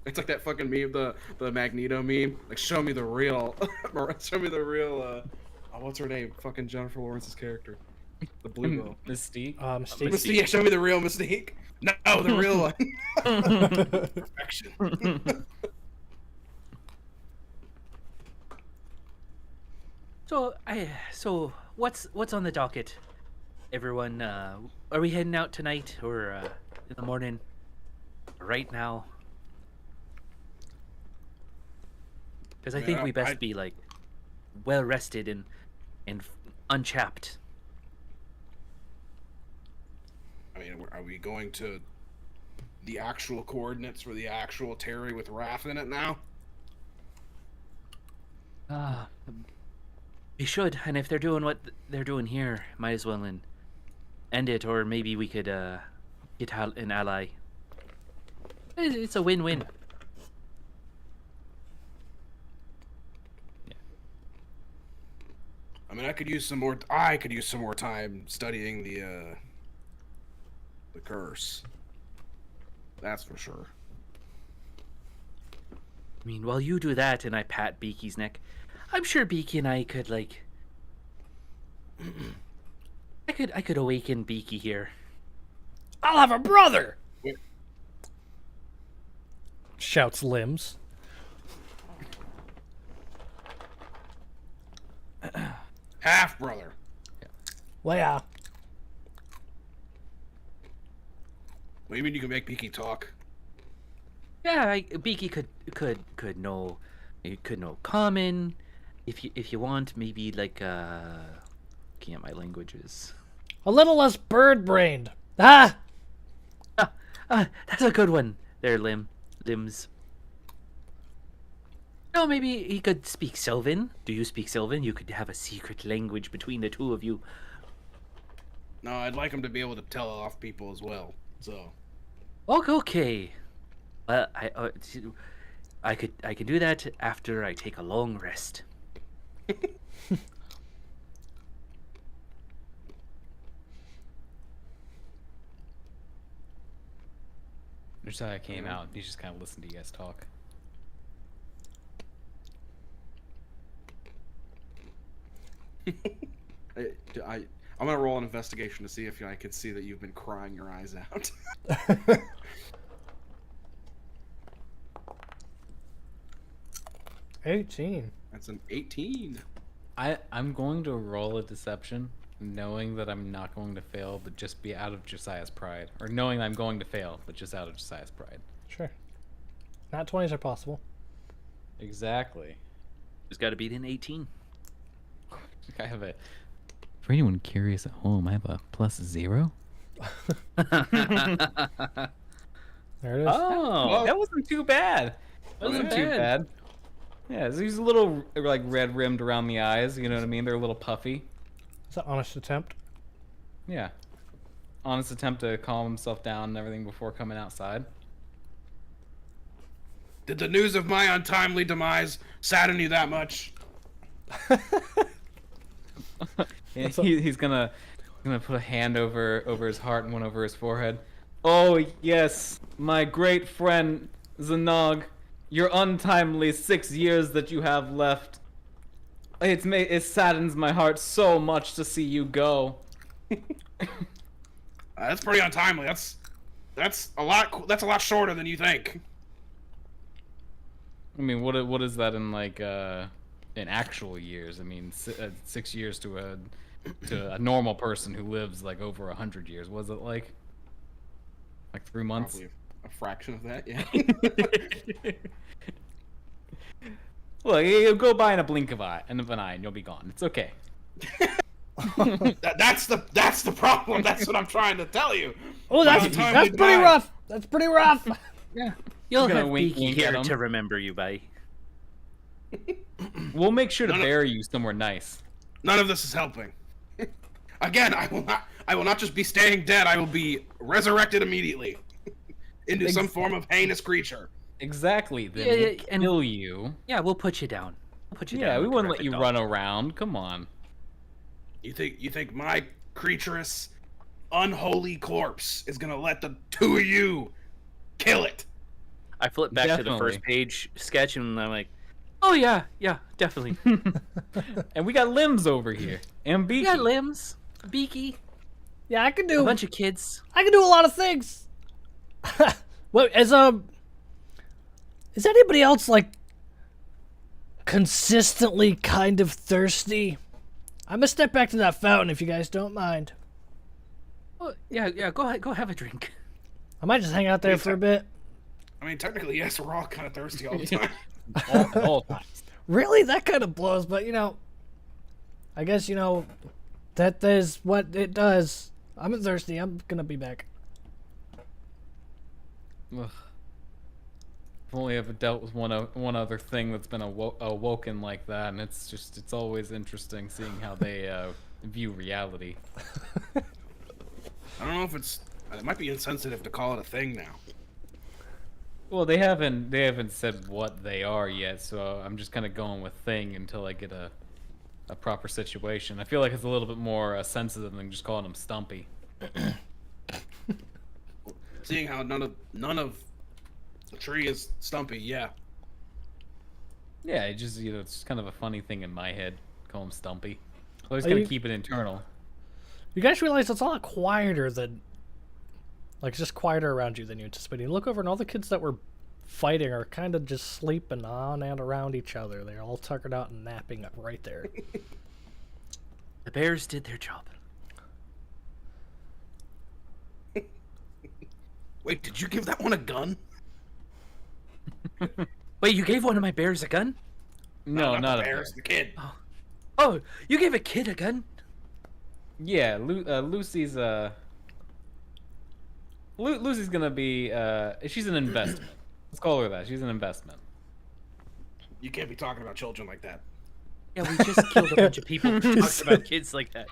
It's like that fucking meme, the Magneto meme. Like, show me the real, what's her name? Fucking Jennifer Lawrence's character, the blue girl. Mystique. Mystique. Yeah, show me the real Mystique. No, the real one. Perfection. So what's on the docket, everyone? Are we heading out tonight or in the morning? Right now? Because I think we best be like well rested and unchapped. I mean, are we going to the actual coordinates for the actual Terry with Wrath in it now? We should, and if they're doing what they're doing here, might as well end it, or maybe we could get an ally. It's a win-win. I mean, I could use some more time studying the curse. That's for sure. I mean, while you do that, and I pat Beaky's neck, I'm sure Beaky and I could like. I could awaken Beaky here. I'll have a brother! Wait. Shouts Limbs. Half brother. Well, yeah. What do you mean you can make Beaky talk? Yeah, Beaky could know common, if you want, maybe like looking at my languages. A little less bird-brained. Ah! That's a good one there, Limbs. No, maybe he could speak Sylvan. Do you speak Sylvan? You could have a secret language between the two of you. No, I'd like him to be able to tell off people as well. So. Okay. Well, I could do that after I take a long rest. Josiah came out. He just kind of listened to you guys talk. I'm gonna roll an investigation to see if I can see that you've been crying your eyes out. 18. That's an 18. I'm going to roll a deception knowing that I'm not going to fail, but just be out of Josiah's pride, or knowing I'm going to fail, but just out of Josiah's pride. Sure. Not 20s are possible. Exactly. Just got to beat an 18. I have a. For anyone curious at home, I have a +0. There it is. Oh, That wasn't too bad. That wasn't too bad. Yeah, so he's a little like red rimmed around the eyes. You know what I mean? They're a little puffy. Is that honest attempt? Yeah. Honest attempt to calm himself down and everything before coming outside. Did the news of my untimely demise sadden you that much? Yeah, he's gonna put a hand over his heart and one over his forehead. Oh yes, my great friend Zanog, your untimely 6 years that you have left. It saddens my heart so much to see you go. That's pretty untimely. That's a lot shorter than you think. I mean, what is that in like in actual years? I mean, 6 years to a normal person who lives like over 100 years. Was it like 3 months? Probably a fraction of that, yeah. Look, you'll go by in a blink of an eye, and you'll be gone. It's okay. That's the problem. That's what I'm trying to tell you. Oh, that's pretty rough. That's pretty rough. Yeah. You'll gonna have wink Beaky at here him. to remember you by. We'll make sure to bury you somewhere nice. None of this is helping. Again, I will not just be staying dead. I will be resurrected immediately into some form of heinous creature. Exactly. Then Yeah, we'll and- kill you. Yeah, we'll put you down. We'll put you down. Yeah, we like a wouldn't let rabid you dog. run around. Come on. You think my creaturous, unholy corpse is gonna let the two of you kill it? I flip back to the Definitely. first page sketch and I'm like, oh yeah, definitely. And we got limbs over here. And We Beaky. got limbs, Beaky, Yeah, I can a do. bunch of kids. I can do a lot of things. What is anybody else like consistently kind of thirsty? I'm gonna step back to that fountain if you guys don't mind. Oh, yeah. Go ahead, go have a drink. I might just hang out there for a bit. I mean, technically, yes, we're all kind of thirsty all the time. all times. Really, that kind of blows. But I guess that is what it does. I'm thirsty. I'm gonna be back. Ugh. I've only ever dealt with one other thing that's been awoken like that, and it's always interesting seeing how they view reality. I don't know if it might be insensitive to call it a thing now. Well, they haven't said what they are yet, so I'm just kind of going with thing until I get a proper situation. I feel like it's a little bit more sensitive than just calling them Stumpy. Seeing how none of the tree is stumpy, yeah. Yeah, it just it's kind of a funny thing in my head. Call him Stumpy. I was Are gonna you- keep it internal. You guys realize it's a lot quieter than, it's just quieter around you than you anticipated. You look over and all the kids that were fighting are kind of just sleeping on and around each other. They're all tuckered out and napping up right there. The bears did their job. Wait, did you give that one a gun? Wait, you gave one of my bears a gun? No, not the a bears, bear. the kid. Oh, you gave a kid a gun? Yeah, Lucy's Lucy's gonna be she's an investment. Let's call her that. She's an investment. You can't be talking about children like that. Yeah, we just killed a bunch of people who talked about kids like that.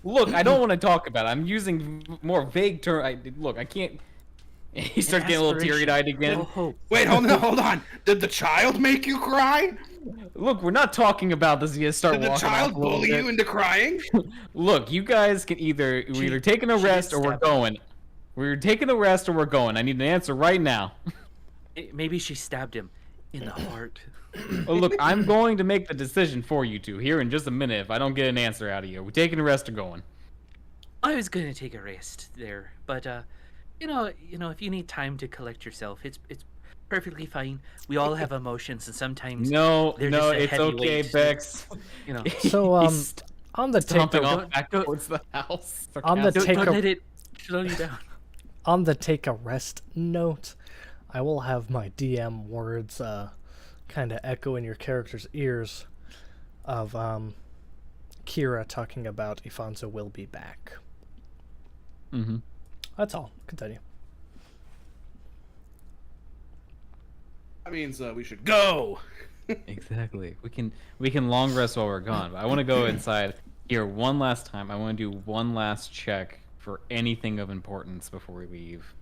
Look, I don't want to talk about it. I'm using more vague term. Look, I can't. He starts getting a little teary-eyed again. No hope. Wait, hold on. Did the child make you cry? Look, we're not talking about this. You start Did the walking child off a little bully bit. you into crying? Look, you guys can we're either taking a rest or we're stabbed him. going. We're taking a rest or we're going. I need an answer right now. Maybe she stabbed him in the heart. Oh, look, I'm going to make the decision for you two here in just a minute if I don't get an answer out of you. We're taking a rest or going. I was gonna take a rest there, but if you need time to collect yourself, it's perfectly fine. We all have emotions, and sometimes No, they're no, just a it's heavy okay, weight. Bex. You know, So He's on the stomping take a, off back towards the house. On the don't, take don't a- let it slow you down. on the take a rest note, I will have my DM words kind of echo in your character's ears of Kira talking about Ifanzo will be back. Mm-hmm. That's all. Continue. That means we should go. Exactly. We can long rest while we're gone. But I want to go inside here one last time. I want to do one last check for anything of importance before we leave,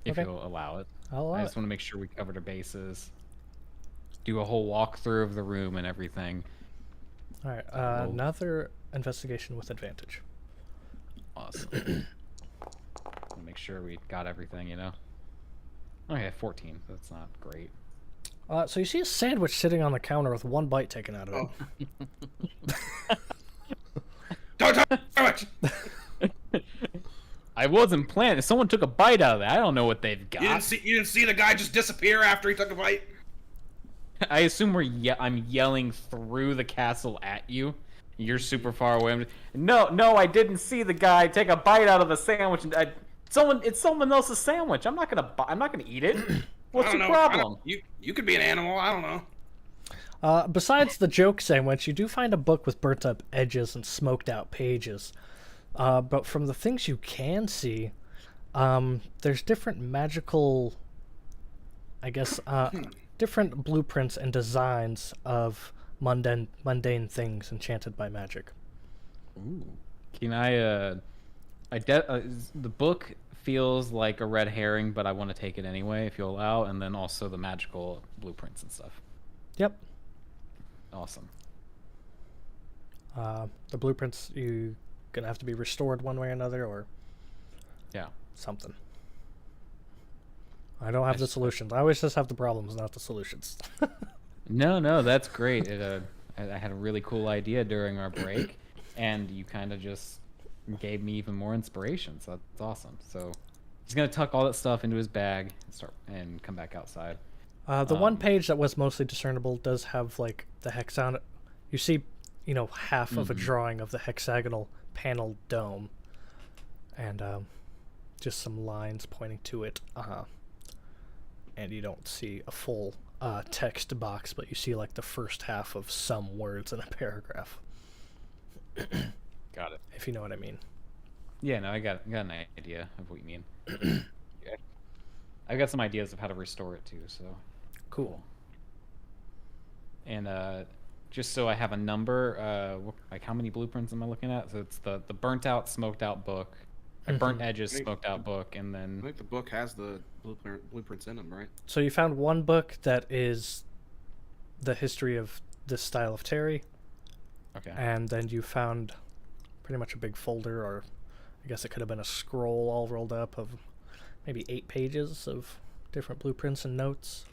if Okay. you'll allow it. I'll allow I it. just want to make sure we covered our bases. Do a whole walkthrough of the room and everything. All right. Another investigation with advantage. Awesome. Make sure we got everything, you know. Okay, 14. That's not great. So you see a sandwich sitting on the counter with one bite taken out of it. Don't touch it. I wasn't planning. Someone took a bite out of that. I don't know what they've got. You didn't see the guy just disappear after he took a bite? I assume I'm yelling through the castle at you. You're super far away. No, I didn't see the guy take a bite out of the sandwich. It's someone else's sandwich. I'm not gonna eat it. What's the problem? You could be an animal. I don't know. Besides the joke sandwich, you do find a book with burnt up edges and smoked out pages. But from the things you can see, there's different magical, I guess, different blueprints and designs of mundane things enchanted by magic. Ooh. Can the book feels like a red herring, but I want to take it anyway, if you'll allow, and then also the magical blueprints and stuff. Yep. Awesome. The blueprints, you gonna have to be restored one way or another, or Yeah. something. I don't have the solutions. I always just have the problems, not the solutions. No, that's great. I had a really cool idea during our break, and you kind of just gave me even more inspiration. So that's awesome. So he's gonna tuck all that stuff into his bag and come back outside. The one page that was mostly discernible does have like the hexagon. You see, half of a drawing of the hexagonal paneled dome, and just some lines pointing to it. And you don't see a full text box, but you see like the first half of some words in a paragraph. Got it. If you know what I mean. Yeah, no, I got an idea of what you mean. Yeah. I've got some ideas of how to restore it too. So Cool. And just so I have a number, like how many blueprints am I looking at? So it's the burnt out, smoked out book, burnt edges, smoked out book, and I then think the book has the blueprints in them, right? So you found one book that is the history of this style of Terry, okay. and then you found pretty much a big folder, or I guess it could have been a scroll all rolled up of maybe 8 pages of different blueprints and notes.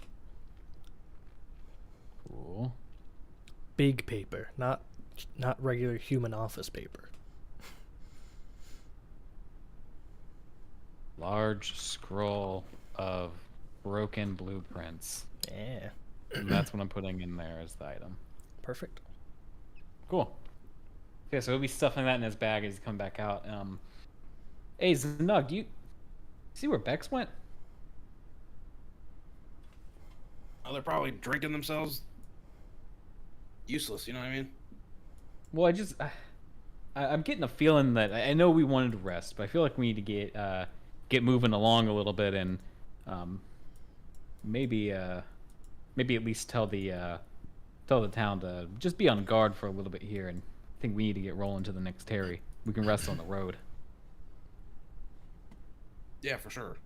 Cool. Big paper, not regular human office paper. Large scroll of broken blueprints. Yeah. And that's what I'm putting in there as the item. Perfect. Cool. Okay, so he'll be stuffing that in his bag as he's coming back out. Hey, Znug, do you see where Bex went? Oh, they're probably drinking themselves useless, you know what I mean? Well, I'm getting a feeling that I know we wanted to rest, but I feel like we need to get moving along a little bit, and maybe at least tell the town to just be on guard for a little bit here, and I think we need to get rolling to the next Terry. We can rest on the road. Yeah, for sure.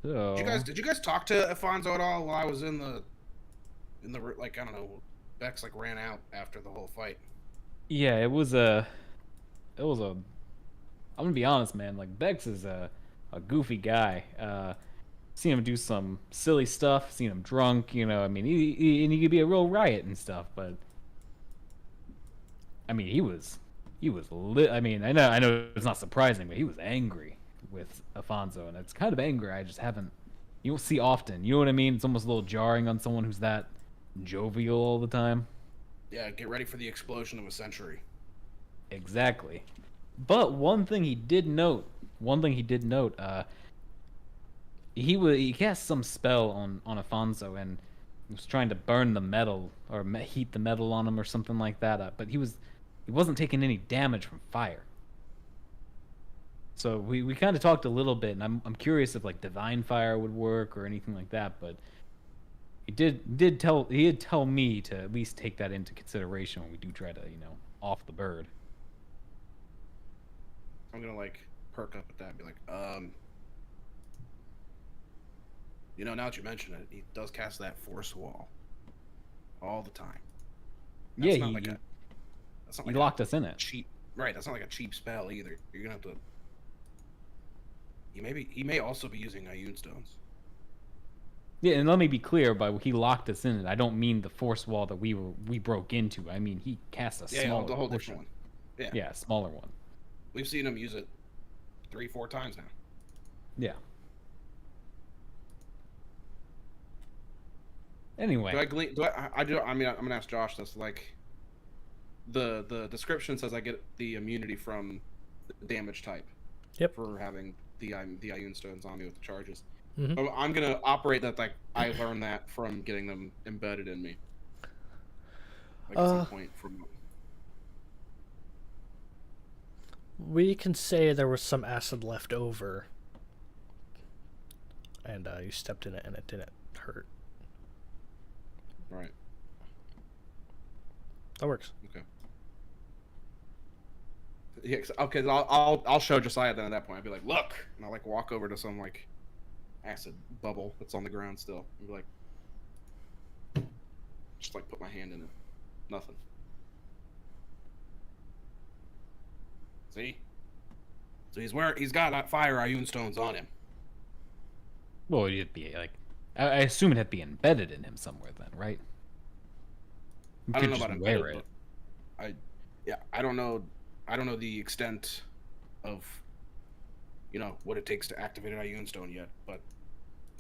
So, Did you guys talk to Afonso at all while I was in the like, I don't know, Bex like ran out after the whole fight? yeah, it was a. I'm gonna be honest, man. Like, Bex is a goofy guy. Seen him do some silly stuff. Seen him drunk. I mean, he could be a real riot and stuff. But I mean, he was lit. I mean, I know it's not surprising, but he was angry with Afonso, and it's kind of anger I just haven't you don't see often. You know what I mean? It's almost a little jarring on someone who's that jovial all the time. Yeah, get ready for the explosion of a century. Exactly. But one thing he did note, he cast some spell on Afonso and was trying to burn the metal or heat the metal on him or something like that. But he wasn't taking any damage from fire. So we kind of talked a little bit, and I'm curious if like divine fire would work or anything like that. But he did tell me to at least take that into consideration when we do try to off the bird. I'm gonna like perk up at that and be like, now that you mention it, he does cast that force wall all the time. That's Yeah, not he like that's not he like locked us in it. cheap. Right, that's not like a cheap spell either. You're gonna have to. He may also be using Ioun stones. Yeah, and let me be clear, by he locked us in it, I don't mean the force wall that we broke into. I mean he cast a smaller the whole portion. different one. Yeah, a smaller one. We've seen him use it 3-4 times now. Yeah. Anyway, I'm gonna ask Josh this. Like, the description says I get the immunity from the damage type. Yep. For having the Ioun stones on me with the charges. Mhm. I'm gonna operate that like I learned that from getting them embedded in me. Like at some point from. We can say there was some acid left over, and you stepped in it and it didn't hurt. Right. That works. Okay. Yeah, okay. I'll show Josiah then at that point. I'll be like, look, and I'll like walk over to some like acid bubble that's on the ground still, and be like, just like put my hand in it. Nothing. See? So he's got that fire Ioun stones on him. well, it'd be like, I assume it'd be embedded in him somewhere then, right? You I could don't know just about wear embedded, it. but I don't know the extent of what it takes to activate an Ioun stone yet, but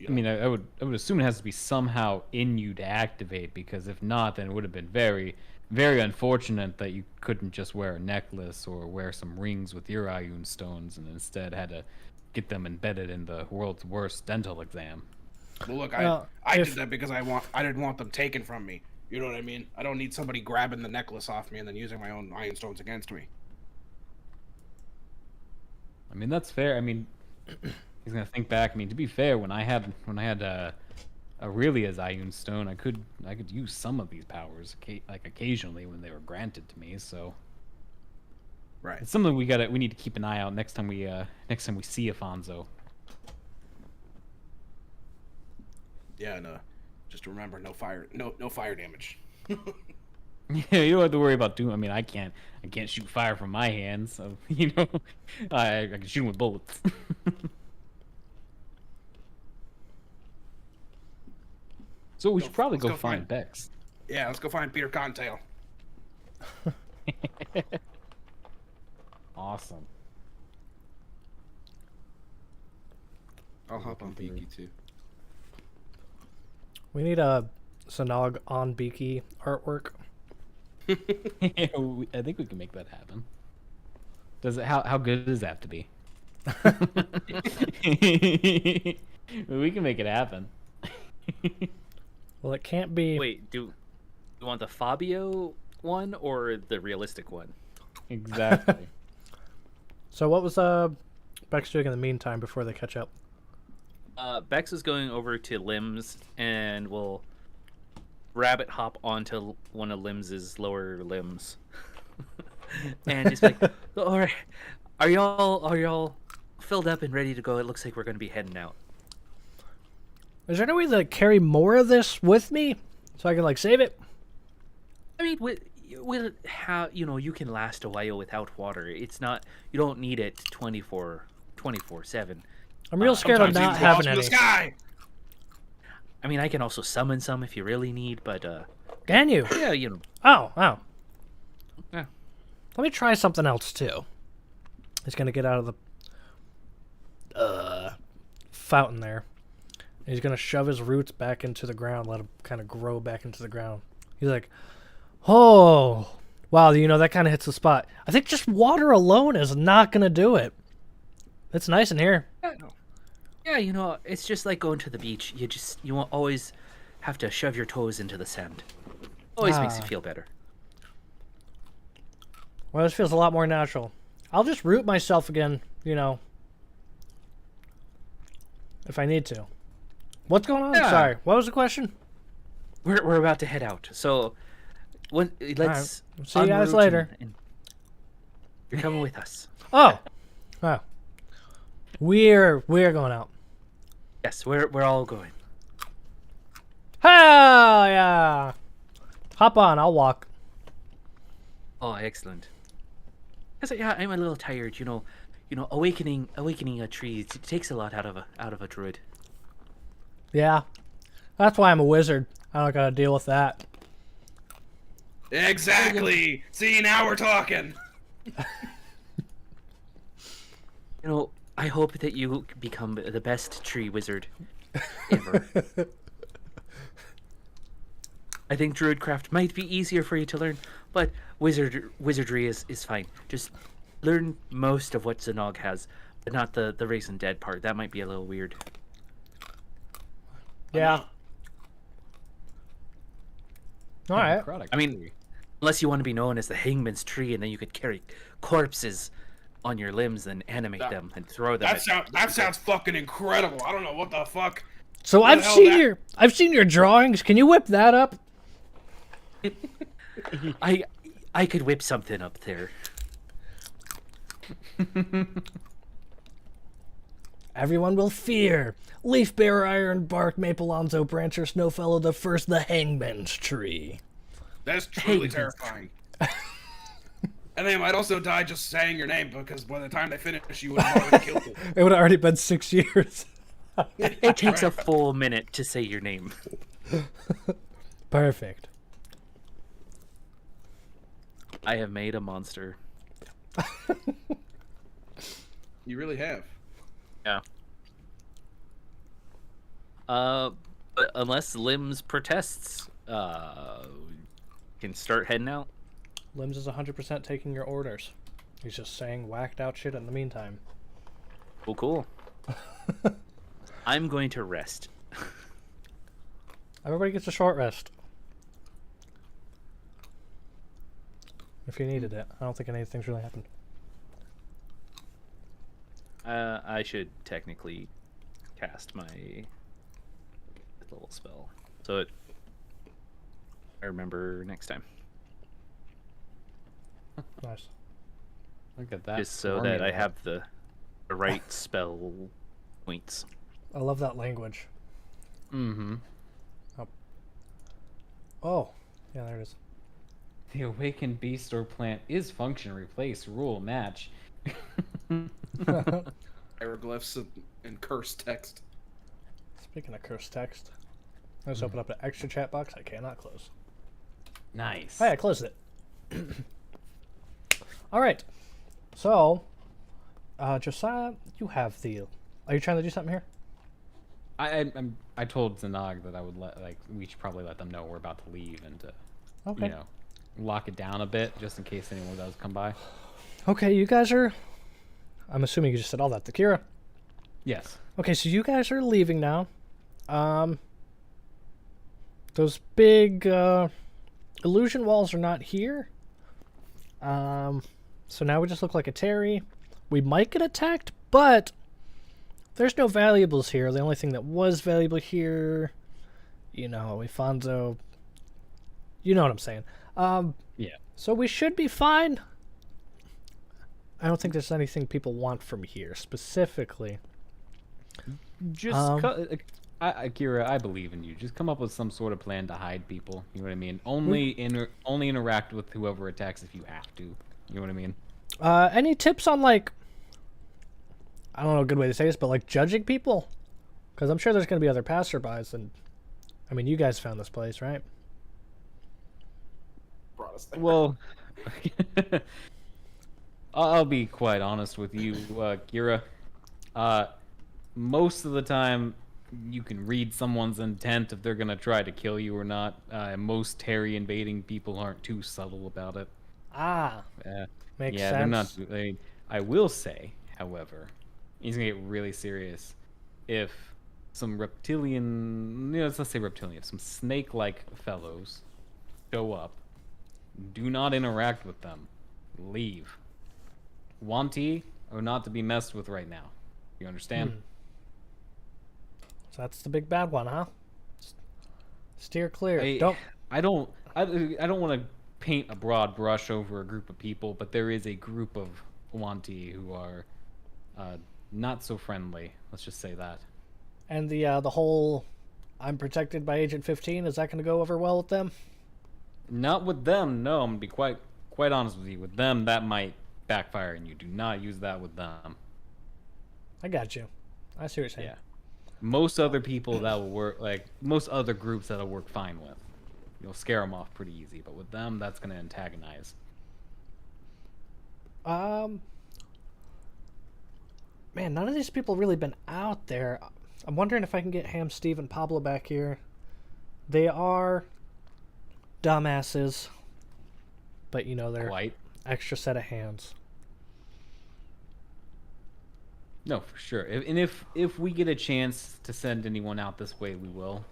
I mean, I would assume it has to be somehow in you to activate, because if not, then it would have been very, very unfortunate that you couldn't just wear a necklace or wear some rings with your Ioun stones, and instead had to get them embedded in the world's worst dental exam. Well, look, Well, I did that because I didn't want them taken from me. You know what I mean? I don't need somebody grabbing the necklace off me and then using my own Ioun stones against me. I mean, that's fair. I mean, he's gonna think back. I mean, to be fair, when I had Aurelia's Ioun stone, I could use some of these powers, like occasionally when they were granted to me. So, Right. it's something we need to keep an eye out next time we see Afonso. Yeah, and just remember, no fire damage. Yeah, you don't have to worry about doing. I mean, I can't shoot fire from my hands, so I can shoot him with bullets. So we should probably let's go go find find- Bex. Yeah, let's go find Peter Cottontail. Awesome. I'll hop on Beaky too. We need a Sanog on Beaky artwork. I think we can make that happen. Does it? How good does that have to be? We can make it happen. Well, it can't be. Wait, do you want the Fabio one or the realistic one? Exactly. So what was Bex doing in the meantime before they catch up? Bex is going over to Limbs and will rabbit hop onto one of Limbs's lower limbs, and just like, all right, are y'all filled up and ready to go? It looks like we're going to be heading out. Is there any way to carry more of this with me so I can save it? I mean, with how you can last a while without water. It's not, you don't need it 24/7. I'm real scared of not having any. Sky! I mean, I can also summon some if you really need, but Can you? yeah, Oh. Yeah. Let me try something else too. He's gonna get out of the fountain there, He's gonna shove his roots back into the ground, let them kind of grow back into the ground. He's like, oh, wow, that kind of hits the spot. I think just water alone is not gonna do it. It's nice in here. Yeah, it's just like going to the beach. You won't always have to shove your toes into the sand. Always makes you feel better. Well, this feels a lot more natural. I'll just root myself again, if I need to. What's going on? Yeah. Sorry, what was the question? We're about to head out, so let's right. See you guys en route later. and you're coming with us. Oh, we're going out. Yes, we're all going. Hell yeah! Hop on, I'll walk. Oh, excellent. Because I'm a little tired. Awakening a tree it takes a lot out of a druid. Yeah, that's why I'm a wizard. I don't gotta deal with that. Exactly. See, now we're talking. I hope that you become the best tree wizard ever. I think druidcraft might be easier for you to learn, but wizardry is fine. Just learn most of what Zanog has, but not the raisin dead part. That might be a little weird. Yeah. All right. I mean, unless you want to be known as the Hangman's Tree, and then you could carry corpses on your limbs and animate them and throw them. That sounds fucking incredible. I don't know what the fuck. So What the hell I've seen your drawings. Can you whip that up? I could whip something up there. Everyone will fear. Leaf bearer, iron bark, maple onzo, brancher, snowfellow the first, the Hangman's Tree. That's truly terrifying. And they might also die just saying your name, because by the time they finish, you would have already killed them. It would have already been 6 years. It takes a full minute to say your name. Perfect. I have made a monster. You really have. Yeah. But unless Limbs protests, can start heading out. Limbs is 100% taking your orders. He's just saying whacked out shit in the meantime. Well, cool. I'm going to rest. Everybody gets a short rest. If you needed it. I don't think anything's really happened. I should technically cast my little spell. So I remember next time. Nice. Look at that. Just so that I have the right spell points. I love that language. Mm-hmm. Oh. Yeah, there it is. The awakened beast or plant is function, replace, rule, match. Hieroglyphs and cursed text. Speaking of cursed text, let's open up an extra chat box I cannot close. Nice. Hey, I closed it. All right. So, Josiah, you have the... Are you trying to do something here? I told Zanog that I would we should probably let them know we're about to leave and Okay. lock it down a bit just in case anyone does come by. Okay, you guys are... I'm assuming you just said all that to Kira. Yes. Okay, so you guys are leaving now. Those big illusion walls are not here. So now we just look like a Terry. We might get attacked, but there's no valuables here. The only thing that was valuable here, Ifanzo. You know what I'm saying. Yeah. So we should be fine. I don't think there's anything people want from here specifically. Just Akira, I believe in you. Just come up with some sort of plan to hide people. You know what I mean? Only interact with whoever attacks if you have to. You know what I mean? Any tips on I don't know a good way to say this, but judging people? Because I'm sure there's going to be other passerbys, and I mean, you guys found this place, right? Well, I'll be quite honest with you, Kira. Most of the time, you can read someone's intent if they're gonna try to kill you or not. Most Terry invading people aren't too subtle about it. Ah, makes Yeah, sense. they're not. I will say, however, he's gonna get really serious if some reptilian, let's say reptilian, some snake-like fellows show up. Do not interact with them. Leave. Wanty are not to be messed with right now. You understand? So that's the big bad one, huh? Steer clear. I don't want to paint a broad brush over a group of people, but there is a group of Wanty who are not so friendly. Let's just say that. And the whole I'm protected by Agent 15, is that going to go over well with them? Not with them. No, I'm gonna be quite honest with you. With them, that might backfire, and you do not use that with them. I got you. I see what you're saying. Yeah. Most other people that will work, like most other groups that'll work fine with, you'll scare them off pretty easy. But with them, that's gonna antagonize. Man, none of these people really been out there. I'm wondering if I can get Ham, Steve, and Pablo back here. They are dumbasses, but they're Quite. extra set of hands. No, for sure. If we get a chance to send anyone out this way, we will.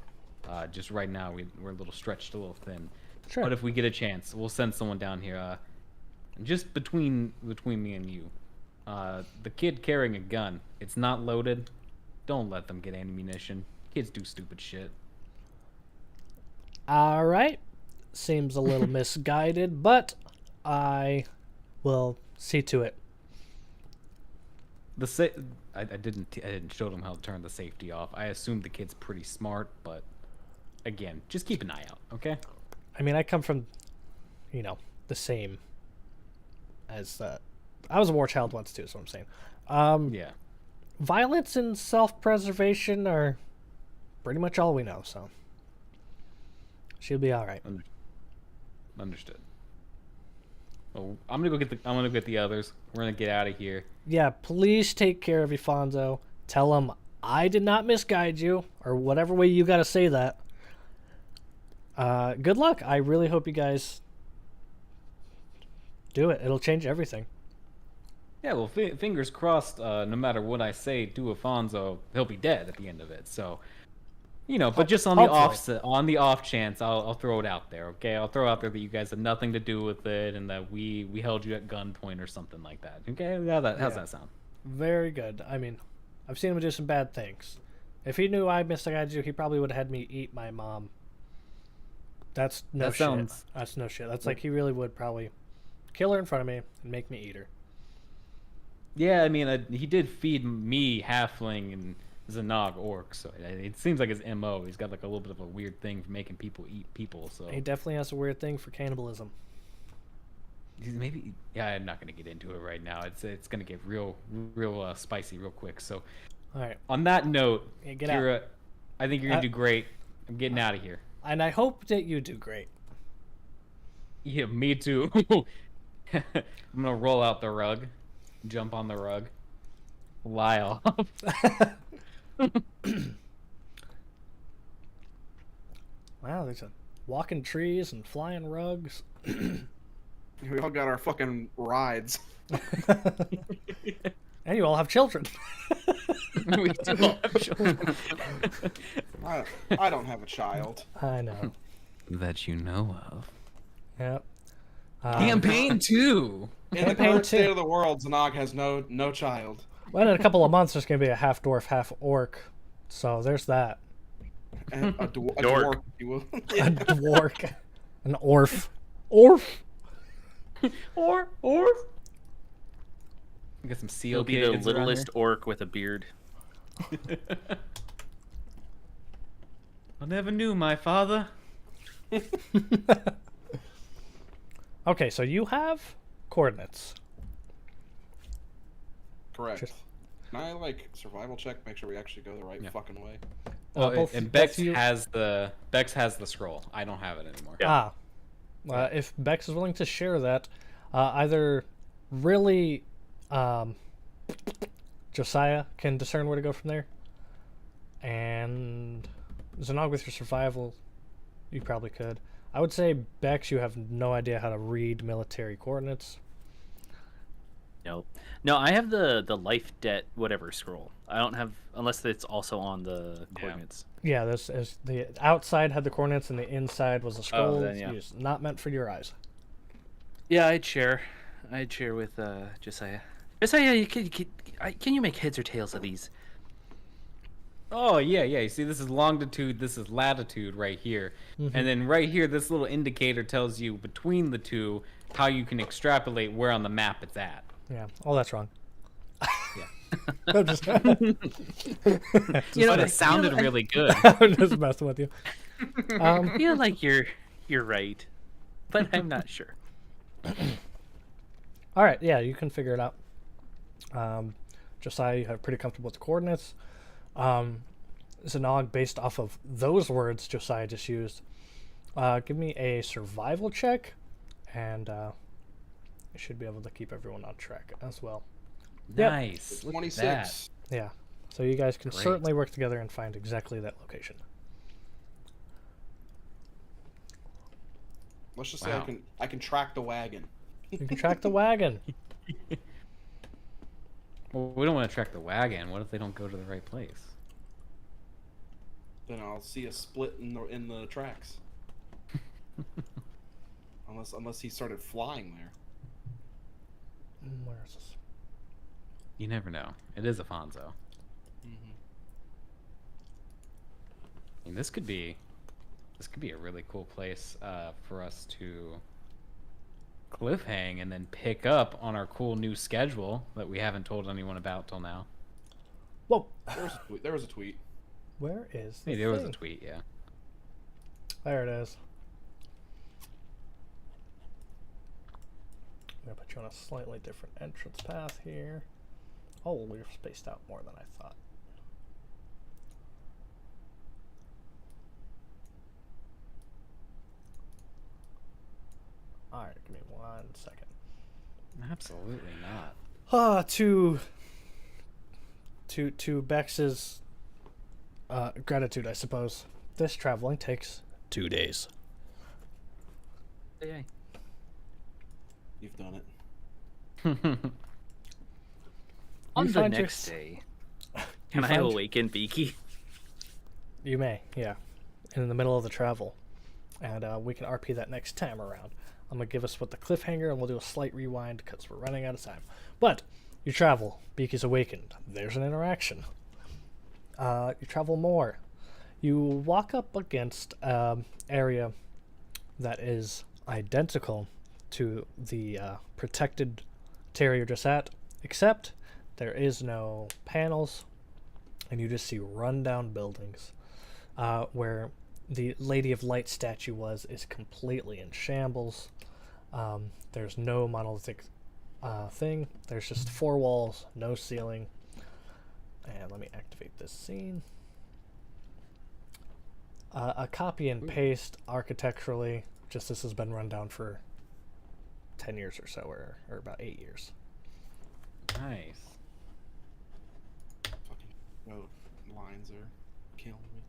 Just right now, we're a little stretched, a little thin. Sure. But if we get a chance, we'll send someone down here. Just between me and you, the kid carrying a gun, it's not loaded. Don't let them get ammunition. Kids do stupid shit. All right. Seems a little misguided, but I will see to it. I didn't show them how to turn the safety off. I assume the kid's pretty smart, but again, just keep an eye out, okay? I mean, I come from, the same as I was a war child once too. So I'm saying, Yeah. Violence and self-preservation are pretty much all we know. So she'll be all right. Understood. Well, I'm gonna go get the others. We're gonna get out of here. Yeah, please take care of Ifonso. Tell him I did not misguide you, or whatever way you got to say that. Good luck. I really hope you guys do it. It'll change everything. Yeah, well, fingers crossed. No matter what I say to Afonso, he'll be dead at the end of it. So, but just on the off chance, I'll throw it out there. Okay, I'll throw out there that you guys had nothing to do with it, and that we held you at gunpoint or something like that. Okay, how's that sound? Very good. I mean, I've seen him do some bad things. If he knew I misguided you, he probably would have had me eat my mom. That's no shit. That's no shit. That's like he really would probably kill her in front of me and make me eat her. Yeah, I mean, he did feed me halfling and Zanog orc, so it seems like his MO. He's got like a little bit of a weird thing for making people eat people. So he definitely has a weird thing for cannibalism. Maybe, yeah. I'm not gonna get into it right now. It's gonna get real spicy real quick. So, all right. On that note, get Kira, out. I think you're gonna do great. I'm getting out of here. And I hope that you do great. Yeah, me too. I'm gonna roll out the rug, jump on the rug, lie off. Wow, there's walking trees and flying rugs. We all got our fucking rides. And you all have children. We do all have children. I don't have a child. I know. That you know of. Yep. Campaign 2. In the current state of the world, Zanog has no child. Well, in a couple of months, there's going to be a half dwarf, half orc. So there's that. And a dwarf, if you will. A dwarf. An orf. Orf. Orf. Get some seal He'll be the littlest orc with a beard. I never knew my father. Okay, so you have coordinates. Correct. Can I survival check, make sure we actually go the right fucking way? And Bex has the scroll. I don't have it anymore. Yeah. If Bex is willing to share that, either really Josiah can discern where to go from there, and Zanog, with your survival, you probably could. I would say, Bex, you have no idea how to read military coordinates. Nope. No, I have the life debt whatever scroll. I don't have unless it's also on the coordinates. Yeah, this is the outside had the coordinates and the inside was a scroll. then, yeah. It's not meant for your eyes. Yeah, I'd share with Josiah. Josiah, can you make heads or tails of these? Oh yeah. You see, this is longitude, this is latitude right here, and then right here, this little indicator tells you between the two how you can extrapolate where on the map it's at. Yeah. Oh, that's wrong. Yeah. I'm just, But it sounded really good. I'm just messing with you. I feel like you're right, but I'm not sure. All right. Yeah, you can figure it out. Josiah, you have pretty comfortable with the coordinates. Zanog, based off of those words Josiah just used, give me a survival check, and you should be able to keep everyone on track as well. Yep. Nice. Look at 26. Yeah. So you guys can Great. certainly work together and find exactly that location. Let's just say Wow. I can track the wagon. You can track the wagon. Well, we don't want to track the wagon. What if they don't go to the right place? Then I'll see a split in the tracks. unless he started flying there. Where is this? You never know. It is Afonso. I mean, this could be a really cool place for us to cliffhang and then pick up on our cool new schedule that we haven't told anyone about till now. Whoa. There was a tweet. Where is the Hey, there was a thing? tweet, yeah. There it is. I'm going to put you on a slightly different entrance path here. Oh, we're spaced out more than I thought. Alright, give me 1 second. Absolutely not. To Bex's gratitude, I suppose. This traveling takes 2 days. Hey. You've done it. On You the find next your- day, can I find- awaken Beaky? You may, yeah. In the middle of the travel. And we can RP that next time around. I'm going to give us what the cliffhanger, and we'll do a slight rewind because we're running out of time. But you travel. Beaky's awakened. There's an interaction. You travel more. You walk up against an area that is identical to the protected terrier you're just at, except there is no panels, and you just see rundown buildings where the Lady of Light statue is completely in shambles. There's no monolithic thing. There's just 4 walls, no ceiling. And let me activate this scene. A copy and paste architecturally. Just this has been run down for 10 years or so, or about 8 years. Nice. Fucking lines are killing me.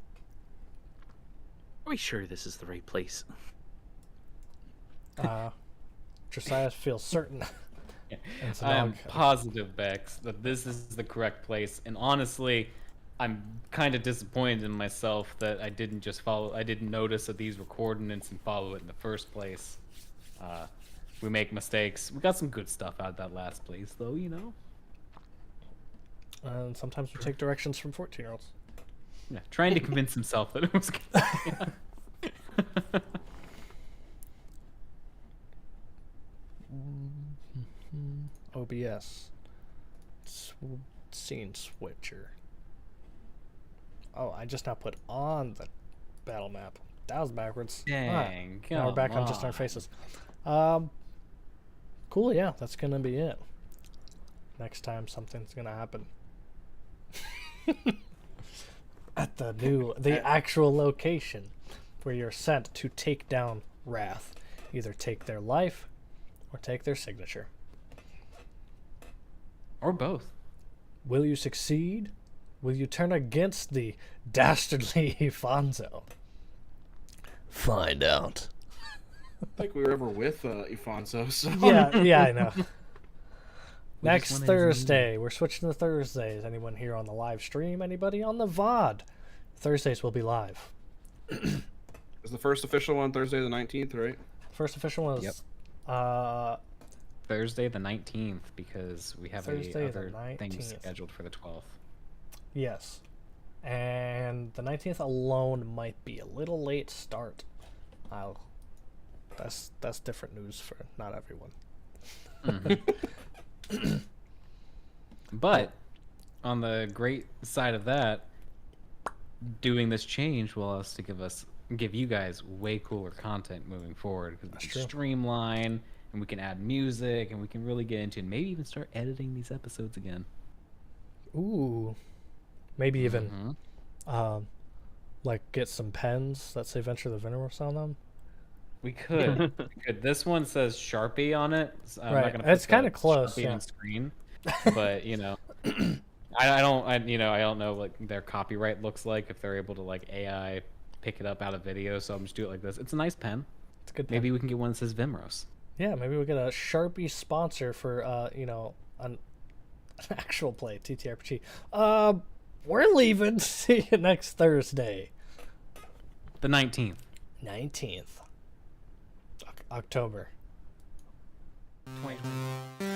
Are we sure this is the right place? Josiah feels certain. And so I now am positive, Bex, that this is the correct place. And honestly, I'm kind of disappointed in myself that I didn't notice that these were coordinates and follow it in the first place. We make mistakes. We got some good stuff out of that last place, though, you know? And sometimes we take directions from 14-year-olds. Yeah, trying to convince himself that it was good. OBS. Scene switcher. Oh, I just now put on the battle map. That was backwards. Dang, now we're back come on just our on. faces. Cool, yeah, that's gonna be it. Next time something's gonna happen. At the actual location where you're sent to take down Wrath. Either take their life or take their signature. Or both. Will you succeed? will you turn against the dastardly Ifanzo? Find out. I think we were ever with Ifanzo, so... Yeah, I know. Next wanted his Thursday, we're switching to Thursdays. Anyone here on the live stream? Anybody on the VOD? Thursdays will be live. Is the first official one Thursday the 19th, right? First official one is Yep. Thursday the 19th, because we have Thursday a the other thing 19th. scheduled for the 12th. yes. And the 19th alone might be a little late start. That's different news for not everyone. But on the great side of that, doing this change will allow us to give you guys way cooler content moving forward, because we can streamline and we can add music and we can really get into, and maybe even start editing these episodes again. Ooh. Maybe even like get some pens that say Venture the Vimuros on them. We could. This one says Sharpie on it. So I'm Right. not gonna put It's kinda the close, Sharpie yeah. on screen, but I don't know what their copyright looks like, if they're able to like AI pick it up out of video. So I'm just do it like this. It's a nice pen. It's a good. Maybe we can get one that says Vimros. Yeah, maybe we get a Sharpie sponsor for an actual play TTRPG. We're leaving. See you next Thursday, The 19th. 19th October. 2020.